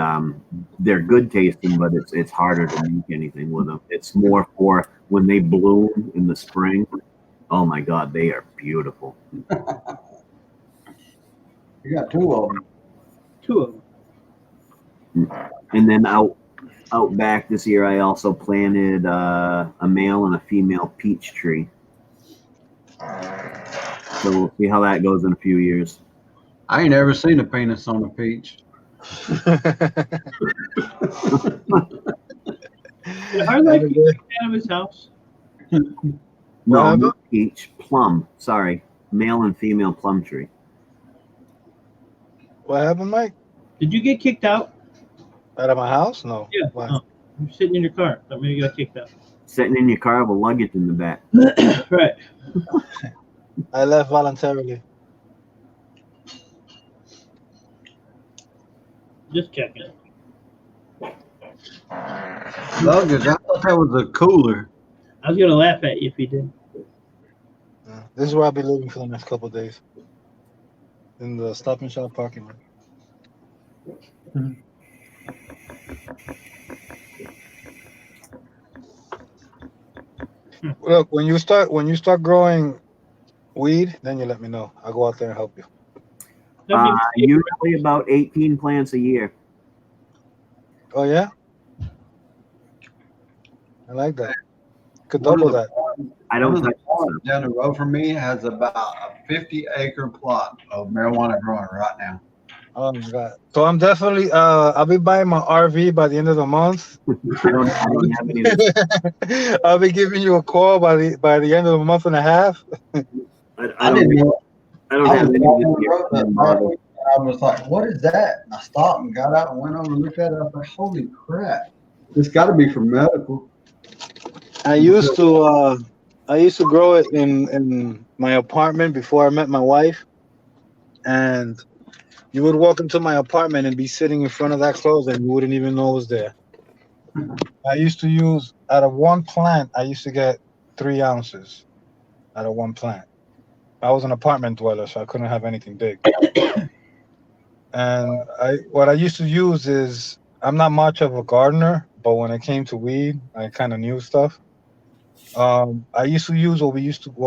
D: they're good tasting, but it's harder to make anything with them. It's more for when they bloom in the spring. Oh my God, they are beautiful.
A: You got two of them.
F: Two of them.
D: And then out back this year, I also planted a male and a female peach tree. So we'll see how that goes in a few years.
A: I ain't ever seen a penis on a peach.
F: I like out of his house.
D: No, not peach, plum. Sorry, male and female plum tree.
E: What happened, Mike?
F: Did you get kicked out?
E: Out of my house? No.
F: Yeah.
E: Why?
F: No. You're sitting in your car. I mean, you got kicked out.
D: Sitting in your car with luggage in the back.
F: Right.
E: I left voluntarily.
F: Just checking.
A: Luggage, I thought that was a cooler.
F: I was gonna laugh at you if you did.
E: Yeah. This is where I'll be living for the next couple of days. In the Stop and Shop parking lot. Look, when you start growing weed, then you let me know. I'll go out there and help you.
D: Usually about 18 plants a year.
E: Oh yeah? I like that. Could double that.
D: I don't
A: One of the
D: touch
A: farms down the road from me has about a 50-acre plot of marijuana growing right now.
E: Oh my god. So I'm definitely I'll be buying my RV by the end of the month.
D: I don't have any.
E: I'll be giving you a call by the end of a month and a half.
D: I
A: I
D: don't.
A: didn't know.
D: I don't
A: I
D: have
A: was
D: any
A: driving
D: of
A: on
D: this
A: the road that
D: European
A: last
D: model.
A: week. I was like, "What is that?" And I stopped and got out and went over and looked at it. I was like, "Holy crap! It's got to be for medical."
E: I used to grow it in my apartment before I met my wife, and you would walk into my apartment and be sitting in front of that closet and you wouldn't even know it was there. I used to use out of one plant. I used to get 3 ounces out of one plant. I was an apartment dweller, so I couldn't have anything big. And what I used to use is I'm not much of a gardener, but when it came to weed, I kind of knew stuff. I used to use what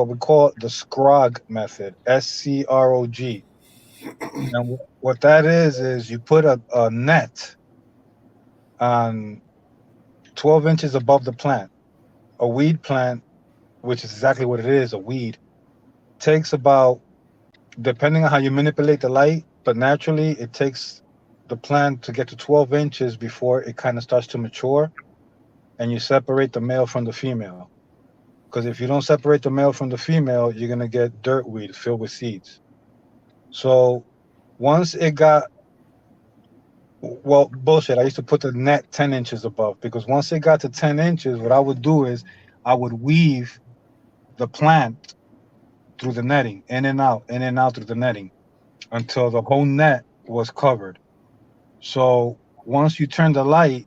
E: we call the Scrog method, SCROG. And what that is you put a net on 12 inches above the plant. A weed plant, which is exactly what it is, a weed, takes about, depending on how you manipulate the light, but naturally it takes the plant to get to 12 inches before it kind of starts to mature, and you separate the male from the female. Because if you don't separate the male from the female, you're going to get dirt weed filled with seeds. So once it got, well, bullshit, I used to put the net 10 inches above, because once it got to 10 inches, what I would do is I would weave the plant through the netting, in and out through the netting, until the whole net was covered. So once you turn the light,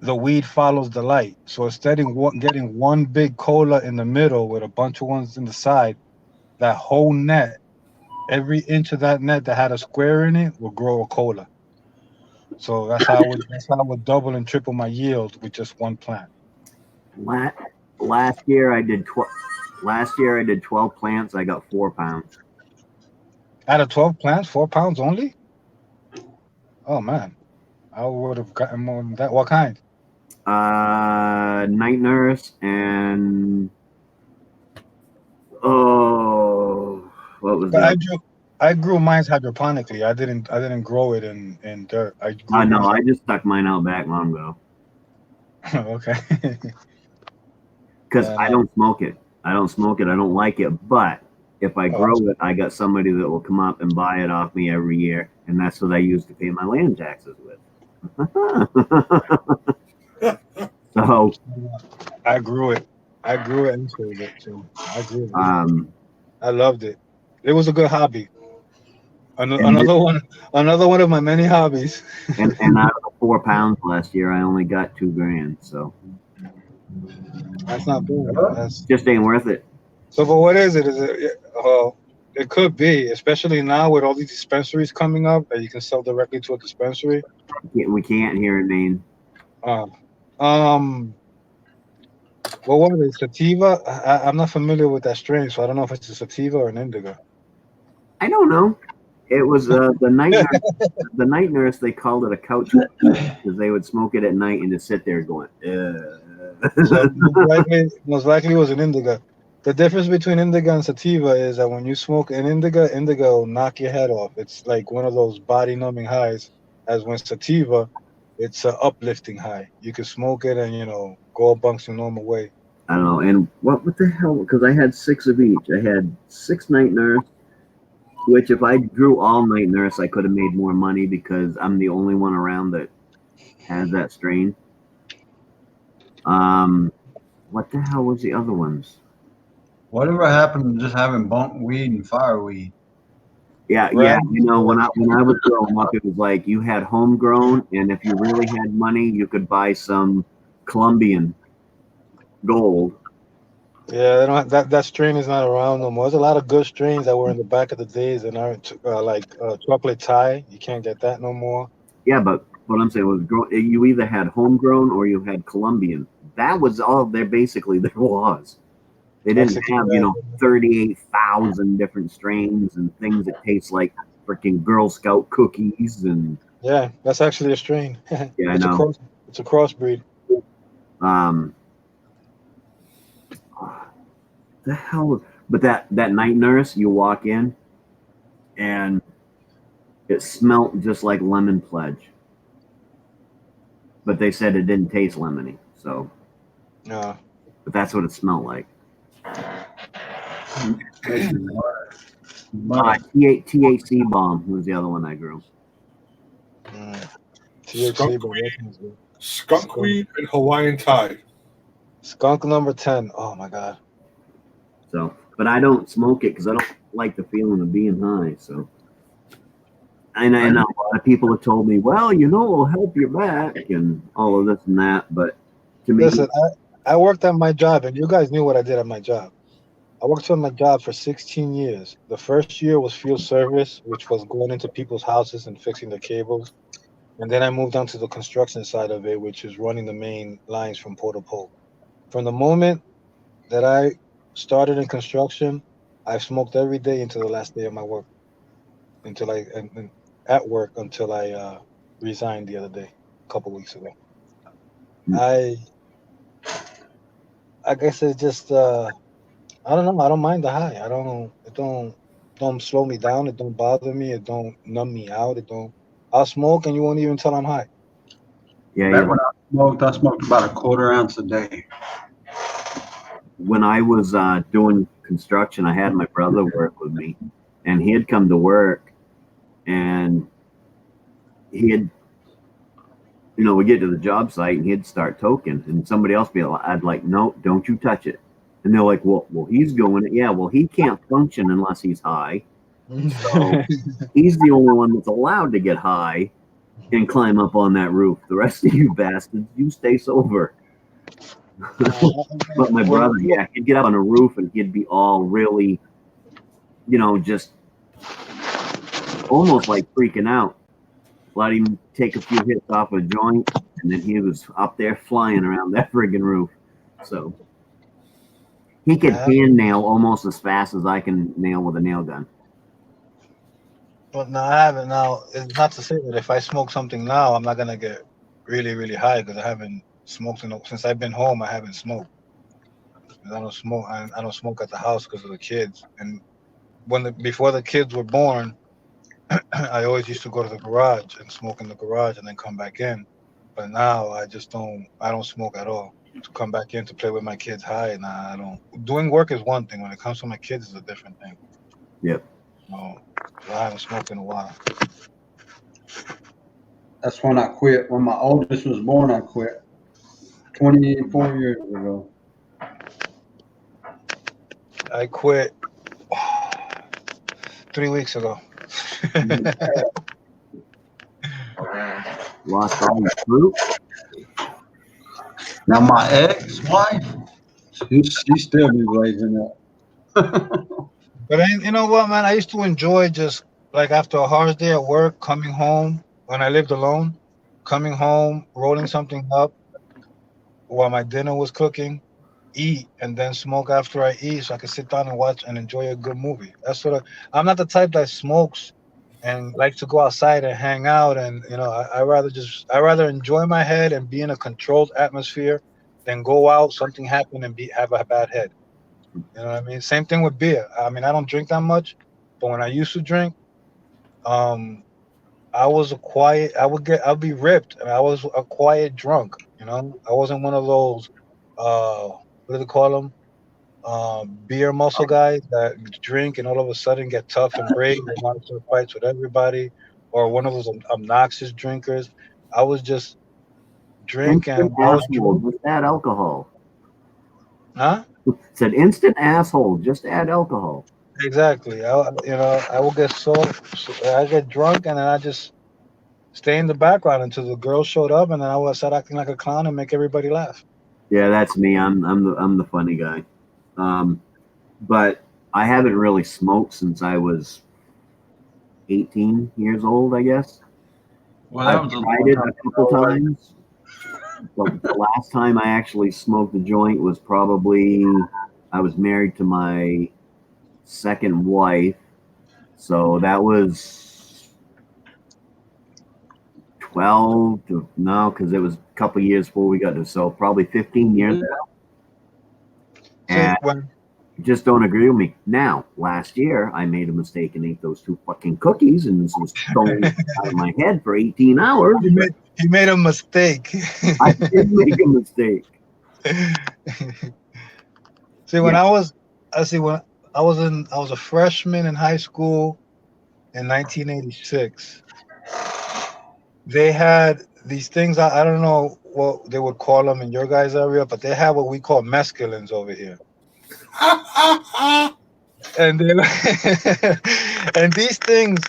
E: the weed follows the light. So instead of getting one big cola in the middle with a bunch of ones in the side, that whole net, every inch of that net that had a square in it will grow a cola. So that's how I would double and triple my yield with just one plant.
D: Last year I did 12. Last year I did 12 plants. I got 4 pounds.
E: Out of 12 plants, 4 pounds only? Oh man, I would have gotten more than that. What kind?
D: Night nurse and what was
E: But
D: that?
E: I grew mine hydroponically. I didn't grow it in dirt. I grew
D: No,
E: mine.
D: I just stuck mine out back long ago
E: Okay.
D: because
E: Yeah,
D: I
E: no.
D: don't smoke it. I don't like it. But if I grow it, I got somebody that will come up and buy it off me every year, and that's what I use to pay my land taxes with. So
E: I grew it. I grew it and sold it too. I grew it. I loved it. It was a good hobby. Another one of my many hobbies.
D: and out of the 4 pounds last year, I only got $2,000. So
E: That's not bad. That's
D: just ain't worth it.
E: so. But what is it? Is it? It could be, especially now with all these dispensaries coming up that you can sell directly to a dispensary.
D: We can't here in Maine.
E: Um. Well, what is it? Sativa? I'm not familiar with that strain, so I don't know if it's a sativa or an indica.
D: I don't know. It was the night nurse. The night nurse, they called it a couch because they would smoke it at night and just sit there going.
E: So most likely it was an indica. The difference between indica and sativa is that when you smoke an indica will knock your head off. It's like one of those body numbing highs. As when sativa, it's an uplifting high. You can smoke it and go amongst your normal way.
D: I don't know. And what the hell? Because I had 6 of each. I had 6 night nurse, which if I drew all night nurse, I could have made more money because I'm the only one around that has that strain. What the hell was the other ones?
A: Whatever happened to just having bunk weed and fireweed?
D: Yeah,
E: Right.
D: yeah. When I was growing up, it was like you had homegrown, and if you really had money, you could buy some Colombian gold.
E: Yeah, they don't that strain is not around no more. There's a lot of good strains that were in the back of the days and aren't like chocolate Thai. You can't get that no more.
D: Yeah, but what I'm saying was, you either had homegrown or you had Colombian. That was all there was. They didn't have 38,000 different strains and things that taste like freaking Girl Scout cookies and.
E: Yeah, that's actually a strain.
D: Yeah, I know.
E: It's a crossbreed.
D: The hell? But that night nurse, you walk in, and It smelled just like Lemon Pledge, but they said it didn't taste lemony. So,
E: Yeah.
D: but that's what it smelled like. THC Bomb was the other one I grew.
E: THC,
C: Skunk
E: but
C: weed.
E: Wilkins, good.
C: Skunk weed and Hawaiian Tide.
E: Skunk number 10. Oh my God.
D: So, but I don't smoke it because I don't like the feeling of being high. So, and I know a lot of people have told me, well, you know, it'll help your back and all of this and that. But to me,
E: Listen, I worked at my job, and you guys knew what I did at my job. I worked on my job for 16 years. The first year was field service, which was going into people's houses and fixing the cables. And then I moved on to the construction side of it, which is running the main lines from pole to pole. From the moment that I started in construction, I've smoked every day until the last day of my work, until at work until I resigned the other day, a couple weeks ago. I guess it's just I don't know. I don't mind the high. I don't know. It don't slow me down. It don't bother me. It don't numb me out. It don't. I'll smoke and you won't even tell I'm high.
D: yeah,
A: Back when I smoked about a quarter ounce a day.
D: when I was doing construction, I had my brother work with me, and he had come to work, and he had, you know, we get to the job site, and he'd start toking, and somebody else be like, I'd like, no, don't you touch it. And they're like, well, he's going, yeah, well, he can't function unless he's high. So he's the only one that's allowed to get high and climb up on that roof. The rest of you bastards, you stay sober. But my brother, yeah, he'd get up on a roof and he'd be all really, you know, just almost like freaking out. Let him take a few hits off a joint, and then he was up there flying around that friggin' roof. So he could hand nail almost as fast as I can nail with a nail gun.
E: Well, no, I haven't. Now, it's not to say that if I smoke something now, I'm not gonna get really, really high because I haven't smoked since I've been home. I haven't smoked. I don't smoke. I don't smoke at the house because of the kids. And before the kids were born, I always used to go to the garage and smoke in the garage and then come back in. But now I just don't. I don't smoke at all. To come back in to play with my kids high, nah, I don't. Doing work is one thing. When it comes to my kids, it's a different thing.
D: Yep.
E: No, I haven't smoked in a while.
A: That's when I quit. When my oldest was born, I quit. 24 years ago.
E: I quit 3 weeks ago.
D: Lost all the fruit.
A: Now my ex-wife, she still be blazing up.
E: But you know what, man? I used to enjoy just like after a hard day at work, coming home when I lived alone, coming home, rolling something up while my dinner was cooking, eat, and then smoke after I eat so I could sit down and watch and enjoy a good movie. That's what I'm not the type that smokes and like to go outside and hang out. And, you know, I rather enjoy my head and be in a controlled atmosphere than go out, something happen and have a bad head. You know what I mean? Same thing with beer. I mean, I don't drink that much, but when I used to drink, I was I'll be ripped. I was a quiet drunk, you know. I wasn't one of those, what do they call them? Beer muscle guys that drink and all of a sudden get tough and break and want to start fights with everybody, or one of those obnoxious drinkers. I was just drink and I was drunk.
D: Just add alcohol.
E: Huh?
D: Said instant asshole. Just add alcohol.
E: Exactly. I will get I get drunk and then I just stay in the background until the girl showed up, and then I would start acting like a clown and make everybody laugh.
D: Yeah, that's me. I'm the funny guy. But I haven't really smoked since I was 18 years old, I guess.
A: Well,
D: I've tried it a couple times. But the last time I actually smoked a joint was probably I was married to my second wife, so that was 12 to no, because it was a couple years before we got to, so probably 15 years ago. And just don't agree with me. Now, last year, I made a mistake and ate those 2 fucking cookies, and this was going out of my head for 18 hours.
E: He made a mistake.
D: I did make a mistake.
E: See, when I was a freshman in high school in 1986. They had these things. I don't know what they would call them in your guys' area, but they have what we call mescalines over here. And they and these things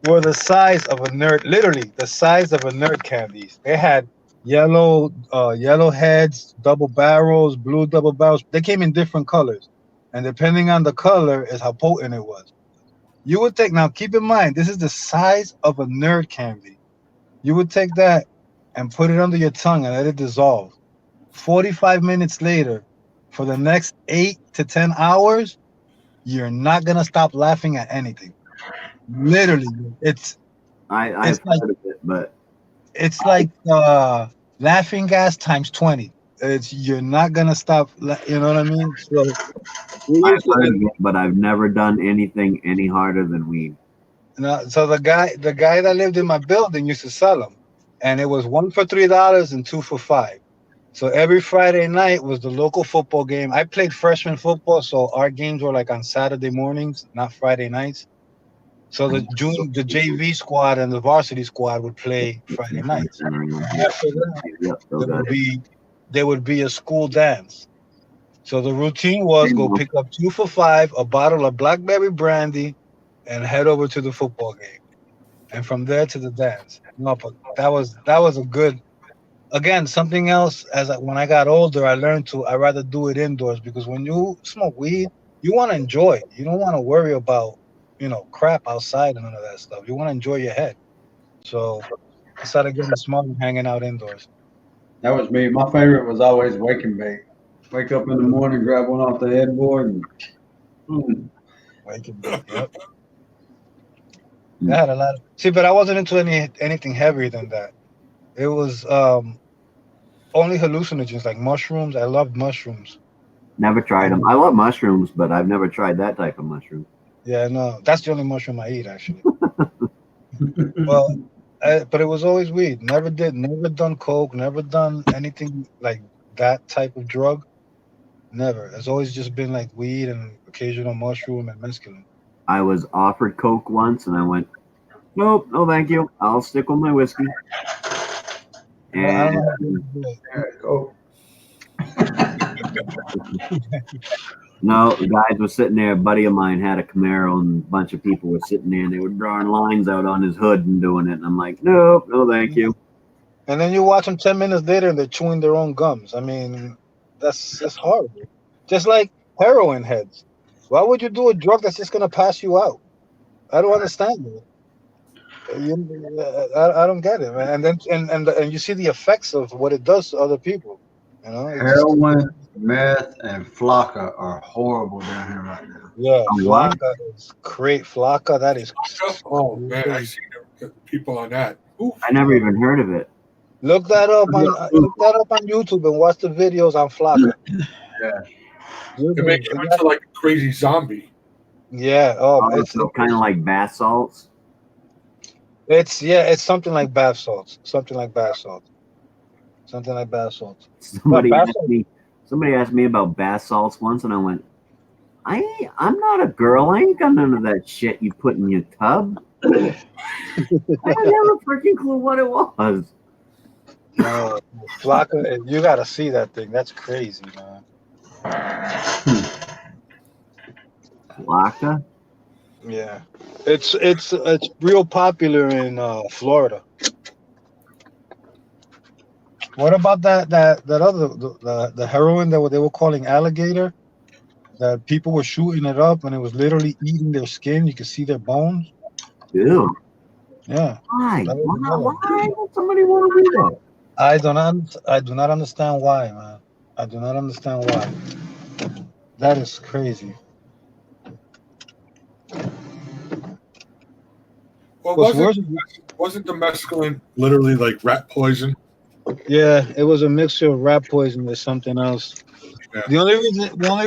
E: were the size of a nerd, literally the size of a nerd candies. They had yellow heads, double barrels, blue double barrels. They came in different colors, and depending on the color is how potent it was. You would take, now keep in mind, this is the size of a nerd candy. You would take that and put it under your tongue and let it dissolve. 45 minutes later, for the next 8 to 10 hours, you're not gonna stop laughing at anything. Literally,
D: I've
E: like,
D: heard of it, but
E: it's like laughing gas times 20. You're not gonna stop. You know what I mean? So
D: I've heard of it, but I've never done anything any harder than weed.
E: So the guy that lived in my building used to sell them, and it was 1 for $3 and 2 for $5. So every Friday night was the local football game. I played freshman football, so our games were like on Saturday mornings, not Friday nights. So the JV squad and the varsity squad would play Friday nights. After that, there would be a school dance. So the routine was go pick up 2 for $5, a bottle of blackberry brandy, and head over to the football game, and from there to the dance. No, but that was a good. Again, something else. When I got older, I learned I rather do it indoors, because when you smoke weed, you want to enjoy it. You don't want to worry about crap outside and none of that stuff. You want to enjoy your head. So I started getting smart and hanging out indoors.
A: That was me. My favorite was always wake and bake. Wake up in the morning, grab one off the headboard, and
E: wake and bake. Yep. I had a lot. But I wasn't into anything heavier than that. It was only hallucinogens like mushrooms. I loved mushrooms.
D: Never tried them. I love mushrooms, but I've never tried that type of mushroom.
E: Yeah, no, that's the only mushroom I eat, actually. Well, but it was always weed. Never done coke. Never done anything like that type of drug. Never. It's always just been like weed and occasional mushroom and mescaline.
D: I was offered coke once, and I went, nope, no, thank you. I'll stick with my whiskey. And no, the guys were sitting there. A buddy of mine had a Camaro, and a bunch of people were sitting there, and they were drawing lines out on his hood and doing it. And I'm like, nope, no, thank you.
E: And then you watch them 10 minutes later, and they're chewing their own gums. I mean, that's horrible. Just like heroin heads. Why would you do a drug that's just gonna pass you out? I don't understand it. I don't get it, man. And you see the effects of what it does to other people.
A: Heroin, meth, and Flocka are horrible down here right now.
E: Yeah, Flocka is great. Flocka, that is.
C: Oh man, I see people on that. Oof.
D: I never even heard of it.
E: Look that up on YouTube and watch the videos on Flocka.
A: Yeah.
C: It makes you into like a crazy zombie.
E: Yeah.
D: It's kind of like bath salts.
E: It's something like bath salts. Something like bath salts.
D: Somebody asked me about bath salts once, and I went, I'm not a girl. I ain't got none of that shit you put in your tub. I had never freaking clue what it was.
E: No, Flocka, you gotta see that thing. That's crazy, man.
D: Flocka?
E: Yeah, it's real popular in Florida. What about that other the heroin that they were calling alligator? That people were shooting it up and it was literally eating their skin. You could see their bones.
D: Ew.
E: Yeah.
D: Why would somebody want to do that?
E: I do not understand why, man. I do not understand why. That is crazy.
C: Well, wasn't the mescaline literally like rat poison?
E: Yeah, it was a mixture of rat poison with something else.
C: Yeah.
E: The only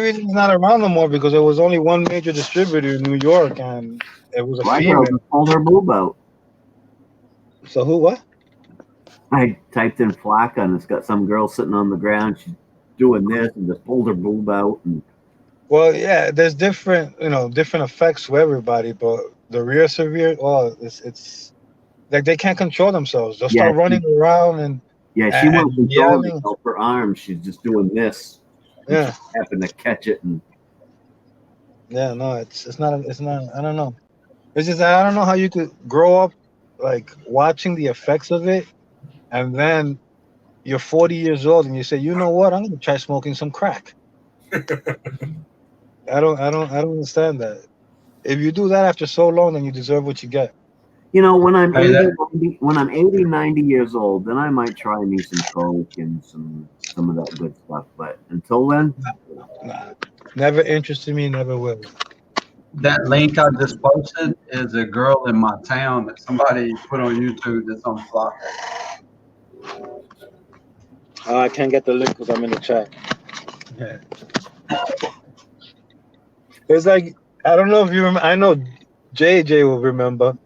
E: reason it's not around no more because there was only one major distributor in New York, and it was a
D: My girl
E: female.
D: just pulled her boob out.
E: So who? What?
D: I typed in Flacca and it's got some girl sitting on the ground. She's doing this and just pulled her boob out. And
E: Well, yeah, there's different effects for everybody, but the real severe, it's like they can't control themselves. They'll start
D: Yeah.
E: running around and
D: yeah, she won't control
E: yelling.
D: herself. Her arms, she's just doing this.
E: Yeah,
D: She happened to catch it and
E: yeah, no, it's not. I don't know. It's just I don't know how you could grow up like watching the effects of it, and then you're 40 years old and you say, you know what, I'm gonna try smoking some crack. I don't understand that. If you do that after so long, then you deserve what you get.
D: you know, when I'm
A: Hey,
D: 80,
A: that-
D: 90, when I'm 80, 90 years old, then I might try me some coke and some of that good stuff. But until then,
E: Nah, never interested me, never will.
A: That link I just posted is a girl in my town that somebody put on YouTube that's on Flocka.
E: I can't get the link because I'm in the chat. Yeah. It's like I don't know if you remember. I know JJ will remember.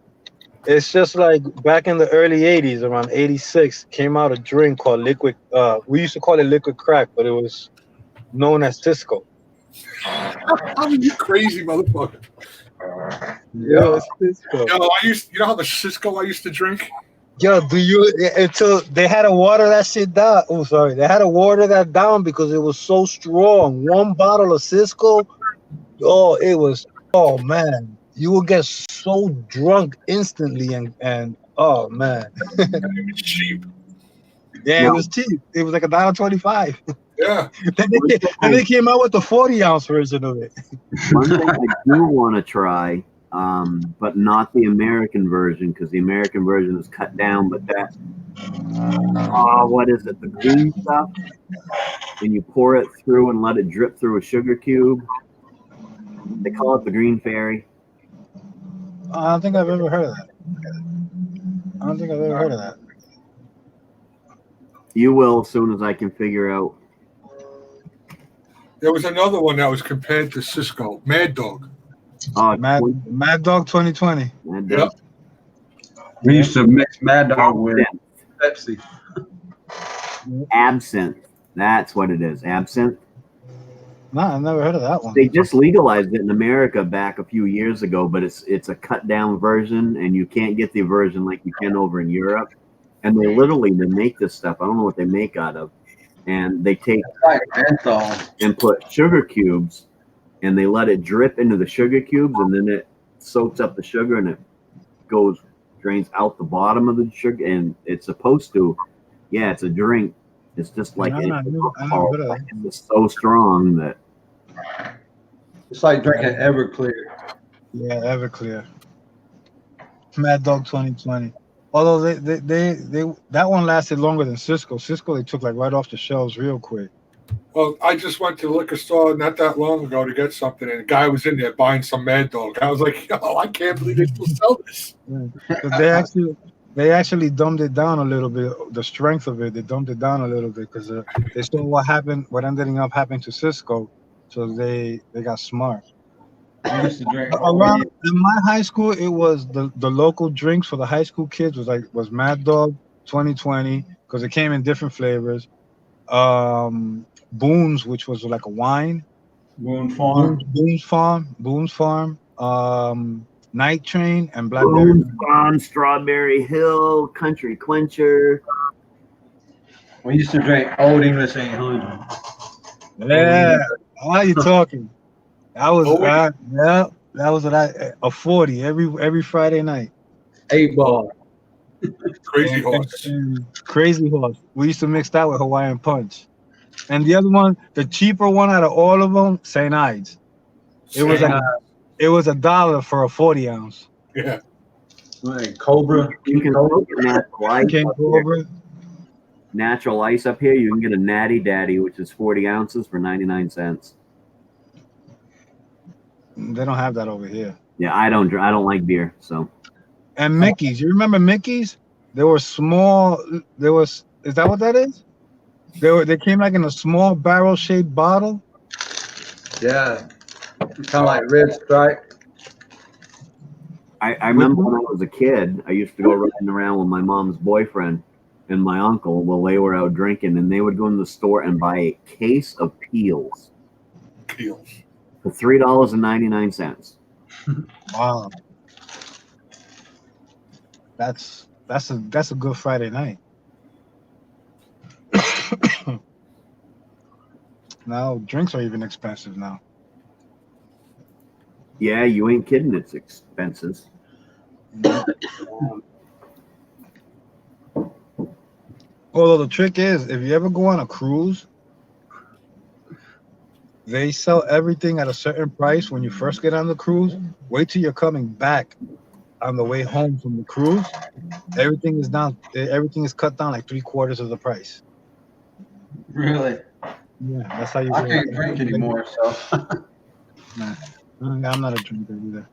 E: It's just like back in the early '80s, around '86, came out a drink called liquid. We used to call it liquid crack, but it was known as Cisco.
C: You crazy motherfucker.
E: Yeah, Cisco.
C: Yo, you know how the Cisco I used to drink?
E: Yo, until they had to water that shit down. Oh, sorry, they had to water that down because it was so strong. One bottle of Cisco, oh man, you will get so drunk instantly, and oh man,
C: It's cheap.
E: yeah,
D: No.
E: it was cheap. It was like $1.25.
C: Yeah.
E: then they came out with the 40-ounce version of it.
D: one thing I do want to try, but not the American version because the American version is cut down. But that, what is it? The green stuff, and you pour it through and let it drip through a sugar cube. They call it the Green Fairy.
E: I don't think I've ever heard of that. I don't think I've ever heard of that.
D: You will as soon as I can figure out.
C: There was another one that was compared to Cisco, Mad Dog.
D: Oh,
E: Mad Dog 2020.
D: Mad
C: Yeah.
D: Dog.
A: We used to mix Mad Dog with Pepsi.
D: Absinthe. That's what it is. Absinthe.
E: No, I've never heard of that one.
D: They just legalized it in America back a few years ago, but it's a cut down version, and you can't get the version like you can over in Europe. And they make this stuff. I don't know what they make out of, and they take
A: It's like menthol.
D: and put sugar cubes, and they let it drip into the sugar cubes, and then it soaks up the sugar, and it drains out the bottom of the sugar, and it's supposed to. Yeah, it's a drink. It's just like
E: I never heard of that.
D: it's so strong that.
A: It's like drinking Everclear.
E: Yeah, Everclear. Mad Dog 2020. Although they that one lasted longer than Cisco. Cisco they took like right off the shelves real quick.
C: Well, I just went to the liquor store not that long ago to get something, and a guy was in there buying some Mad Dog. I was like, yo, I can't believe they still sell this.
E: 'Cause they actually dumbed it down a little bit. The strength of it, they dumbed it down a little bit because they saw what ended up happening to Cisco, so they got smart.
A: We used to drink.
E: Around in my high school, it was the local drinks for the high school kids was Mad Dog 2020 because it came in different flavors. Boone's, which was like a wine.
A: Boone Farm.
E: Boone's Farm. Night Train and Blackberry.
D: Boone's Farm, Strawberry Hill, Country Quencher.
A: We used to drink Old English 800.
E: Yeah, how are you talking? That was that was a 40 every Friday night.
A: 8 ball.
C: Crazy horse.
E: Crazy Horse. We used to mix that with Hawaiian Punch. And the other one, the cheaper one out of all of them, St. Ides. It was $1 for a 40-ounce.
C: Yeah.
A: Like Cobra.
D: You can
A: Cobra.
D: get natural ice.
E: King
D: up here.
E: Cobra.
D: Natural ice up here. You can get a Natty Daddy, which is 40 ounces for 99 cents.
E: They don't have that over here.
D: Yeah, I don't like beer, so
E: And Mickey's. You remember Mickey's? They were small. Is that what that is? They came like in a small barrel shaped bottle.
A: Yeah, kind of like Red Stripe.
D: I remember when I was a kid, I used to go riding around with my mom's boyfriend and my uncle while they were out drinking, and they would go in the store and buy a case of peels
C: Peels.
D: for $3.99.
E: Wow, that's a good Friday night. Now drinks are even expensive now.
D: Yeah, you ain't kidding. It's expensive.
E: Although the trick is, if you ever go on a cruise, they sell everything at a certain price when you first get on the cruise. Wait till you're coming back on the way home from the cruise. Everything is down. Everything is cut down like 3/4 of the price.
A: Really?
E: Yeah, that's how you.
A: I can't drink anymore, so.
E: Nah, I'm not a drinker either.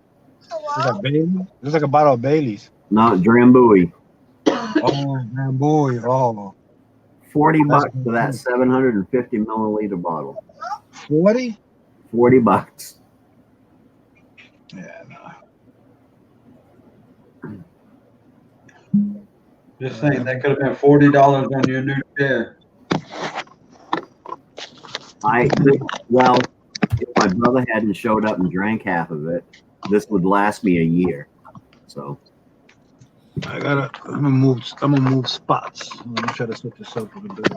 E: There's like a bottle of Bailey's.
D: Not Drambuie.
E: Oh man, boy! Oh,
D: $40 for that 750 milliliter bottle.
E: 40?
D: $40.
E: Yeah, no.
A: Just saying, that could have been $40 on your new chair.
D: Well, if my brother hadn't showed up and drank half of it, this would last me a year. So
E: I'm gonna move spots. Let me try to set this up a bit.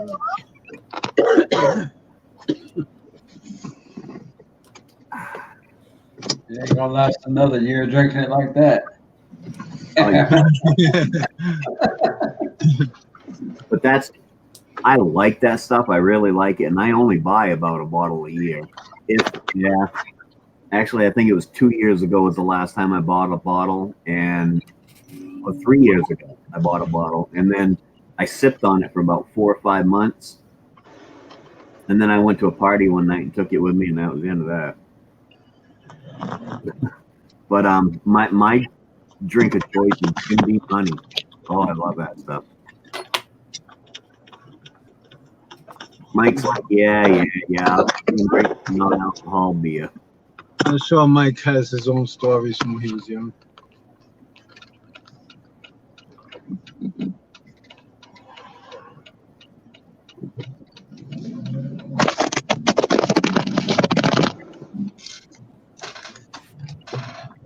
A: You ain't gonna last another year drinking it like that.
D: but I like that stuff. I really like it, and I only buy about a bottle a year. Actually, I think it was 2 years ago was the last time I bought a bottle, or 3 years ago I bought a bottle, and then I sipped on it for about 4 or 5 months, and then I went to a party one night and took it with me, and that was the end of that. But my drink of choice is Jim Beam honey. Oh, I love that stuff. Mike's like, yeah. Drink non-alcohol beer.
E: I'm sure Mike has his own stories from when he was young.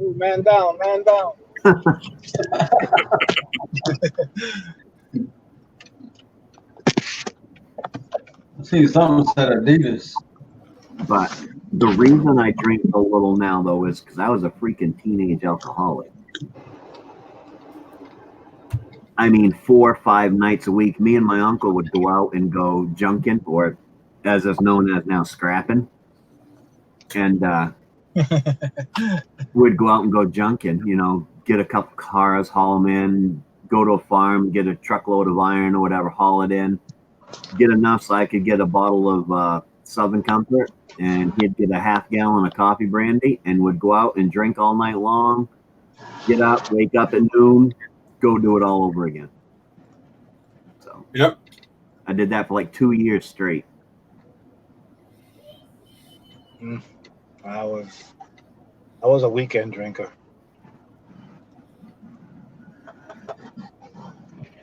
E: Ooh, man down.
A: I see someone said Adidas.
D: But the reason I drink so little now, though, is because I was a freaking teenage alcoholic. I mean, 4 or 5 nights a week, me and my uncle would go out and go junking, or as it's known as now, scrapping. And we'd go out and go junking, get a couple cars, haul them in, go to a farm, get a truckload of iron or whatever, haul it in, get enough so I could get a bottle of Southern Comfort, and he'd get a half gallon of coffee brandy, and would go out and drink all night long, get up, wake up at noon, go do it all over again. So
C: Yep.
D: I did that for like 2 years straight.
E: I was a weekend drinker.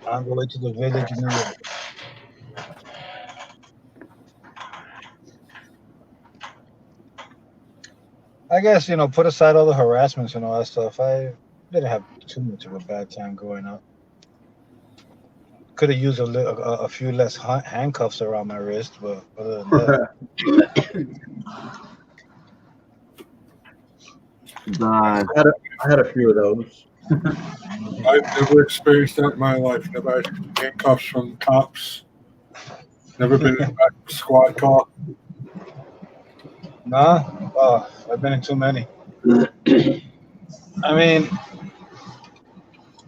E: On the way to the village in New York. I guess, put aside all the harassments and all that stuff, I didn't have too much of a bad time growing up. Could have used a few less handcuffs around my wrist, but other than that.
A: I had a few of those.
C: I've never experienced that in my life. Never had handcuffs from cops. Never been in the back of a squad car.
E: Nah? Oh, I've been in too many. I mean,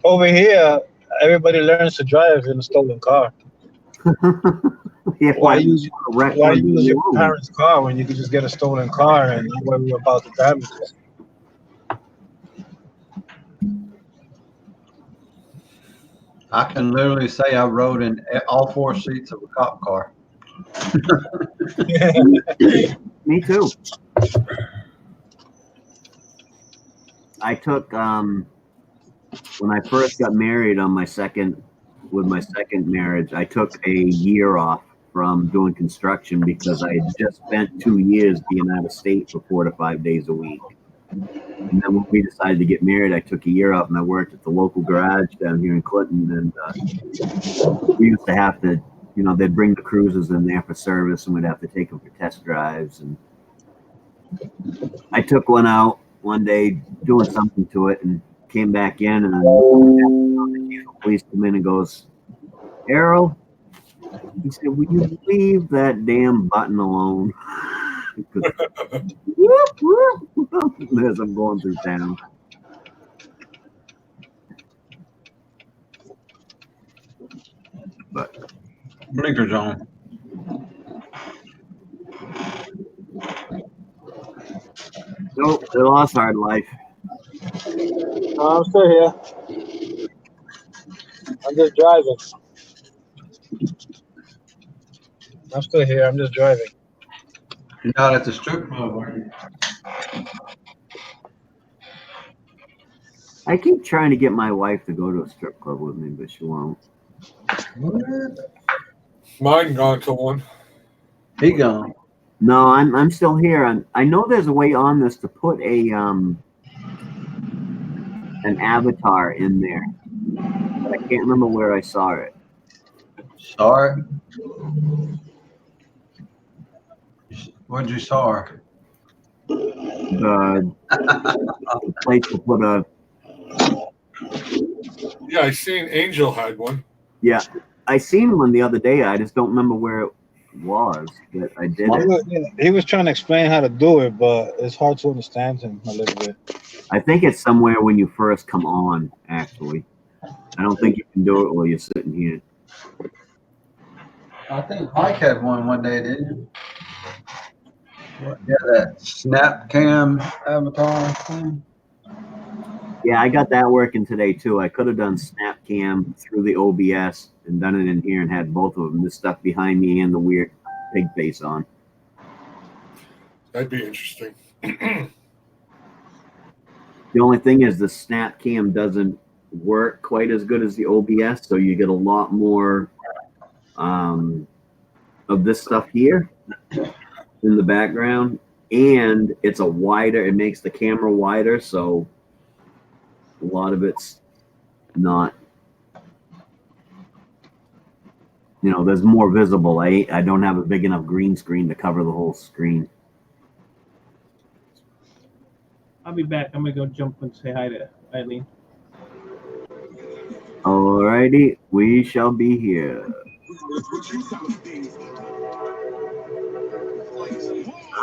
E: over here, everybody learns to drive in a stolen car.
D: Yeah,
E: Why use your parents' car when you could just get a stolen car and not worry about the damages?
A: I can literally say I rode in all 4 seats of a cop car.
D: Me too. I took when I first got married on my second marriage, I took a year off from doing construction because I had just spent 2 years being out of state for 4 to 5 days a week. And then when we decided to get married, I took a year off and I worked at the local garage down here in Clinton. And we used to have to, they'd bring the cruisers in there for service and we'd have to take them for test drives. And I took one out one day doing something to it and came back in and the police come in and goes, Errol, he said, will you leave that damn button alone? As I'm going through town. But
A: Blinkers on.
D: nope, they lost hard life.
E: No, I'm still here. I'm just driving. I'm still here. I'm just driving.
A: You're not at the strip club, are you?
D: I keep trying to get my wife to go to a strip club with me, but she won't.
A: What?
C: Mine gone to one.
A: He gone.
D: No, I'm still here. I know there's a way on this to put an avatar in there, but I can't remember where I saw it.
A: Sorry. What'd you saw?
D: The place to put a.
C: Yeah, I seen Angel had one.
D: Yeah, I seen one the other day. I just don't remember where it was, but I did it.
E: He was trying to explain how to do it, but it's hard to understand him a little bit.
D: I think it's somewhere when you first come on, actually. I don't think you can do it while you're sitting here.
A: I think Mike had one day, didn't you? Yeah, that snap cam avatar thing.
D: Yeah, I got that working today too. I could have done SnapCam through the OBS and done it in here and had both of them, the stuff behind me and the weird pig face on.
C: That'd be interesting.
D: The only thing is the SnapCam doesn't work quite as good as the OBS, so you get a lot more of this stuff here in the background, and it's a wider, it makes the camera wider, so a lot of it's not, there's more visible. I don't have a big enough green screen to cover the whole screen.
F: I'll be back. I'm gonna go jump and say hi to Eileen.
D: Alrighty, we shall be here.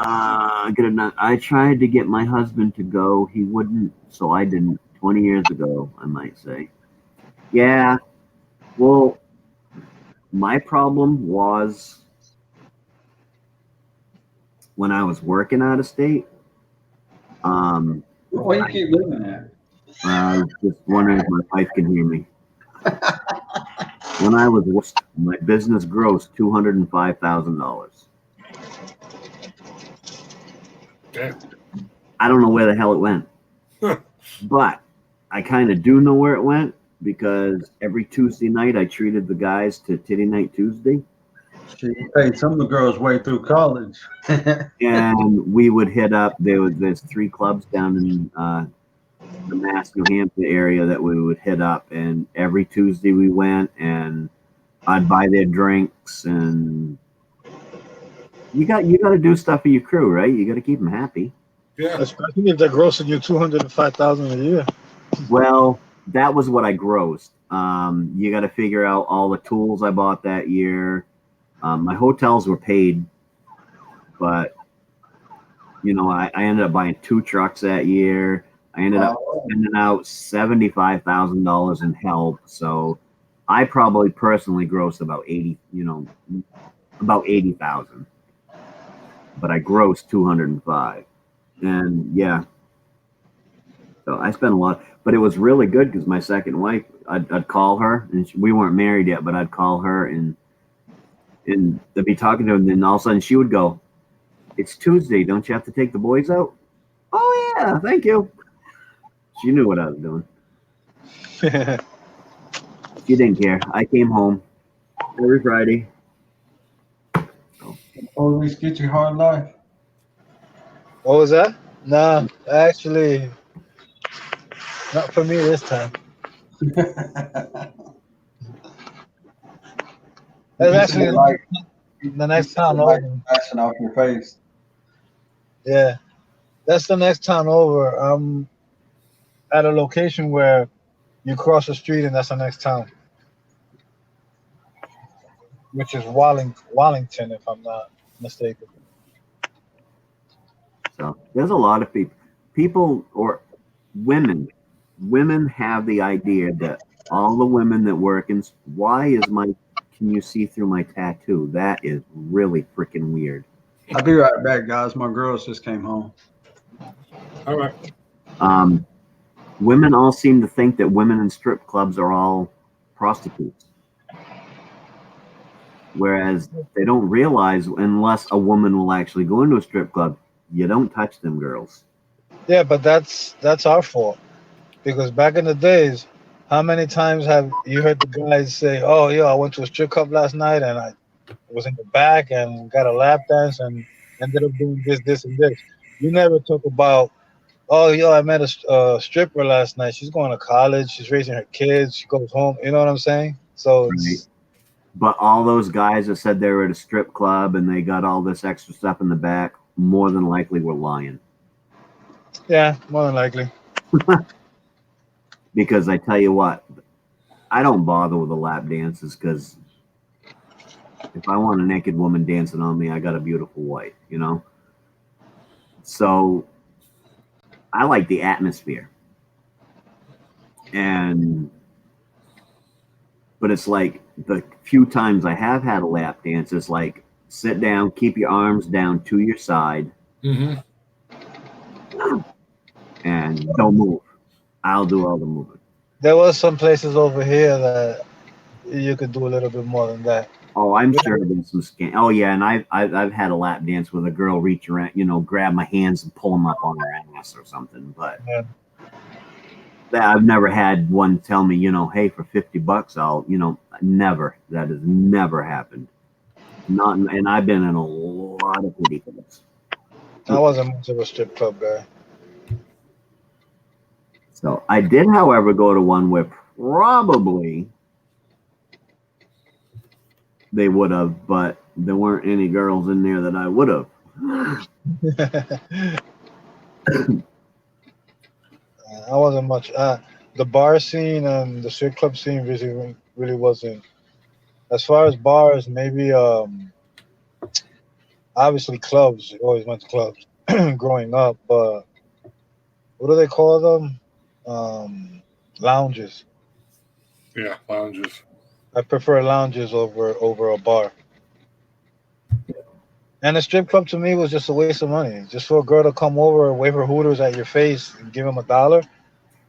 D: I tried to get my husband to go. He wouldn't, so I didn't. 20 years ago, I might say. Yeah, well, my problem was when I was working out of state.
A: Why you keep living there?
D: I was just wondering if my wife can hear me. When I was, my business grossed $205,000.
C: Damn.
D: I don't know where the hell it went, but I kind of do know where it went because every Tuesday night I treated the guys to Titty Night Tuesday.
A: You paid some of the girls way through college.
D: And we would hit up, there's 3 clubs down in the Mass, New Hampshire area that we would hit up, and every Tuesday we went and I'd buy their drinks, and you got to do stuff for your crew, right? You got to keep them happy.
C: Yeah.
E: Especially if they're grossing you $205,000 a year.
D: Well, that was what I grossed. You got to figure out all the tools I bought that year. My hotels were paid, but I ended up buying 2 trucks that year. I ended up spending out $75,000 in help. So I probably personally grossed about 80,000, but I grossed 205. And yeah, So I spent a lot, but it was really good because my second wife, I'd call her, and we weren't married yet, but I'd call her and I'd be talking to her, and then all of a sudden she would go, "It's Tuesday, don't you have to take the boys out?" "Oh yeah, thank you." She knew what I was doing. She didn't care. I came home every Friday.
A: Always get your hard life.
E: What was that? Nah, actually, not for me this time. That's actually
A: like
E: the next town
A: like
E: over.
A: passing off your face.
E: Yeah, that's the next town over. I'm at a location where you cross the street and that's the next town, which is Wallington, if I'm not mistaken.
D: So there's a lot of people or women have the idea that all the women that work in, can you see through my tattoo? That is really freaking weird.
A: I'll be right back, guys. My girls just came home.
C: All right.
D: Women all seem to think that women in strip clubs are all prostitutes. Whereas they don't realize, unless a woman will actually go into a strip club, you don't touch them girls.
E: Yeah, but that's our fault. Because back in the days, how many times have you heard the guys say, "Oh, yo, I went to a strip club last night and I was in the back and got a lap dance and ended up doing this, this, and this." You never talk about, "Oh, yo, I met a stripper last night. She's going to college. She's raising her kids. She goes home." You know what I'm saying? So it's,
D: But all those guys that said they were at a strip club and they got all this extra stuff in the back, more than likely were lying.
E: yeah, more than likely.
D: Because I tell you what, I don't bother with the lap dances because if I want a naked woman dancing on me, I got a beautiful wife, you know? So I like the atmosphere. But it's like the few times I have had a lap dance, it's like sit down, keep your arms down to your side,
C: Mm-hmm.
D: and don't move. I'll do all the moving.
E: There was some places over here that you could do a little bit more than that.
D: Oh, I'm sure there's some scan. Oh yeah, and I've had a lap dance with a girl reach around, grab my hands and pull them up on her ass or something. But
E: Yeah.
D: I've never had one tell me, hey, for $50, I'll, never. That has never happened. Not, and I've been in a lot of kitty clubs.
E: I wasn't much of a strip club guy.
D: So I did, however, go to one where probably they would have, but there weren't any girls in there that I would have.
E: I wasn't much. The bar scene and the strip club scene really wasn't. As far as bars, maybe obviously clubs. Always went to clubs growing up, but what do they call them? Lounges.
C: Yeah, lounges.
E: I prefer lounges over a bar. And a strip club to me was just a waste of money. Just for a girl to come over and wave her hooters at your face and give them $1.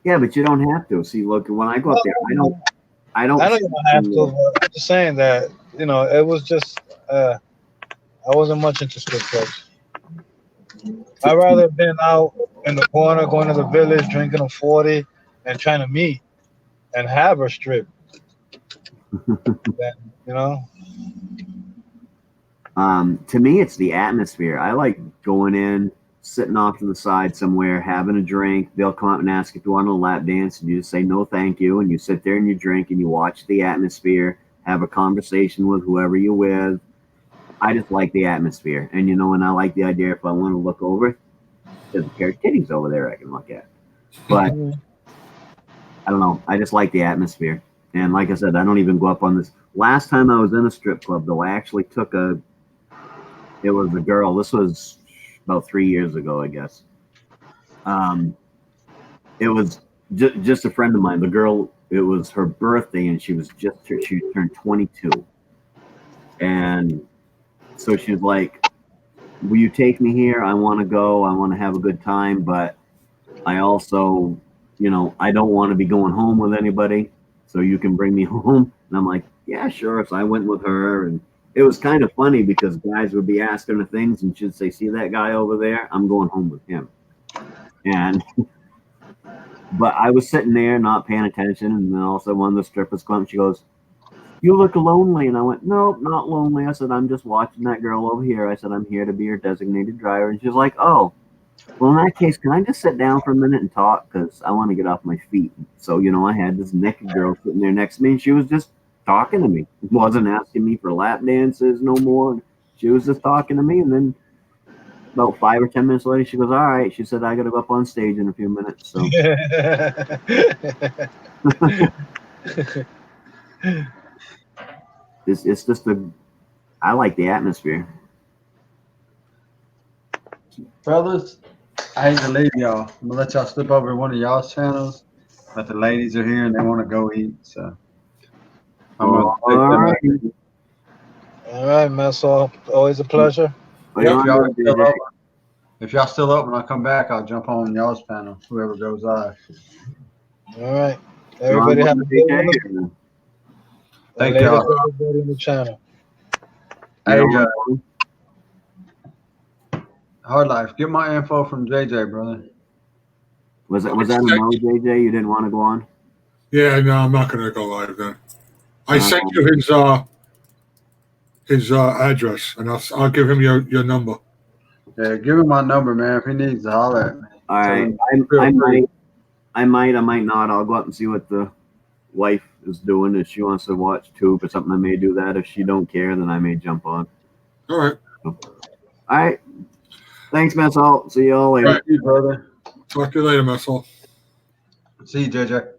D: Yeah, but you don't have to. See, look, when I go up there, I don't.
E: I don't even have to. But I'm just saying that it was just I wasn't much into strip clubs. I'd rather have been out in the corner, going to the village, drinking a 40, and trying to meet and have her strip.
D: To me, it's the atmosphere. I like going in, sitting off to the side somewhere, having a drink. They'll come up and ask if you want a lap dance, and you just say no, thank you, and you sit there and you drink and you watch the atmosphere, have a conversation with whoever you're with. I just like the atmosphere, and and I like the idea if I want to look over, there's a pair of titties over there I can look at. But I don't know. I just like the atmosphere, and like I said, I don't even go up on this. Last time I was in a strip club, though, I actually took it was a girl. This was about 3 years ago, I guess. It was just a friend of mine. The girl, it was her birthday, and she turned 22. And so she was like, will you take me here? I want to go. I want to have a good time, but I also you know, I don't want to be going home with anybody, so you can bring me home. And I'm like, yeah, sure. So I went with her, and it was kind of funny because guys would be asking her things, and she'd say, "See that guy over there? I'm going home with him." And but I was sitting there not paying attention, and then all of a sudden one of the strippers come. She goes, "You look lonely," and I went, "Nope, not lonely." I said, "I'm just watching that girl over here." I said, "I'm here to be your designated driver," and she's like, "Oh." Well, in that case, can I just sit down for a minute and talk? Because I want to get off my feet. So, you know, I had this naked girl sitting there next to me, and she was just talking to me. Wasn't asking me for lap dances no more. She was just talking to me. And then about 5 or 10 minutes later, she goes, "All right." She said, "I got to go up on stage in a few minutes." So it's just I like the atmosphere.
A: Fellas, I hate to leave y'all. I'm gonna let y'all slip over to one of y'all's channels, but the ladies are here and they want to go eat. So I'm gonna
D: All
A: take them
D: right.
A: out.
E: All right, Messall. Always a pleasure.
D: What do you
A: If
D: want
A: y'all,
D: to do,
A: still
D: JJ?
A: up, if y'all still up when I come back, I'll jump on y'all's panel. Whoever goes live.
E: All right.
D: You want
E: Everybody
D: to
E: have
D: go
E: a
D: to
E: good
D: JJ,
E: one.
D: or no?
A: Thank
E: Later,
A: y'all.
E: everybody in the channel.
A: Hey,
D: You don't want
A: Hard Life, get my info from JJ, brother.
D: was that a no, JJ? You didn't want to go on?
C: Yeah, no, I'm not going to go live then. I sent you his address, and I'll give him your number.
A: Yeah, give him my number, man. If he needs to holler at me.
D: All right.
A: Feel
D: I
A: free.
D: might not. I'll go up and see what the wife is doing. If she wants to watch Tube or something, I may do that. If she don't care, then I may jump on.
C: All right.
D: All right. Thanks, Mess All. See you all later.
C: Right.
A: Thank you, brother.
C: Talk to you later, Messel.
A: See you, JJ.